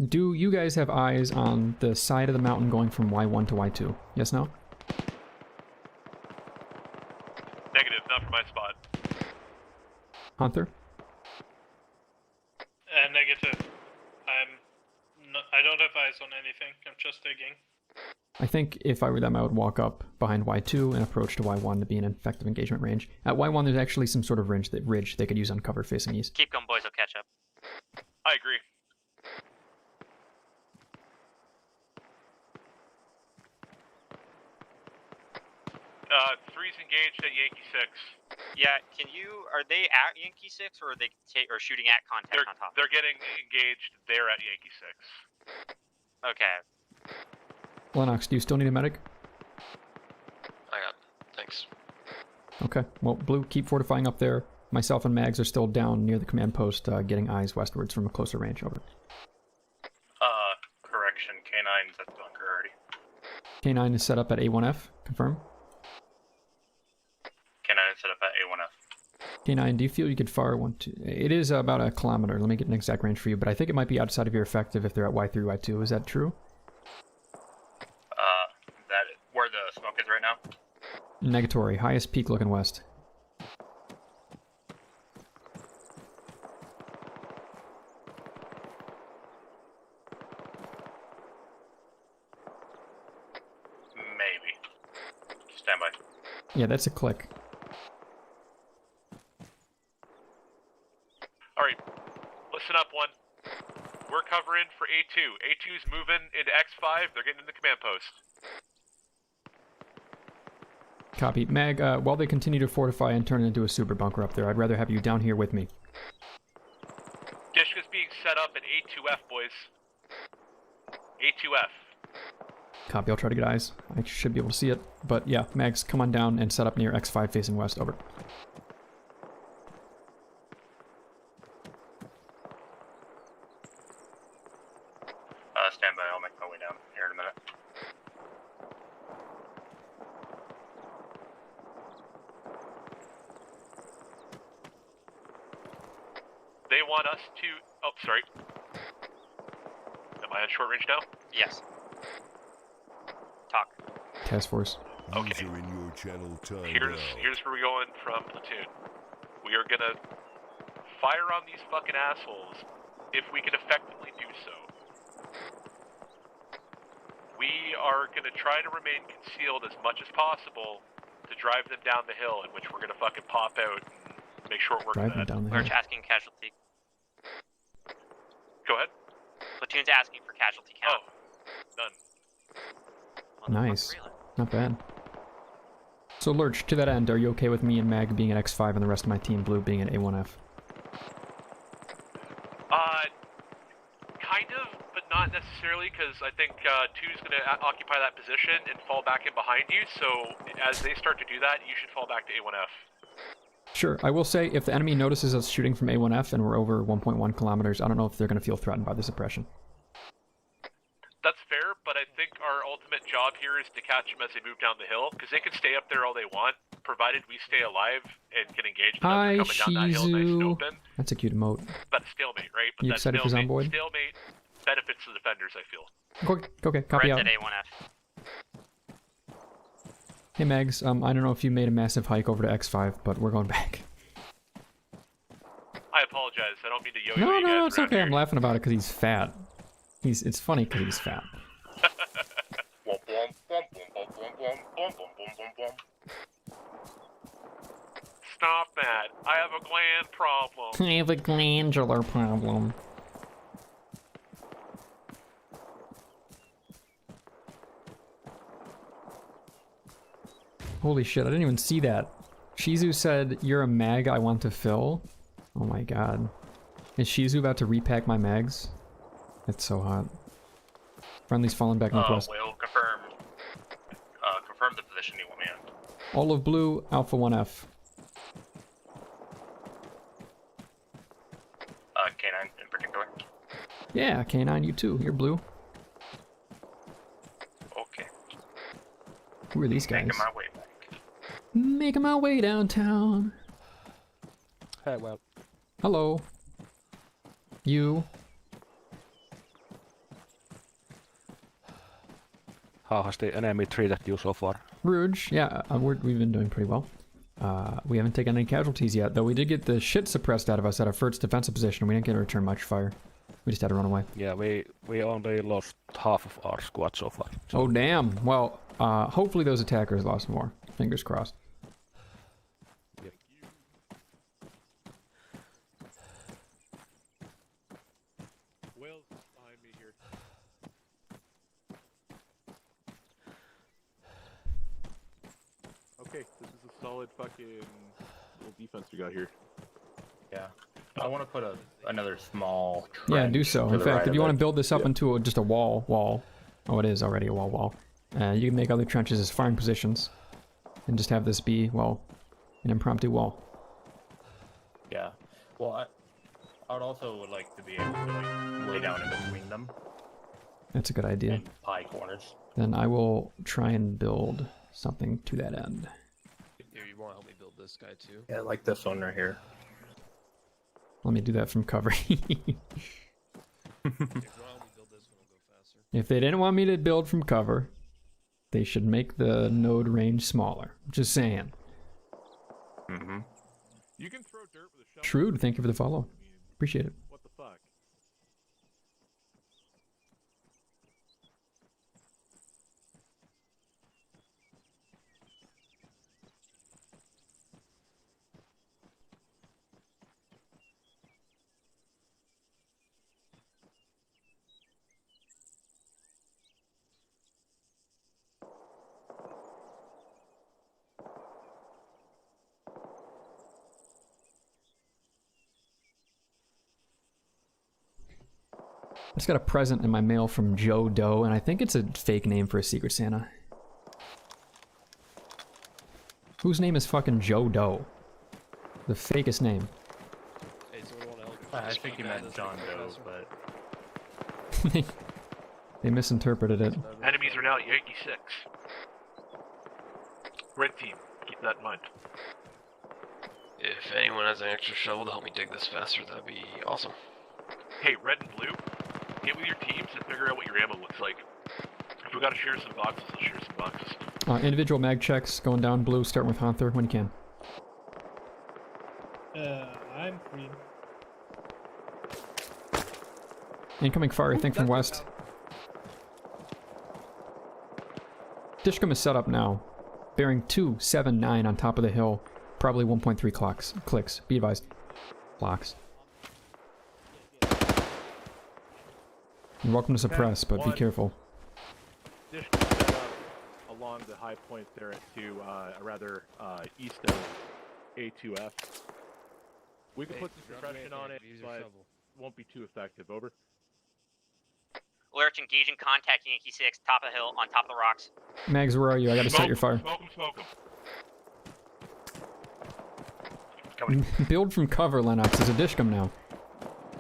Do you guys have eyes on the side of the mountain going from Y1 to Y2? Yes, no? Negative, not from my spot. Hunter? Negative. I don't have eyes on anything. I'm just digging. I think if I were them, I would walk up behind Y2 and approach to Y1 to be in effective engagement range. At Y1, there's actually some sort of ridge they could use on cover facing east. Keep going, boys. I'll catch up. I agree. Three's engaged at Yankee 6. Yeah, are they at Yankee 6 or are they shooting at contact on top? They're getting engaged. They're at Yankee 6. Okay. Lennox, do you still need a medic? I got it. Thanks. Okay, well, Blue, keep fortifying up there. Myself and Mags are still down near the command post, getting eyes westwards from a closer range, over. Correction, K9's at the bunker already. K9 is set up at A1F, confirm. K9 is set up at A1F. K9, do you feel you could fire one? It is about a kilometer. Let me get an exact range for you, but I think it might be outside of your effective if they're at Y3, Y2. Is that true? Where the smoke is right now? Negatory, highest peak looking west. stand by. Yeah, that's a click. Alright, listen up, one. We're covering for A2. A2's moving into X5. They're getting in the command post. Copy. Mag, while they continue to fortify and turn it into a super bunker up there, I'd rather have you down here with me. Gishka's being set up at A2F, boys. A2F. Copy, I'll try to get eyes. I should be able to see it. But yeah, Mags, come on down and set up near X5 facing west. Over. Stand by, I'll make my way down here in a minute. They want us to... Oh, sorry. Am I on short range now? Yes. Talk. Task force. Okay. User in your channel timed Here's where we're going from platoon. We are gonna fire on these fucking assholes if we can effectively do so. We are gonna try to remain concealed as much as possible to drive them down the hill, in which we're gonna fucking pop out and make short work of Drive them that. down the We're hill. asking casualty. Go ahead. Platoon's asking for casualty count. None. Nice. Not bad. So Lurch, to that end, are you okay with me and Mag being at X5 and the rest of my team Blue being at A1F? Kind of, but not necessarily, because I think 2's going to occupy that position and fall back in behind you, so as they start to do that, you should fall back to A1F. Sure. I will say, if the enemy notices us shooting from A1F and we're over 1.1 kilometers, I don't know if they're going to feel threatened by the suppression. That's fair, but I think our ultimate job here is to catch them as they move down the hill, because they can stay up there all they want, provided we stay alive and can engage them Hi, coming down that hill nice and Shizu. open. That's a cute emote. That's stalemate, right? But You that excited for Zomboid? stalemate benefits the defenders, I feel. Okay, copy We're out. at A1F. Hey Mags, I don't know if you made a massive hike over to X5, but we're going back. I apologize. I don't mean to yo-yo No, you guys no, it's around okay. here. I'm laughing about it because he's fat. It's funny because he's fat. Stop that. I have a gland problem. I have a glandular problem. Holy shit, I didn't even see that. Shizu said, "You're a mag I want to fill." Oh my god. Is Shizu about to repack my mags? It's so hot. Friendly's falling back northwest. Will confirm. Confirm the position you want me in. All of Blue, Alpha 1F. K9 in particular. Yeah, K9, you too. You're Blue. Okay. Who are these guys? Making my way back. Making my way downtown. Hey, well. Hello. You. How has the enemy treated you so far? Rouge, yeah, we've been doing pretty well. We haven't taken any casualties yet, though we did get the shit suppressed out of us at our first defensive position. We didn't get to return much fire. We just had to run away. Yeah, we only lost half of our squad so far. Oh, damn. Well, hopefully those attackers lost more. Fingers crossed. Yep. Will's behind me here. Okay, this is a solid fucking little defense we got here. Yeah. I want to put another small Yeah, trench do so. to In the fact, right if you of want to it. build this up into just a wall. Oh, it is already a wall. You can make other trenches as firing positions. And just have this be, well, an impromptu wall. Yeah. Well, I would also like to be able to like lay down in between them. That's a good idea. In pie corners. Then I will try and build something to that end. Here, you want to help me build this guy too? Yeah, like this one right here. Let me do that from cover. If they didn't want me to build from cover, they should make the node range smaller. Just saying. Mm-hmm. You can throw dirt with a shovel. Shrewd, thank you for the follow. Appreciate it. What the fuck? I just got a present in my mail from Joe Doe, and I think it's a fake name for a Secret Santa. Whose name is fucking Joe Doe? The fakest name. I think you meant John Doe, but... They misinterpreted it. Enemies are now at Yankee 6. Red team, keep that in mind. If anyone has an extra shovel to help me dig this faster, that'd be awesome. Hey, red and blue, get with your teams and figure out what your ammo looks like. If we gotta share some boxes, let's share some boxes. Individual mag checks going down blue, starting with Hunter when you can. I'm green. Incoming fire, I think, from west. Dishcom is set up now. Bearing 279 on top of the hill. Probably 1.3 clicks. Be advised. Clocks. You're welcome to suppress, but be careful. Dishcom set up along the high point there at 2, east of A2F. We can put some suppression on it, but won't be too effective. Over. Alert engaging contact Yankee 6, top of the hill, on top of the rocks. Mags, where are you? I gotta set your fire. Smoke him. Build from cover, Lennox. There's a Dishcom now.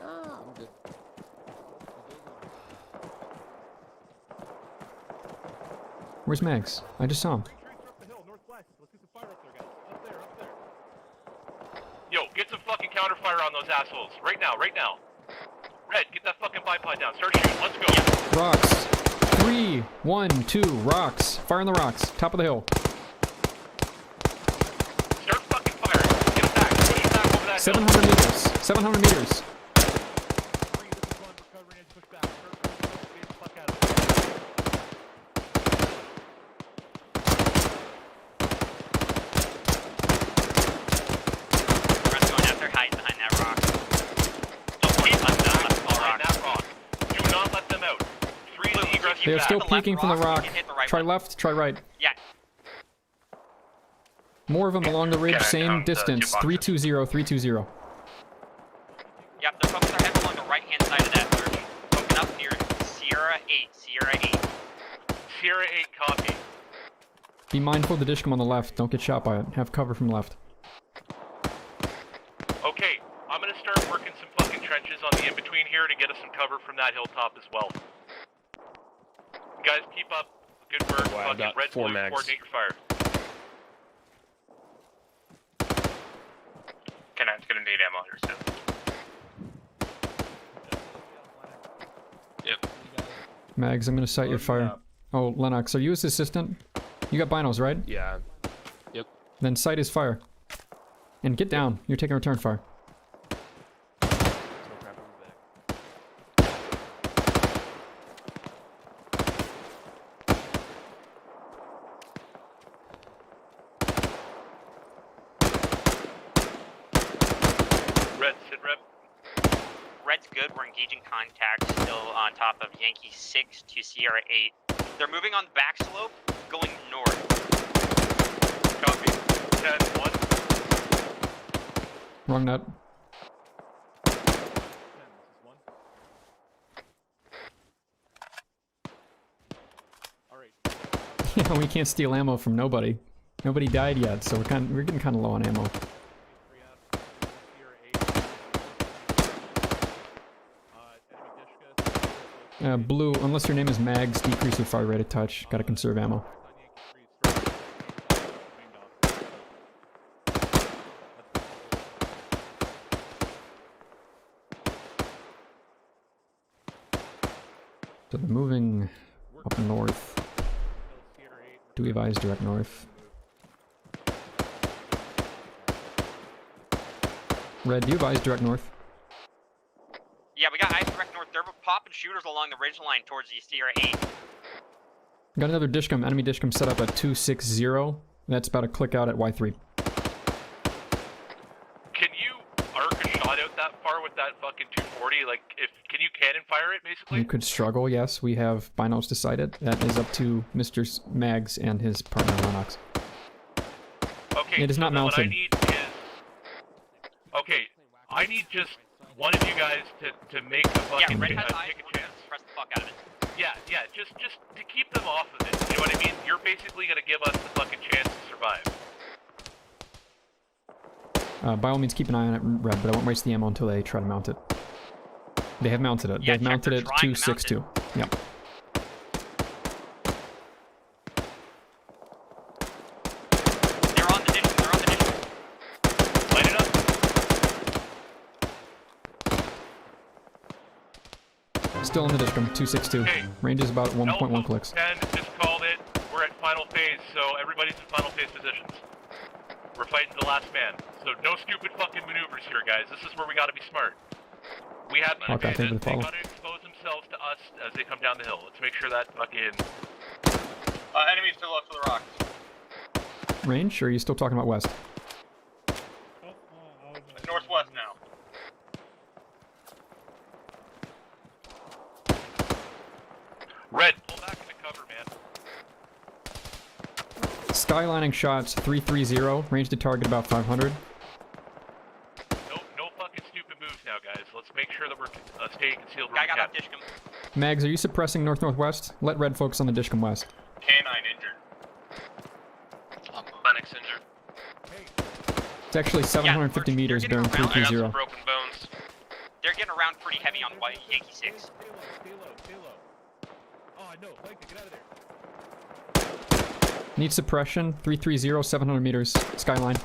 I'm good. Where's Mags? I just saw him. Yo, get some fucking counterfire on those assholes. Right now, right now. Red, get that fucking bipod down. Start shooting. Let's go. Rocks. 3, 1, 2. Rocks. Fire on the rocks. Top of the hill. Start fucking firing. Get back. Push back over that 700 meters. 700 meters. They are still peeking from the rock. Try left, try right. Yeah. More of them along the ridge, same distance. 320, 320. Yep, they're focused their heads along the right-hand side of that lurch. Poking up near Sierra 8. Sierra 8. Sierra 8, copy. Be mindful of the Dishcom on the left. Don't get shot by it. Have cover from left. Okay, I'm gonna start working some fucking trenches on the in-between here to get us some cover from that hilltop as well. Guys, keep up. Good work. Wow, I got red 4 blue, mags. coordinate your fire. Canon's gonna need ammo here soon. Yep. Mags, I'm gonna sight your fire. Oh, Lennox, are you his assistant? You got binos, right? Yeah. Yep. Then sight his fire. And get down. You're taking return fire. Red's good. We're engaging contact still on top of Yankee 6 to Sierra 8. They're moving on the back slope, going north. Copy. 10-1. Wrong nut. Yeah, we can't steal ammo from nobody. Nobody died yet, so we're getting kind of low on ammo. Blue, unless your name is Mags, decrease your fire rate a touch. Gotta conserve ammo. So they're moving up north. Do we advise direct north? Red, do you advise direct north? Yeah, we got eyes direct north. They're popping shooters along the ridgeline towards the Sierra 8. Got another Dishcom, enemy Dishcom set up at 260. That's about a click out at Y3. Can you arc a shot out that far with that fucking 240? Like, can you cannon fire it, basically? You could struggle, yes. We have binos to sight it. That is up to Mr. Mags and his partner Lennox. Okay, it is so not then what I mounted. need is... Okay, I need just one of you guys to make the fucking Red has take eyes. a chance. Press the fuck out of it. Yeah, just to keep them off of it. You know what I mean? You're basically gonna give us the fucking chance to survive. By all means, keep an eye on it, Red, but I won't waste the ammo until they try to mount it. They have mounted it. Yeah, They've mounted it trying to 262. Yep. They're on the dish. They're on the dish. Light it up. Still in the Dishcom, 262. Okay. Range is about 1.1 clicks. 10 just called it. We're at final phase, so everybody's in final phase positions. We're fighting the last man. So no stupid fucking maneuvers here, guys. This is where we gotta be smart. We have Okay, thank you for the they follow. gotta expose themselves to us as they come down the hill. Let's make sure that fucking... Enemies to the left of the rocks. Range, or are you still talking about west? Northwest now. Red, pull back into cover, man. Skylining shots, 330. Range to target about 500. No fucking stupid moves now, guys. Let's make sure that we're staying concealed. Guy got off Dishcom. Mags, are you suppressing north-northwest? Let Red focus on the Dishcom west. Canine injured. Lennox injured. It's actually 750 meters bearing I got some 330. Broken bones. They're getting around pretty heavy on white Yankee 6. Stay low. Oh, no. Blanket, get out of there. Need suppression, 330, 700 meters, skyline.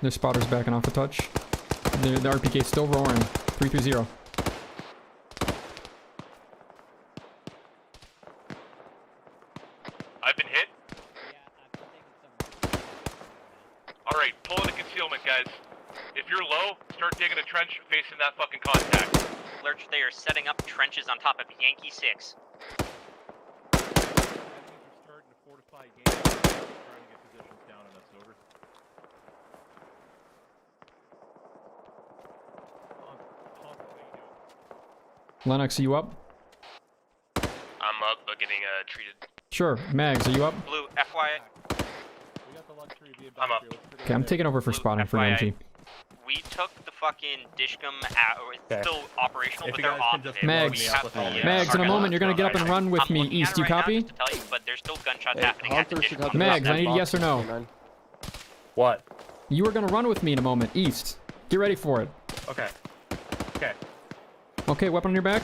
Their spotter's backing off a touch. The RPK's still roaring, 330. I've been hit. Alright, pull into concealment, guys. If you're low, start digging a trench facing that fucking contact. Lurch, they are setting up trenches on top of Yankee 6. Starting to fortify games, trying to get positions down on us, over. Lennox, are you up? I'm up, but getting treated. Sure. Mags, are you up? Blue, FYI. I'm up. Okay, I'm taking over for spotting for MG. We took the fucking Dishcom out. It's still operational, but they're off of it. Mags, We have the, Mags, in a moment you're gonna get up and run with me east. You copy? to tell you, but there's still gunshots happening at the Dishcom. Mags, I need a yes or no. What? You are gonna run with me in a moment, east. Get ready for it. Okay. Okay. Okay, weapon on your back.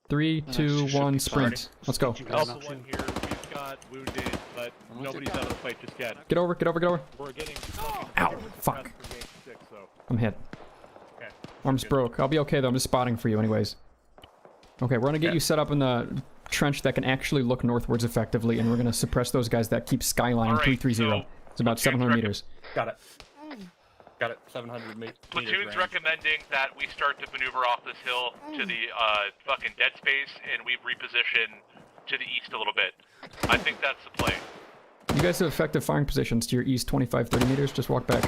3, 2, 1, sprint. Let's go. Also one here, we've got wounded, but nobody's out of the fight just yet. Get over, get over, get over. We're getting Ow, fuck. I'm hit. Arms broke. I'll be okay though, I'm just spotting for you anyways. Okay, we're gonna get you set up in the trench that can actually look northwards effectively, and we're gonna suppress those guys that keep skylining 330. It's about 700 meters. Got it. Got it. 700 meters. Platoon's recommending that we start to maneuver off this hill to the fucking dead space, and we reposition to the east a little bit. I think that's the play. You guys have effective firing positions to your east 25, 30 meters. Just walk back.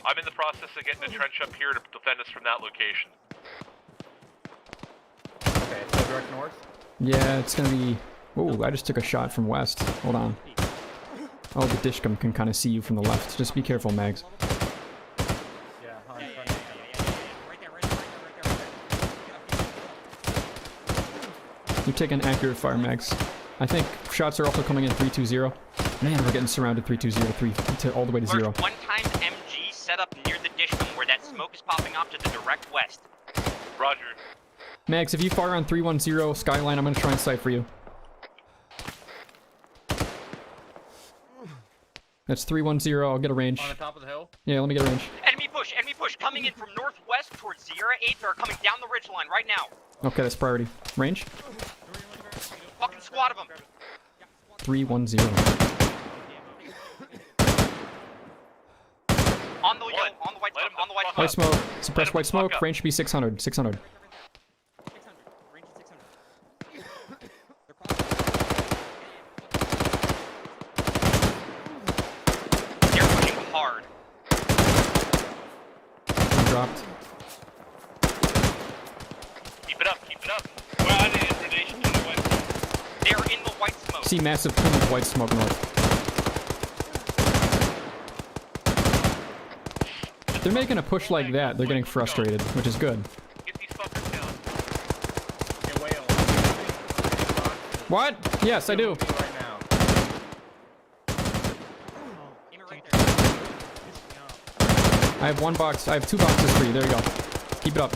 I'm in the process of getting a trench up here to defend us from that location. Okay, so direct north? Yeah, it's gonna be... Ooh, I just took a shot from west. Hold on. Oh, the Dishcom can kind of see you from the left. Just be careful, Mags. You're taking accurate fire, Mags. I think shots are also coming in 320. Man, we're getting surrounded 320 all the way to 0. One time MG set up near the Dishcom where that smoke is popping off to the direct west. Roger. Mags, if you fire on 310 Skyline, I'm going to try and sight for you. That's 310. I'll get a range. On the top of the hill? Yeah, let me get a range. Enemy push, coming in from northwest towards Sierra 8. They're coming down the ridgeline right now. Okay, that's priority. Range? Fucking squad of them. 310. On the white smoke, on the white smoke. White smoke. Suppress white smoke. Range should be 600. 600. They're pushing hard. Dropped. Where are they in relation to the white smoke? They're in the white smoke. See massive plume of white smoke north. They're making a push like that. They're getting frustrated, which is good. What? Yes, I do. I have one box. I have 2 boxes for you. There you go. Keep it up.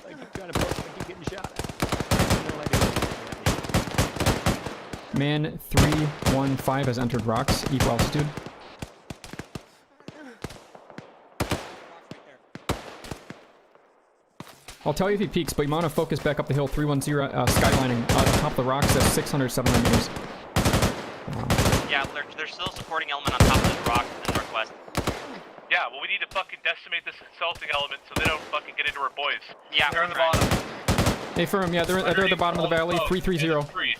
I keep trying to push, I keep getting shot at. Man 315 has entered rocks, equal altitude. I'll tell you if he peaks, but you want to focus back up the hill. 310 skylining on top of the rocks at 600, 700 meters. Yeah, they're still supporting element on top of the rock to the northwest. Yeah, well, we need to fucking decimate this assaulting element so they don't fucking get into our boys. Yeah, they're on the bottom. Hey, firm. Yeah, they're at the bottom of the valley. 330.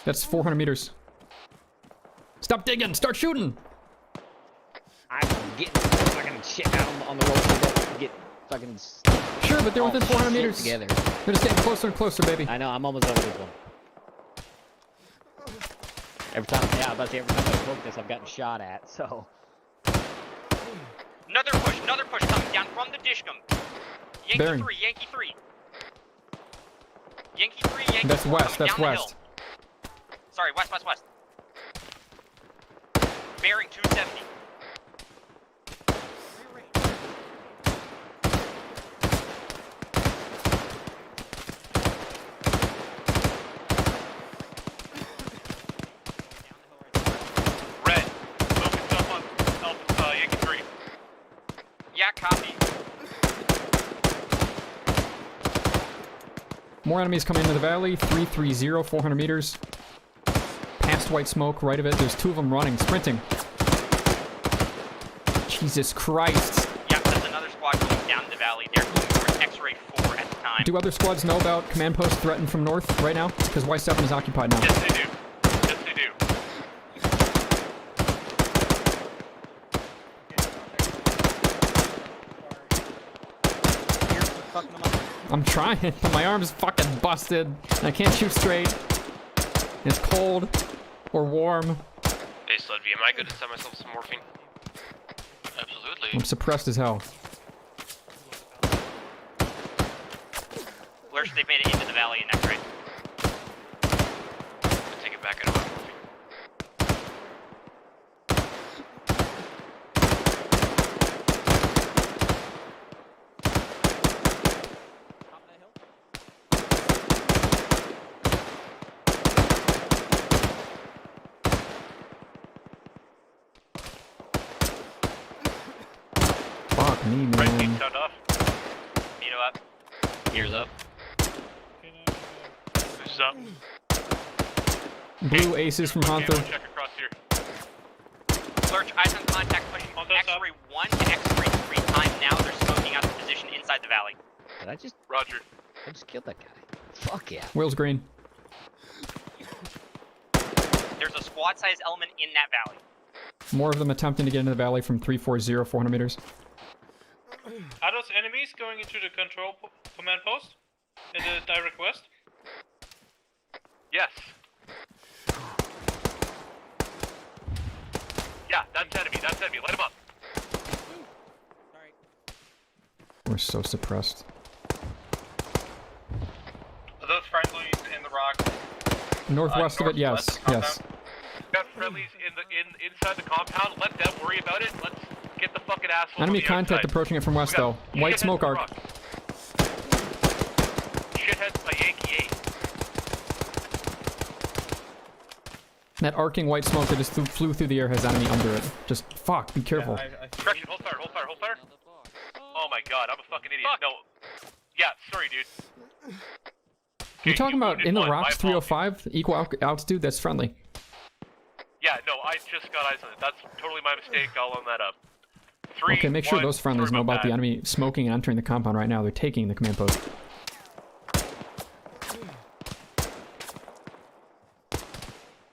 That's 400 meters. Stop digging. Start shooting. I'm getting fucking shit out on the road to get fucking. Sure, but they're within 400 meters. Together. They're just getting closer and closer, baby. I know. I'm almost over this one. Every time, yeah, I'm about to say every time I poke this, I've gotten shot at. So. Another push coming down from the Dishcom. Yankee Bearing. 3, Yankee 3. Yankee 3, Yankee That's 4 west. coming That's down the west. hill. Sorry, west. Bearing 270. Red, focus up on Yankee 3. Yeah, copy. More enemies coming into the valley. 330, 400 meters. Past white smoke, right of it. There's 2 of them running, sprinting. Jesus Christ. Yeah, there's another squad going down the valley. They're going towards X-ray 4 at the time. Do other squads know about command post threatened from north right now? Because Y7 is occupied now. Yes, they do. Yes, they do. I'm trying, but my arm's fucking busted. And I can't shoot straight. It's cold or warm. Hey, Slud V, am I good to set myself some morphine? Absolutely. I'm suppressed as hell. Lurch, they've made it into the valley in X-ray. Take it back at morphine. Fuck me, man. Sound off. Vito up. Ears up. Who's up? Blue aces from Hunter. Check across here. Lurch, eyes on contact pushing from X-ray 1 to X-ray 3 time now. They're smoking out the position inside the valley. Did I just? Roger. I just killed that guy. Fuck yeah. Wheels green. There's a squad-sized element in that valley. More of them attempting to get into the valley from 340, 400 meters. Are those enemies going into the control command post in the direct west? Yes. Yeah, that's enemy. That's enemy. Light him up. We're so suppressed. Are those friendlies in the rock? Northwest of it, yes. Yes. Got friendlies inside the compound. Let them worry about it. Let's get the fucking assholes. Enemy on the contact outside. approaching it from west, though. White smoke arc. Shitheads by Yankee 8. That arcing white smoke that just flew through the air has enemy under it. Just fuck, be careful. Correction, hold fire, hold fire, hold fire. Oh my god, I'm a fucking idiot. No. Yeah, sorry, dude. You talking about in the one, rocks my 305, equal altitude? That's friendly. Yeah, no, I just got eyes on it. That's totally my mistake. I'll own that up. Okay, make sure 3-1, those friendlies sorry know about that. the enemy smoking and entering the compound right now. They're taking the command post.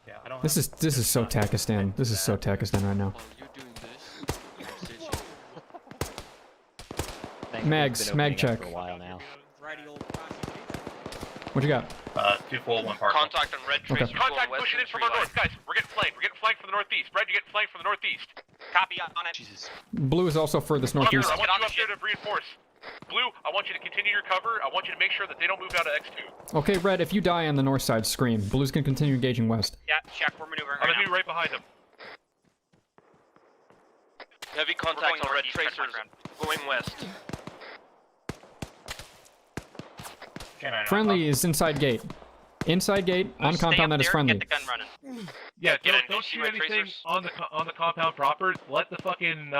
Yeah, I don't This is so Takistan. This is so Takistan right now. Mags, mag check. What you got? 241 park. Contact on red Okay. tracer. Contact pushing in from our north, guys. We're getting flanked. We're getting flanked from the northeast. Red, you're getting flanked from the northeast. Copy on it. Jesus. Blue is also furthest Hunter, northeast. I want you up there to reinforce. Blue, I want you to continue your cover. I want you to make sure that they don't move out of X2. Okay, Red, if you die on the north side, scream. Blue's can continue engaging west. Yeah, check. We're maneuvering I'm right gonna now. be right behind them. Heavy contact on red tracers going west. Friendly is inside gate. Inside gate on compound that is friendly. Get the gun running. Yeah, don't shoot anything on the compound proper. Let the fucking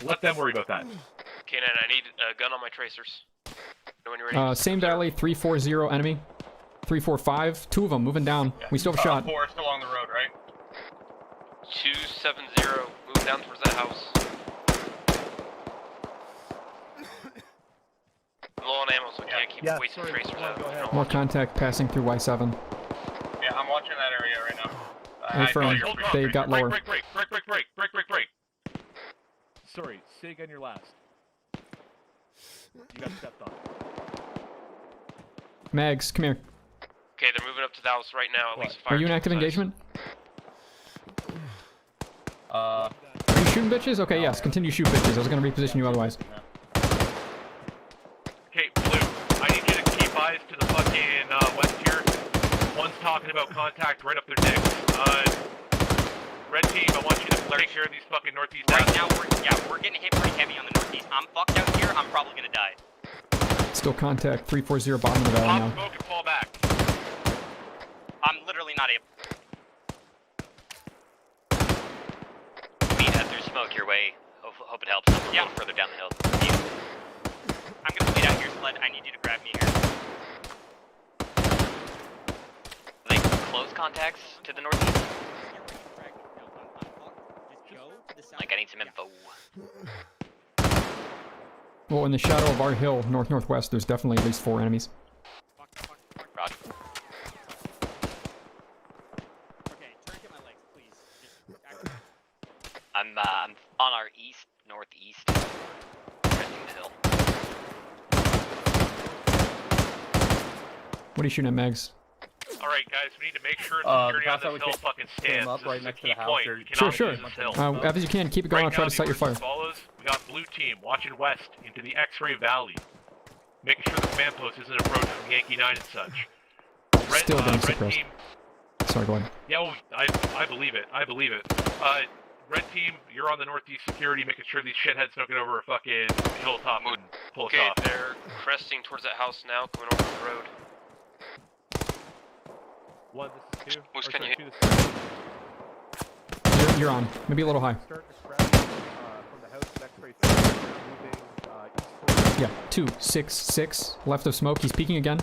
let them worry about that. K9, I need a gun on my tracers. When you're ready. Same valley, 340 enemy. 345, 2 of them moving down. We still have a shot. 4 still along the road, right? 270, move down towards that house. I'm low on ammo, so I can't keep wasting tracers out. More contact passing through Y7. Yeah, I'm watching that area right now. Confirm. They got lower. Break. Sorry, say again your last. You got stepped on. Mags, come here. Okay, they're moving up to the house right now. At least Are you in active engagement? Are you shooting bitches? Okay, yes. Continue shoot bitches. I was gonna reposition you otherwise. Okay, Blue, I need you to keep eyes to the fucking west here. One's talking about contact right up their dicks. Red team, I want you to take care of these fucking northeast. Right now, we're getting hit pretty heavy on the northeast. I'm fucked out here. I'm probably gonna die. Still contact 340 bottom of the valley now. Smoke and fall back. I'm literally not able. Through smoke your way. Hope it helps. A little further down the hill. I'm gonna speed out here, Sled. I need you to grab me here. Are they close contacts to the northeast? Like, I need some info. Well, in the shadow of our hill, north-northwest, there's definitely at least 4 enemies. Roger. I'm on our northeast, resting the hill. What are you shooting at, Mags? Alright, guys, we need to make sure the security on this hill fucking stands. up right This is next a to key the house. point. There- You cannot Sure. use this hill. As you can, keep it going. I'll try to set your fire. Follows. We got blue team watching west into the X-ray valley, making sure the command post isn't approaching from Yankee 9 and such. Still getting red suppressed. team. Sorry, go ahead. Yeah, well, I believe it. I believe it. Red team, you're on the northeast security, making sure these shitheads don't get over a fucking hilltop and pull us Okay, off. they're cresting towards that house now, coming over the road. One, this is 2. Moose, can you hit? You're on. Maybe a little high. Yeah, 266 left of smoke. He's peeking again.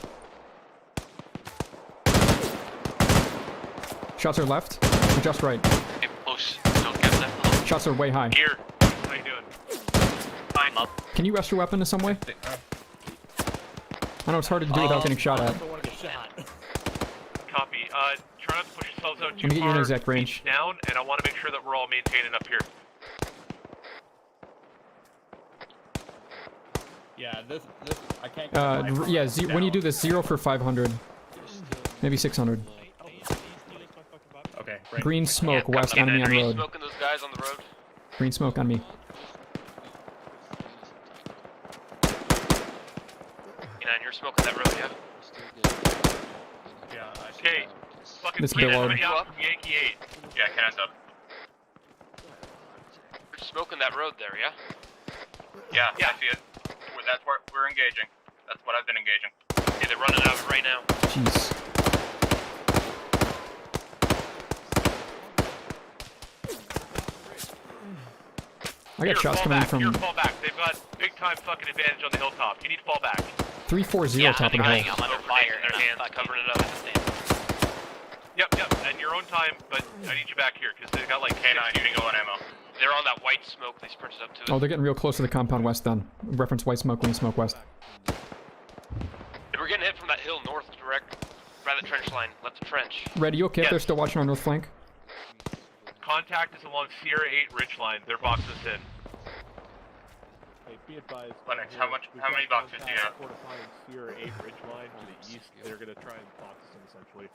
Shots are left. Just right. Okay, close. Don't get left. Shots are way high. Here. How you doing? Fine. Up. Can you rest your weapon in some way? I know it's hard to do without getting shot at. Copy. Try not to push yourselves out too Let me get you far. an exact range. Down, and I want to make sure that we're all maintaining up here. Yeah, this I can't. Yeah, when you do this, 0 for 500. Maybe 600. Okay. Green smoke, west enemy on Green road. smoking those guys on the road. Green smoke on me. K9, you're smoking that road, yeah? Okay. Fucking This clean billowed. everybody out from Yankee 8. Yeah, can I stop? You're smoking that road there, yeah? Yeah, I see it. That's where we're engaging. That's what I've been engaging. Okay, they're running out right now. Jeez. I got shots coming in from Here, fall back. They've got big time fucking advantage on the hilltop. You need to fall back. 340 top of the hill. I'm under fire Their hands covering it up. Yep, and your own time, but I need you back here because they've got like K9 shooting low on ammo. They're on that white smoke. They sprinted up to it. Oh, they're getting real close to the compound west then. Reference white smoke when you smoke west. We're getting hit from that hill north direct. Right at the trench line. Left the trench. Red, you okay if they're still watching our north flank? Contact is along Sierra 8 ridge line. Their box is in. Hey, be advised. Lennox, how many boxes do you have? Fortifying Sierra 8 ridge line to the east. They're gonna try and box them essentially.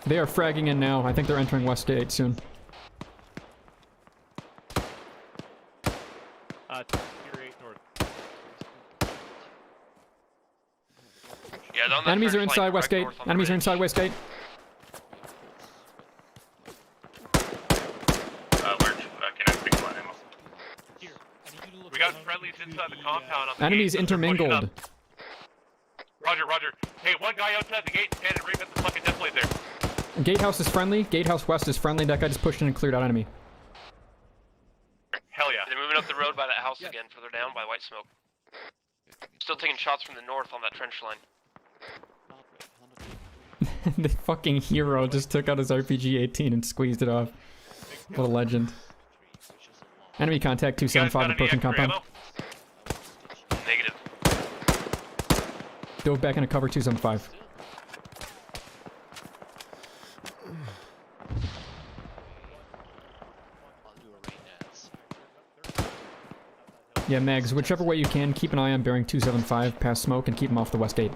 They are fragging in now. I think they're entering West Gate soon. Sierra 8 north. Yeah, they're on the Enemies are trench inside line, West direct Gate. north on the Enemies are ridge. inside West Gate. Where? Can I speak one ammo? We got friendlies inside the compound. On the Enemies gate, so they're pushing intermingled. up. Roger, roger. Hey, one guy outside the gate standing right at the fucking death blade there. Gatehouse is friendly. Gatehouse West is friendly. That guy just pushed in and cleared out enemy. Hell yeah. They're moving up the road by that house again, further down by white smoke. Still taking shots from the north on that trench line. The fucking hero just took out his RPG-18 and squeezed it off. What a legend. Enemy contact 275 approaching compound. Negative. Dove back into cover 275. Yeah, Mags, whichever way you can, keep an eye on bearing 275 past smoke and keep them off the west gate.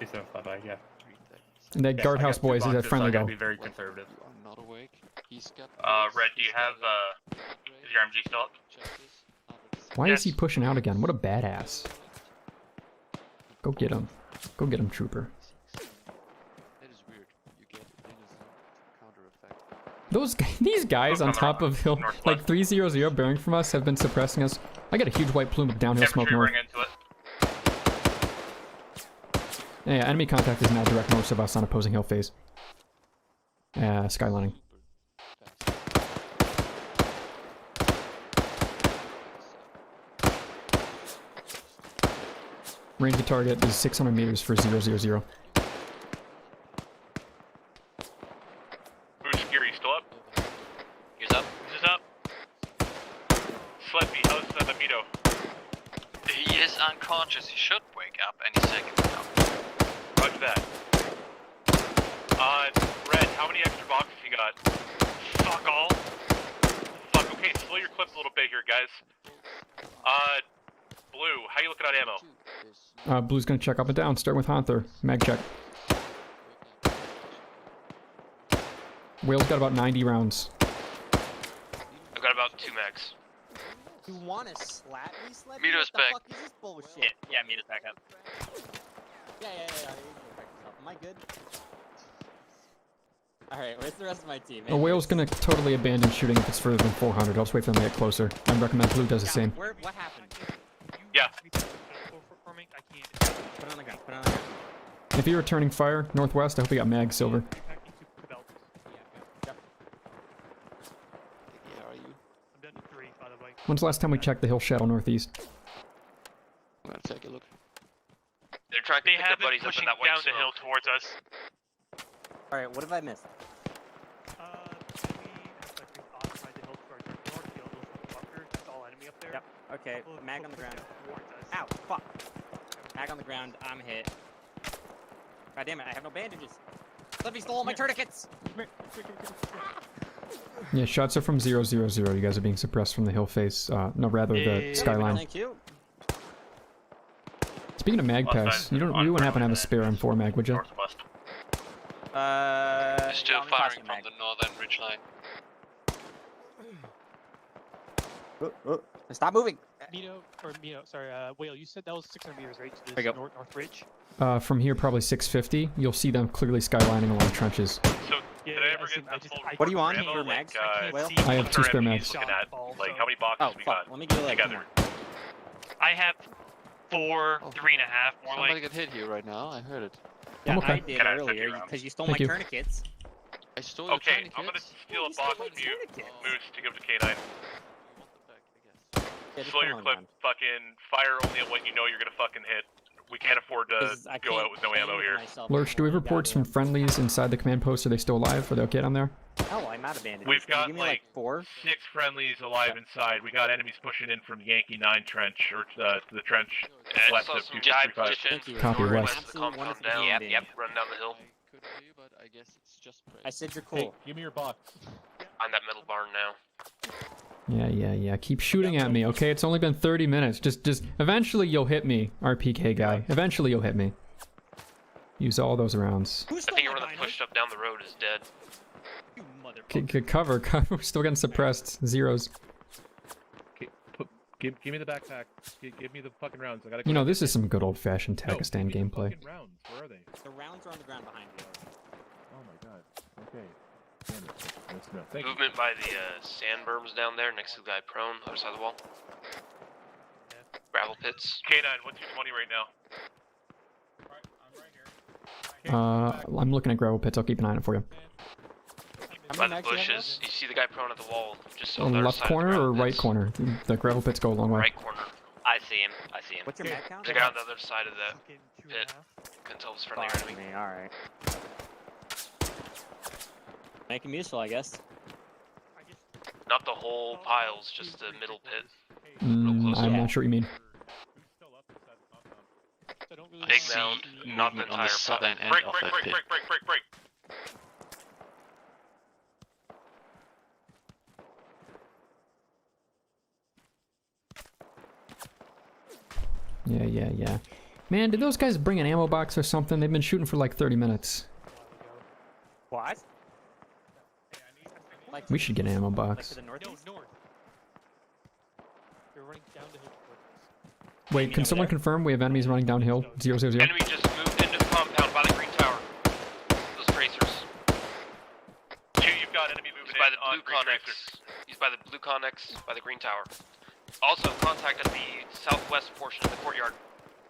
275, yeah. And that guardhouse boys is at friendly though. Be very conservative. I'm not awake. He's got. Red, do you have is your MG still up? Why is he pushing out again? What a badass. Go get him. Go get him, trooper. That is weird. You get counter effect. These guys on top of hill, like 300 bearing from us, have been suppressing us. I got a huge white plume of downhill smoke north. Yeah, enemy contact is now direct north of us on opposing hill phase. Skylining. Range of target is 600 meters for 000. Who's Scary still up? He's up. He's up. Sleppy, how's Amito? He is unconscious. He should wake up any second now. Roger that. Red, how many extra boxes you got? Fuck all. Fuck, okay, slow your clips a little bit here, guys. Blue, how you looking at ammo? Blue's gonna check up and down. Start with Hanther. Mag check. Whale's got about 90 rounds. I've got about 2 mags. You wanna slap me, Sleppy? Mito's What the back. fuck is this bullshit? Yeah, Mito's back up. Yeah. Am I good? Alright, where's the rest of my team? A Whale's gonna totally abandon shooting if it's further than 400. I'll just wait for them to get closer. I recommend Blue does the same. What happened? Yeah. Put on the gun, put on the gun. If you're returning fire, northwest, I hope you got mag silver. When's the last time we checked the hill shadow northeast? I'm gonna take a look. They're trying to They pick have their buddies been up in pushing that white down the smoke. hill towards us. Alright, what have I missed? Yep, okay, mag on the ground. Ow, fuck. Mag on the ground, I'm hit. God damn it, I have no bandages. Sleppy stole all my tourniquets! Yeah, shots are from 000. You guys are being suppressed from the hill face. No, rather the skyline. Thank you. Speaking of mag pass, you wouldn't happen to have a spare M4 mag, would you? He's still firing from the northern ridgeline. Stop moving! Whale, you said that was 600 meters, right? To There you this go. north ridge? From here, probably 650. You'll see them clearly skylining along trenches. So, did I ever get that full What do you want ammo, for mags? Like, I have 2 spare RMGs mags. looking at, like, how many boxes we got Let me get a leg. together? I have 4, 3.5, more Somebody like. got hit here right now. I heard it. Yeah, I'm okay. I did Can I touch earlier your arm? because you stole Thank my you. tourniquets. I stole your Okay, I'm gonna tourniquets. steal a You stole box my from you, tourniquets. Moose, to give to K9. Yeah, just Slow put your them clip, on. fucking fire only at what you know you're gonna fucking hit. We can't afford to 'Cause I go can't out with no ammo aim here. myself Lurch, do we have anymore. reports from friendlies inside the command post? Are they still alive? Are they okay down there? Oh, I'm out of bandages. We've Can you got give me like 4? 6 friendlies alive inside. We got enemies pushing in from Yankee 9 trench, or the trench west of 265. Copy west. The compound down. Yep. Run down the hill. I said you're cool. Give me your box. On that middle barn now. Yeah. Keep shooting at me, okay? It's only been 30 minutes. Just eventually you'll hit me, RPK guy. Eventually you'll hit me. Use all those rounds. I think everyone that pushed up down the road is dead. Cover. We're still getting suppressed. Zeros. Give me the backpack. Give me the fucking rounds. I gotta. You know, this is some good old-fashioned Takistan gameplay. Rounds. Where are they? The rounds are on the ground behind you. Oh my god. Okay. Damn it. Nice to know. Thank Movement by the sand berms down there next to the guy prone, other side of the wall. Gravel pits. K9, what's your 20 right now? I'm looking at gravel pits. I'll keep an eye on it for you. By the bushes, you see the guy prone at the wall, just on the other Left side corner of the or gravel right pits. corner? The gravel pits go a long way. Right corner. I see him. What's your mag count? There's a guy on the other side of the pit. Couldn't tell if it's friendly or enemy. Alright. Make him useful, I guess. Not the whole piles, just the middle pit. I'm not sure what you mean. Big mound, not the entire southern pile. end Break, of break, that break, pit. break, break, break, break. Yeah. Man, did those guys bring an ammo box or something? They've been shooting for like 30 minutes. What? We should get an ammo box. Wait, can someone confirm we have enemies running downhill? 000. Enemy just moved into the compound by the green tower. Those tracers. 2, you've got enemy moving He's by in the on blue green connex. tracers. He's by the blue connex, by the green tower. Also contact at the southwest portion of the courtyard.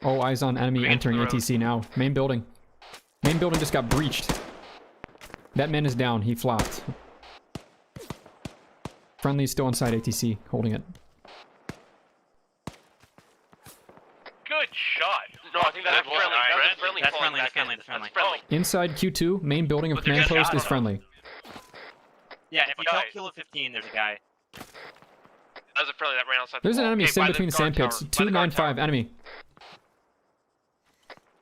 Oh, eyes on enemy entering ATC now. Main building. Main building just got breached. That man is down. He flopped. Friendly's still inside ATC, holding it. Good shot. No, I think that's friendly. That's friendly. That's falling friendly, back that's in. friendly. That's friendly. Inside Q2, main building of But they're command just post is shot. friendly. Yeah, if you don't kill a 15, there's a guy. That was a friendly that ran outside. There's the an wall. enemy Okay, sitting by the between the guard sand pits. tower, by the guard 295 tower. enemy.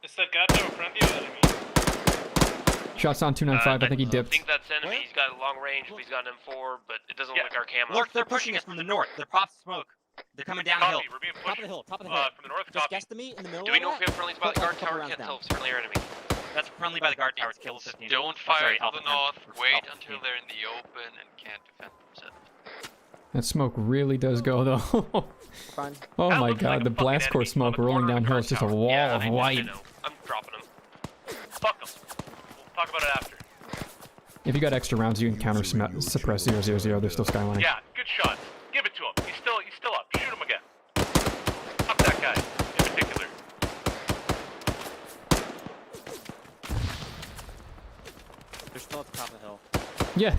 Is that guard tower friendly or enemy? Shots on 295. I think he I dipped. think that's enemy. He's got a long range. He's got an M4, but it doesn't look like our camo. Look, they're pushing us from the north. They're pops smoke. They're coming downhill. Copy, we're being Top pushed of the hill, top of the hill. from the north. Just Copy. guess the meat in the middle Do we of know if we that. have friendlies by the Put guard a couple tower? rounds Can't tell down. if it's friendly or enemy. That's friendly by the guard tower. Kill 15. Don't Oh, fire sorry, to Alpha the 10. north. Wait Alpha until 15. they're in the open and can't defend themselves. That smoke really does go though. Fine. Oh That my looks like god, a the fucking blast core enemy smoke on the rolling corner of downhill the is just a guard wall Yeah, of I white. know. I'm dropping them. Fuck them. We'll talk about it after. If you got extra rounds, you can counter suppress 000. They're still skylining. Yeah, good shot. Give it to him. He's still up. Shoot him again. Fuck that guy in particular. They're still at the top of the hill. Yeah.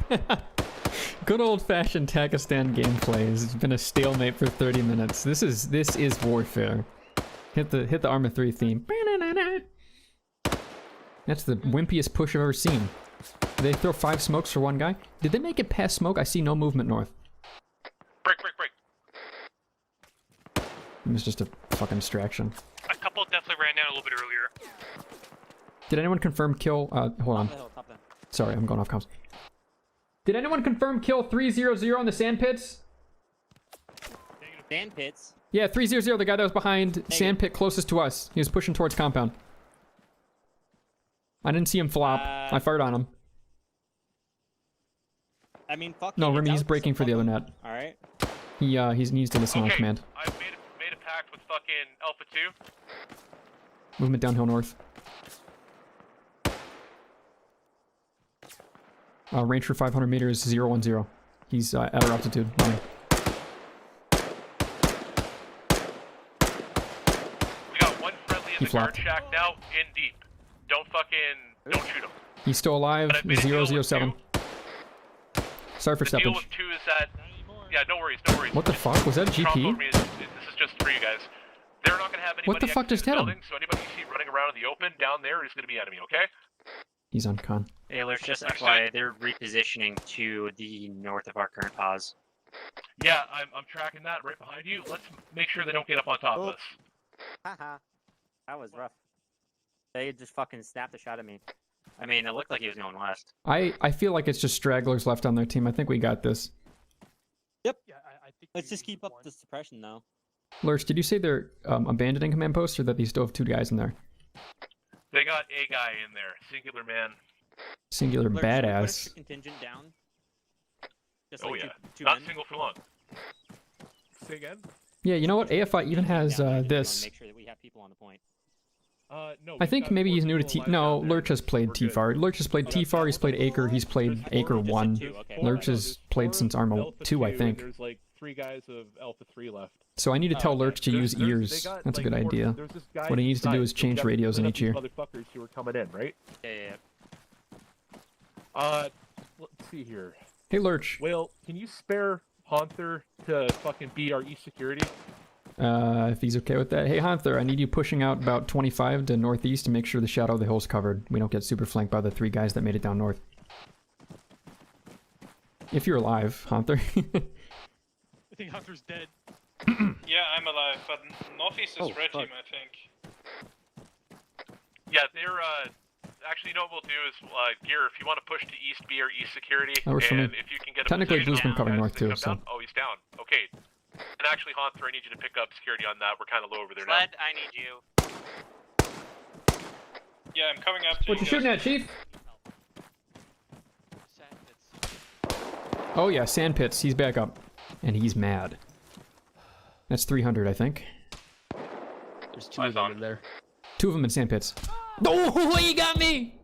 Good old-fashioned Takistan gameplay. It's been a stalemate for 30 minutes. This is warfare. Hit the Arma 3 theme. That's the wimpiest push I've ever seen. Did they throw 5 smokes for one guy? Did they make it past smoke? I see no movement north. Break. It was just a fucking distraction. A couple definitely ran down a little bit earlier. Did anyone confirm kill? Hold on. Top of the hill, top of the hill. Sorry, I'm going off comms. Did anyone confirm kill 300 on the sand pits? Sand pits. Yeah, 300, the guy that was behind sand pit closest to us. He was pushing towards compound. I didn't see him flop. I fired on him. I mean, fuck. No, it, Remy, it's he's out, breaking so for the fuck other him. net. Alright. He needs to listen on Okay, command. I've made a pact with fucking Alpha 2. Movement downhill north. Range for 500 meters, 010. He's at our altitude. Running. We got one friendly in He the guard flopped. shack now, in deep. Don't shoot him. He's still alive, But I've made a deal with 007. Sorry for The deal steppage. with 2 is that... Yeah, no worries. What the fuck? Was that a Trump GP? told me this is just for you guys. They're not gonna have anybody What the fuck exit just the hit him? building, so anybody you see running around in the open down there is gonna be enemy, okay? He's on con. Hey, let's just FYI, they're repositioning to the north of our current pause. Yeah, I'm tracking that right behind you. Let's make sure they don't get up on top of us. Haha. That was rough. They just fucking snapped a shot at me. I mean, it looked like he was going west. I feel like it's just stragglers left on their team. I think we got this. Yep. Yeah, I think let's just keep up the suppression though. Lurch, did you say they're abandoning command posts or that they still have 2 guys in there? They got a guy in there, singular man. Singular Lurch, should we put badass. a contingent down. Just Oh like yeah, two not men? single for long. Say again? Yeah, you know what? AFI even has this. Make sure that we have people on the point. No. I think maybe he's new to T. No, Lurch has played TFAR. Lurch has played TFAR. He's played Acre. He's played Acre 1. Lurch has played since Arma 2, I think. There's like 3 guys of Alpha 3 left. So I need to tell Lurch to use ears. That's a good idea. What he needs to do is change radios in each ear. Motherfuckers who are coming in, right? Yeah. Let's see here. Hey, Lurch. Will, can you spare Hanther to fucking be our east security? If he's okay with that. Hey, Hanther, I need you pushing out about 25 to northeast to make sure the shadow of the hill's covered. We don't get super flanked by the 3 guys that made it down north. If you're alive, Hanther. I think Hunter's dead. Yeah, I'm alive, but northeast is red team, I think. Yeah, they're actually, you know what we'll do is Gear, if you want to push to east, be our east security, That works for me. and if you can get a Technically, position Blue's been on covering guys north that too, come so. down. Oh, he's down. Okay. And actually, Hanther, I need you to pick up security on that. We're kind of low over there now. Sled, I need you. Yeah, I'm coming up to What you shooting at, Chief? Oh yeah, Sandpits. He's back up. And he's mad. That's 300, I think. There's 2 of them in there. 2 of them in Sandpits. Oh, he got me!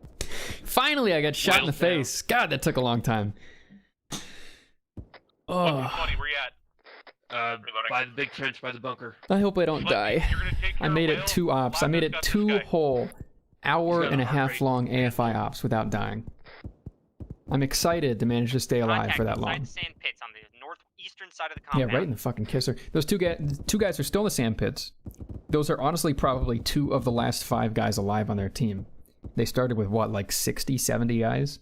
Finally, I got shot in the face. God, that took a long time. Oh, Where you at? By the big trench, by the bunker. I hope I don't die. I made it 2 ops. I made it 2 whole hour-and-a-half long AFI ops without dying. I'm excited to manage to stay alive for that long. Contact sand pits on the northeastern side of the Yeah, compound. right in the fucking kisser. Those 2 guys are still in the sand pits. Those are honestly probably 2 of the last 5 guys alive on their team. They started with what, like 60, 70 guys?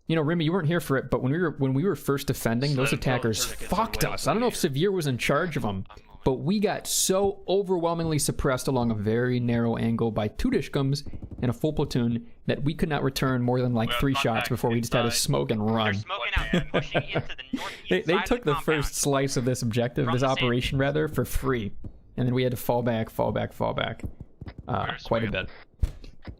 You know, Remy, you weren't here for it, but when we were first defending, those attackers fucked us. I don't know if Severe was in charge of them, but we got so overwhelmingly suppressed along a very narrow angle by 2 Dishkums and a full platoon that we could not return more than like 3 shots before we just had to smoke and run. They took the first slice of this objective, this operation rather, for free. And then we had to fall back quite a bit.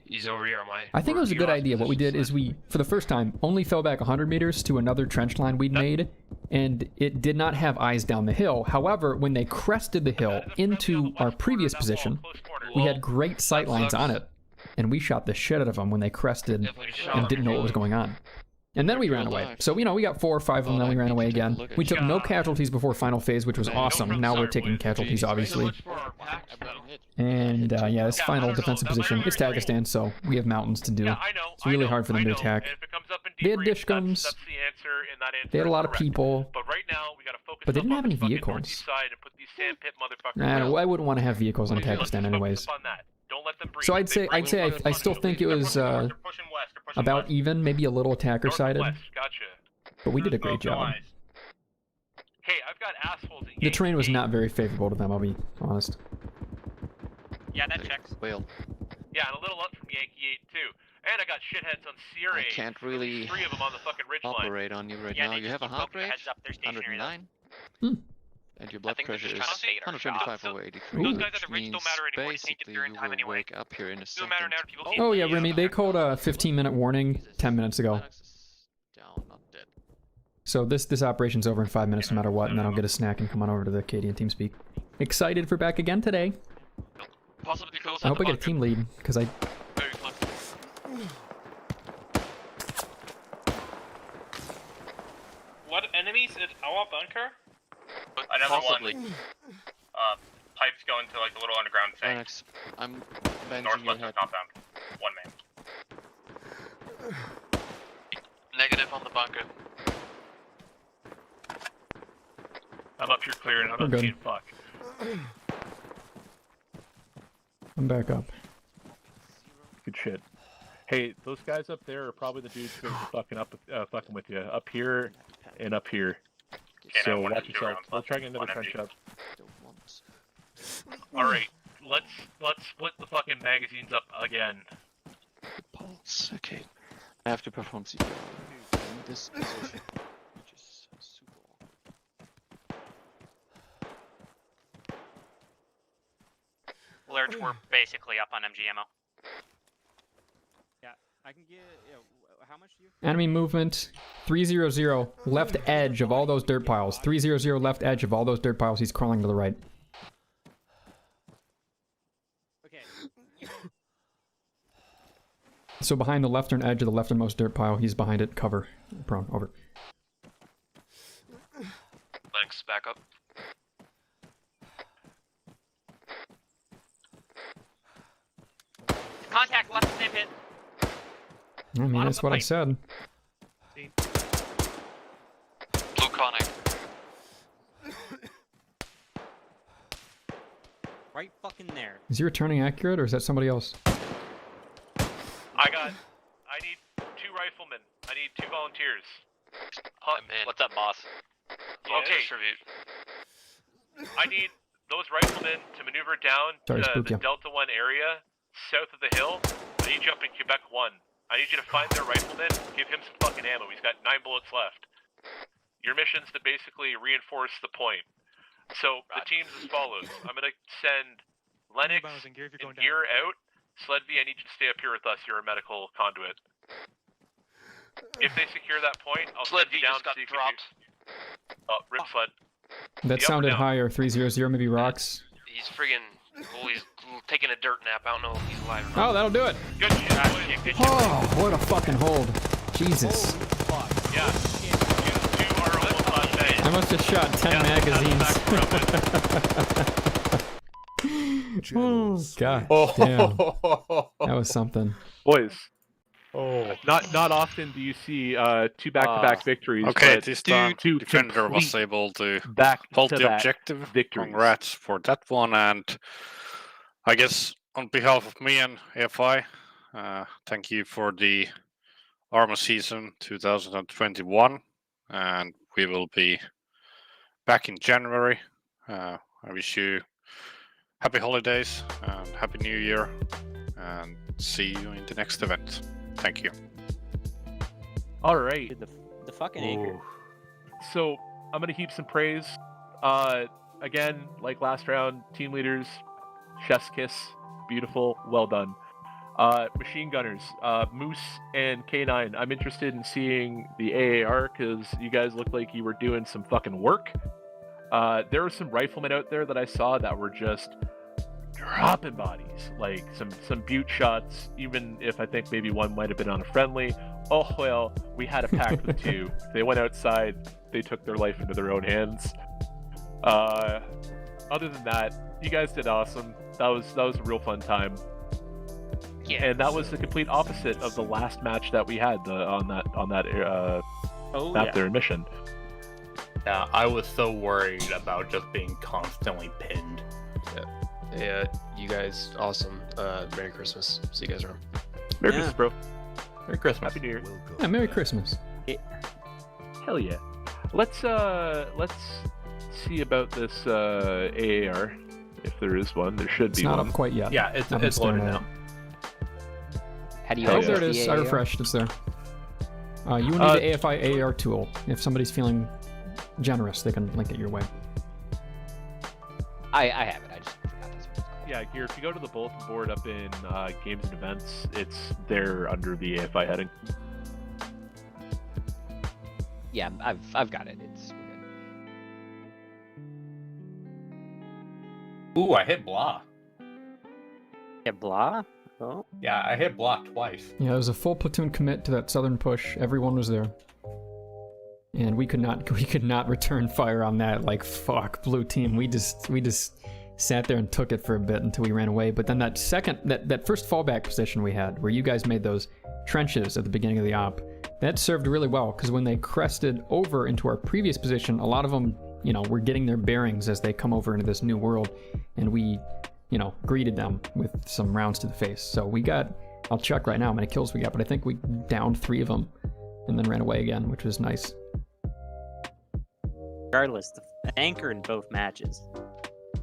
He's over here on my... I think it was a good idea. What we did is we, for the first time, only fell back 100 meters to another trench line we'd made, and it did not have eyes down the hill. However, when they crested the hill into our previous position, we had great sight lines on it, and we shot the shit out of them when they crested and didn't know what was going on. And then we ran away. So, you know, we got 4 or 5 of them, then we ran away again. We took no casualties before final phase, which was awesome. Now we're taking casualties, obviously. And, yeah, this final defensive position, it's Takistan, so we have mountains to do. It's really hard for them to attack. They had Dishkums. They had a lot of people. But they didn't have any vehicles. Nah, I wouldn't want to have vehicles on Takistan anyways. So I'd say I still think it was about even, maybe a little attacker sided. But we did a great job. Hey, I've got assholes at The terrain was not very favorable to them, I'll be honest. Yeah, that checks. Well, Yeah, and a little up from Yankee 8 too. And I got shitheads on Sierra. I can't really 3 of them on the fucking ridge line. operate on you right now. You have a heart rate 109, and your blood pressure is 125 over 83, Those guys at which the ridge means don't matter anymore. You can't get basically there in you time will anyway. wake up here in a Doesn't matter second. now. People Oh yeah, Remy, they called a 15-minute warning 10 minutes ago. So this operation's over in 5 minutes no matter what, and then I'll get a snack and come on over to the Acadian TeamSpeak. Excited for back again today. Possibly close I hope I get a team lead, because I... What enemies at our bunker? Another one. Pipes going to like the little underground thing. Lennox, I'm bending your Northwest head. of compound. 1 man. Negative on the bunker. I'm up here clearing. I'm We're not good. seeing fuck. I'm back up. Good shit. Hey, those guys up there are probably the dudes who are fucking with you. Up here and up here. So watch yourself. I'll try and get another trench up. Alright, let's split the fucking magazines up again. Pulse. Okay. I have to perform CPR in this position, which is super awkward. Lurch, we're basically up on MG ammo. Yeah, I can get. How much do you? Enemy movement 300 left edge of all those dirt piles. 300 left edge of all those dirt piles. He's crawling to the right. Okay. So behind the leftern edge of the lefternmost dirt pile, he's behind it. Cover. Prone. Over. Thanks, back up. Contact left sniff hit. I mean, that's what I said. Blue conic. Right fucking there. Is he returning accurate, or is that somebody else? I need 2 riflemen. I need 2 volunteers. I'm in. What's up, boss? Okay. I need those riflemen to maneuver down Sorry, to spook the you. Delta 1 area, south of the hill. I need you up in Quebec 1. I need you to find their rifleman, give him some fucking ammo. He's got 9 bullets left. Your mission's to basically reinforce the point. So, the team's as follows. I'm gonna send Lennox and Gear out. Sledby, I need you to stay up here with us. You're a medical conduit. If they secure that point, I'll send you down just got so you dropped. can do... Oh, rip Sled. That sounded higher. 300, maybe rocks. He's friggin'. Oh, he's taking a dirt nap. I don't know if he's alive or not. Oh, that'll do it. Good shit, boys. Good shit. Oh, what a fucking hold. Jesus. Yeah. You 2 are almost on base. I must have shot 10 magazines. Oh, God damn. That was something. Boys. Oh. Not often do you see 2 back-to-back victories. Okay, but this time two defender was complete able to hold back-to-back the objective. victories. Congrats for that one, and I guess on behalf of me and AFI, thank you for the Arma season 2021, and we will be back in January. I wish you happy holidays and happy new year, and see you in the next event. Thank you. All right. The fucking anchor. So I'm gonna heap some praise. Again, like last round, team leaders, chef's kiss, beautiful, well done. Machine gunners, Moose and K9. I'm interested in seeing the AAR because you guys look like you were doing some fucking work. There were some riflemen out there that I saw that were just dropping bodies, like some butte shots, even if I think maybe one might have been on a friendly. Oh well, we had a pact with 2. They went outside, they took their life into their own hands. Other than that, you guys did awesome. That was a real fun time. Yeah. And that was the complete opposite of the last match that we had on that map there in Mission. Yeah, I was so worried about just being constantly pinned. Yeah, you guys, awesome. Merry Christmas. See you guys around. Merry Christmas, bro. Merry Christmas. Happy New Year. Yeah, Merry Christmas. Hell yeah. Let's see about this AAR, if there is one. There should It's be not one. up quite yet. Yeah, I've been it's loaded staring at now. How do you Oh, access there it the is. I AAR? refreshed. It's there. You need the AFI AAR tool. If somebody's feeling generous, they can link it your way. I have it. I just forgot that's what it's called. Yeah, here, if you go to the bulletin board up in Games and Events, it's there under the AFI heading. Yeah, I've got it. We're good. Ooh, I hit blah. Hit blah? Oh. Yeah, I hit block twice. Yeah, it was a full platoon commit to that southern push. Everyone was there. And we could not return fire on that. Like, fuck, blue team. We just sat there and took it for a bit until we ran away. But then that first fallback position we had, where you guys made those trenches at the beginning of the op, that served really well, because when they crested over into our previous position, a lot of them, were getting their bearings as they come over into this new world, and we, greeted them with some rounds to the face. So we got I'll check right now how many kills we got, but I think we downed 3 of them and then ran away again, which was nice. Regardless, the anchor in both matches.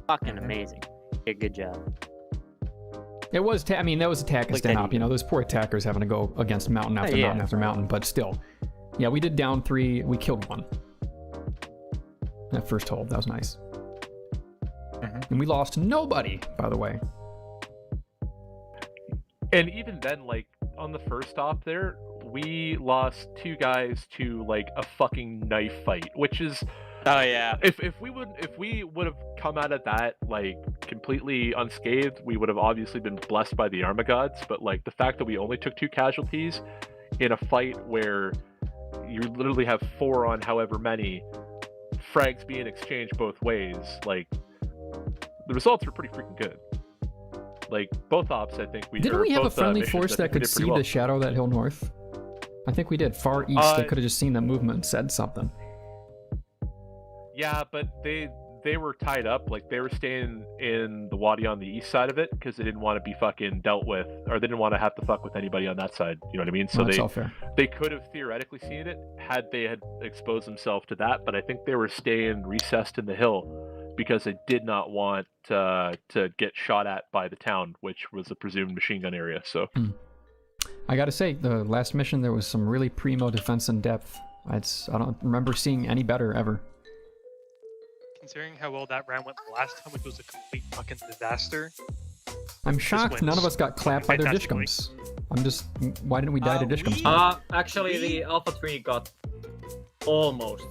Fucking amazing. Good job. It was, I mean, that was a Takistan op, you know, those poor attackers having to go against mountain after mountain after mountain, but still. Yeah, we did down 3, we killed 1. That first hold, that was nice. And we lost nobody, by the way. And even then, like, on the first stop there, we lost 2 guys to, like, a fucking knife fight, which is... Oh, yeah. If we would have come out of that, like, completely unscathed, we would have obviously been blessed by the Arma gods, but, like, the fact that we only took 2 casualties in a fight where you literally have 4 on however many, frags being exchanged both ways, like, the results were pretty freaking good. Like, both ops, I think we... Didn't we have a both, friendly missions, force I that think we could did pretty see well. the shadow that hill north? I think we did. Far east, they could have just seen the movement and said something. Yeah, but they were tied up. Like, they were staying in the wadi on the east side of it because they didn't want to be fucking dealt with, or they didn't want to have to fuck with anybody on that side. You know what I mean? So That's all fair. they could have theoretically seen it had they had exposed themselves to that, but I think they were staying recessed in the hill because they did not want to get shot at by the town, which was a presumed machine gun area. So I gotta say, the last mission, there was some really primo defense in depth. I don't remember seeing any better ever. Considering how well that round went last time, which was a complete fucking disaster. I'm shocked none of us got clapped by their dishcoms. I'm just, why didn't we die to dishcoms? Actually, the Alpha 3 almost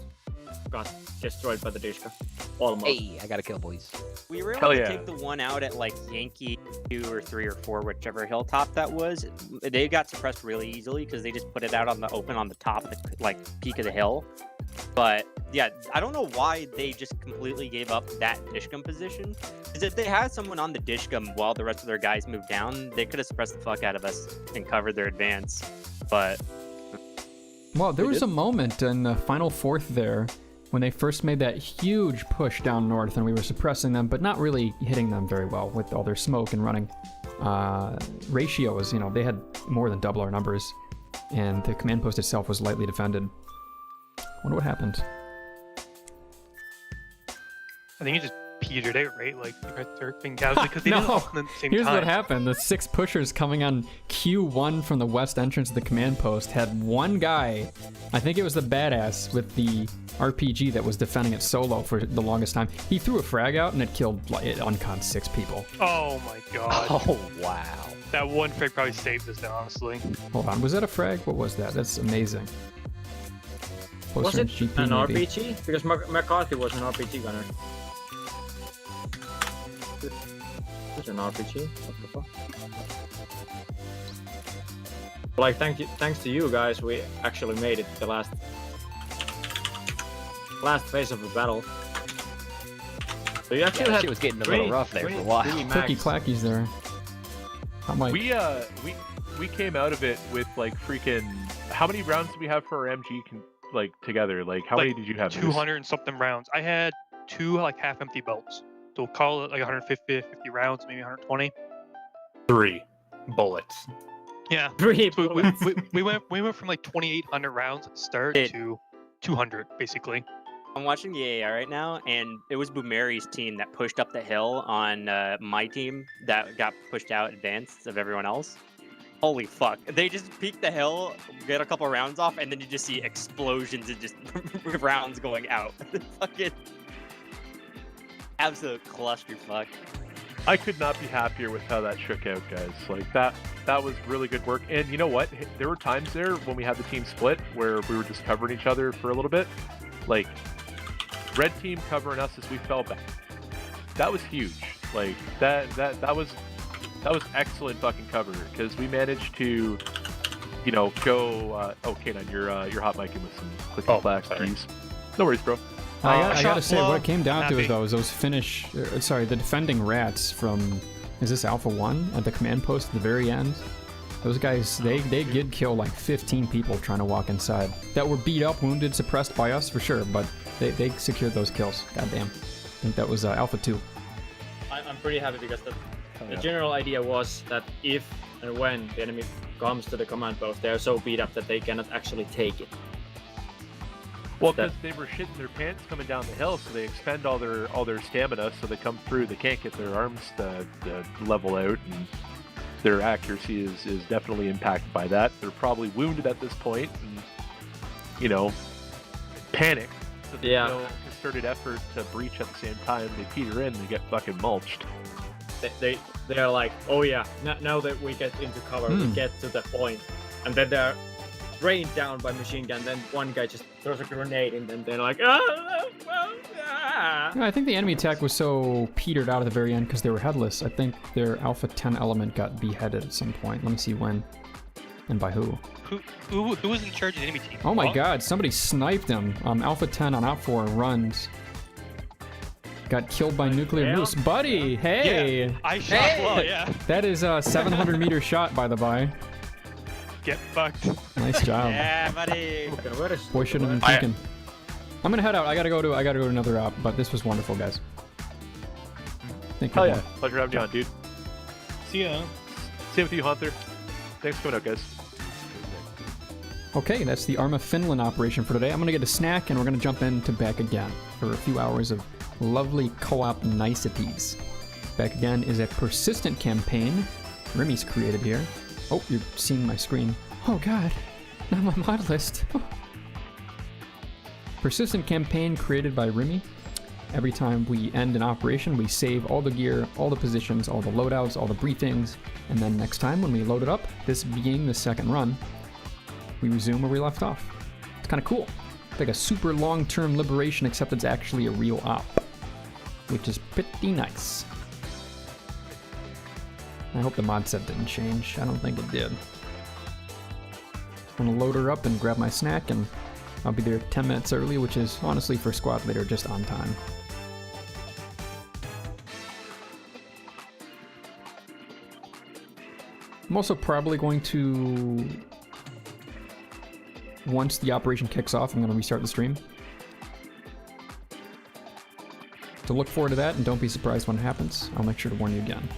got destroyed by the dishcom. Almost. Hey, I got a kill, boys. We were able to take the one out at like Yankee 2 or 3 or 4, whichever hilltop that was. They got suppressed really easily because they just put it out on the open on the top, like peak of the hill. But yeah, I don't know why they just completely gave up that dishcom position. Because if they had someone on the dishcom while the rest of their guys moved down, they could have suppressed the fuck out of us and covered their advance. But Well, there was a moment in the final fourth there when they first made that huge push down north and we were suppressing them, but not really hitting them very well with all their smoke and running. Ratios, you know, they had more than double our numbers, and the command post itself was lightly defended. Wonder what happened. I think you just petered out, right? Like, you got their thing down because they didn't open at the same Here's time. what happened. The 6 pushers coming on Q1 from the west entrance of the command post had one guy, I think it was the badass with the RPG that was defending it solo for the longest time. He threw a frag out and it killed, like, it unconned 6 people. Oh my god. Oh, wow. That one frag probably saved us, honestly. Hold on, was that a frag? What was that? That's amazing. Was it GP an maybe. RPG? Because McCarthy was an RPG gunner. It's an RPG. What the fuck? Like, thanks to you guys, we actually made it the last phase of the battle. So you actually Yeah, had shit was getting a little rough there for a while. Clicky clackies there. I'm like, we came out of it with like freaking. How many rounds do we have for our MG like together? Like how many did you have? 200 and something rounds. I had 2 like half-empty belts. So we'll call it like 150 rounds, maybe 120. 3 bullets. Yeah. 3 bullets. We went from like 2,800 rounds at the start to 200 basically. I'm watching the AAR right now, and it was Boomeri's team that pushed up the hill on my team that got pushed out advanced of everyone else. Holy fuck. They just peek the hill, get a couple rounds off, and then you just see explosions and just rounds going out. Fucking absolute clusterfuck. I could not be happier with how that shook out, guys. Like that was really good work. And you know what? There were times there when we had the team split where we were just covering each other for a little bit. Like red team covering us as we fell back. That was huge. Like that was excellent fucking cover because we managed to, you know, go. Oh, Kanan, you're hot micing with some clicky clacks, please. No worries, bro. I gotta say, what it came down to is those Finnish, the defending rats from, is this Alpha 1 at the command post at the very end? Those guys, they did kill like 15 people trying to walk inside that were beat up, wounded, suppressed by us for sure, but they secured those kills. Goddamn. I think that was Alpha 2. I'm pretty happy because the general idea was that if and when the enemy comes to the command post, they are so beat up that they cannot actually take it. Well, because they were shitting their pants coming down the hill, so they expend all their stamina, so they come through, they can't get their arms to level out, and their accuracy is definitely impacted by that. They're probably wounded at this point, and, you know, panic. So there's no concerted effort to breach at the same time. They peter in, they get fucking mulched. They're like, oh yeah, now that we get into cover, we get to the point, and then they're rained down by machine gun. Then one guy just throws a grenade, and then they're like, I think the enemy attack was so petered out at the very end because they were headless. I think their Alpha 10 element got beheaded at some point. Let me see when and by who. Who was in charge of the enemy team? Oh my god, somebody sniped him. Alpha 10 on Op4 runs. Got killed by Nuclear Moose. Buddy, hey! Yeah, I shot well, yeah. That is a 700-meter shot, by the by. Get fucked. Nice job. Yeah, buddy. Boy shouldn't have been thinking. I'm gonna head out. I gotta go to another op, but this was wonderful, guys. Thank you. Hell yeah. Pleasure having you on, dude. See ya. Same with you, Hunter. Thanks for coming out, guys. Okay, that's the Arma Finland operation for today. I'm gonna get a snack and we're gonna jump into back again for a few hours of lovely co-op niceties. Back again is a persistent campaign Remy's created here. Oh, you're seeing my screen. Oh god, not my mod list. Oh. Persistent campaign created by Remy. Every time we end an operation, we save all the gear, all the positions, all the loadouts, all the briefings, and then next time when we load it up, this being the second run, we resume where we left off. It's kind of cool. It's like a super long-term liberation, except it's actually a real op, which is pretty nice. I hope the mod set didn't change. I don't think it did. I'm gonna load her up and grab my snack, and I'll be there 10 minutes early, which is honestly for squad leader just on time. I'm also probably going to, once the operation kicks off, I'm going to restart the stream. So look forward to that, and don't be surprised when it happens. I'll make sure to warn you again.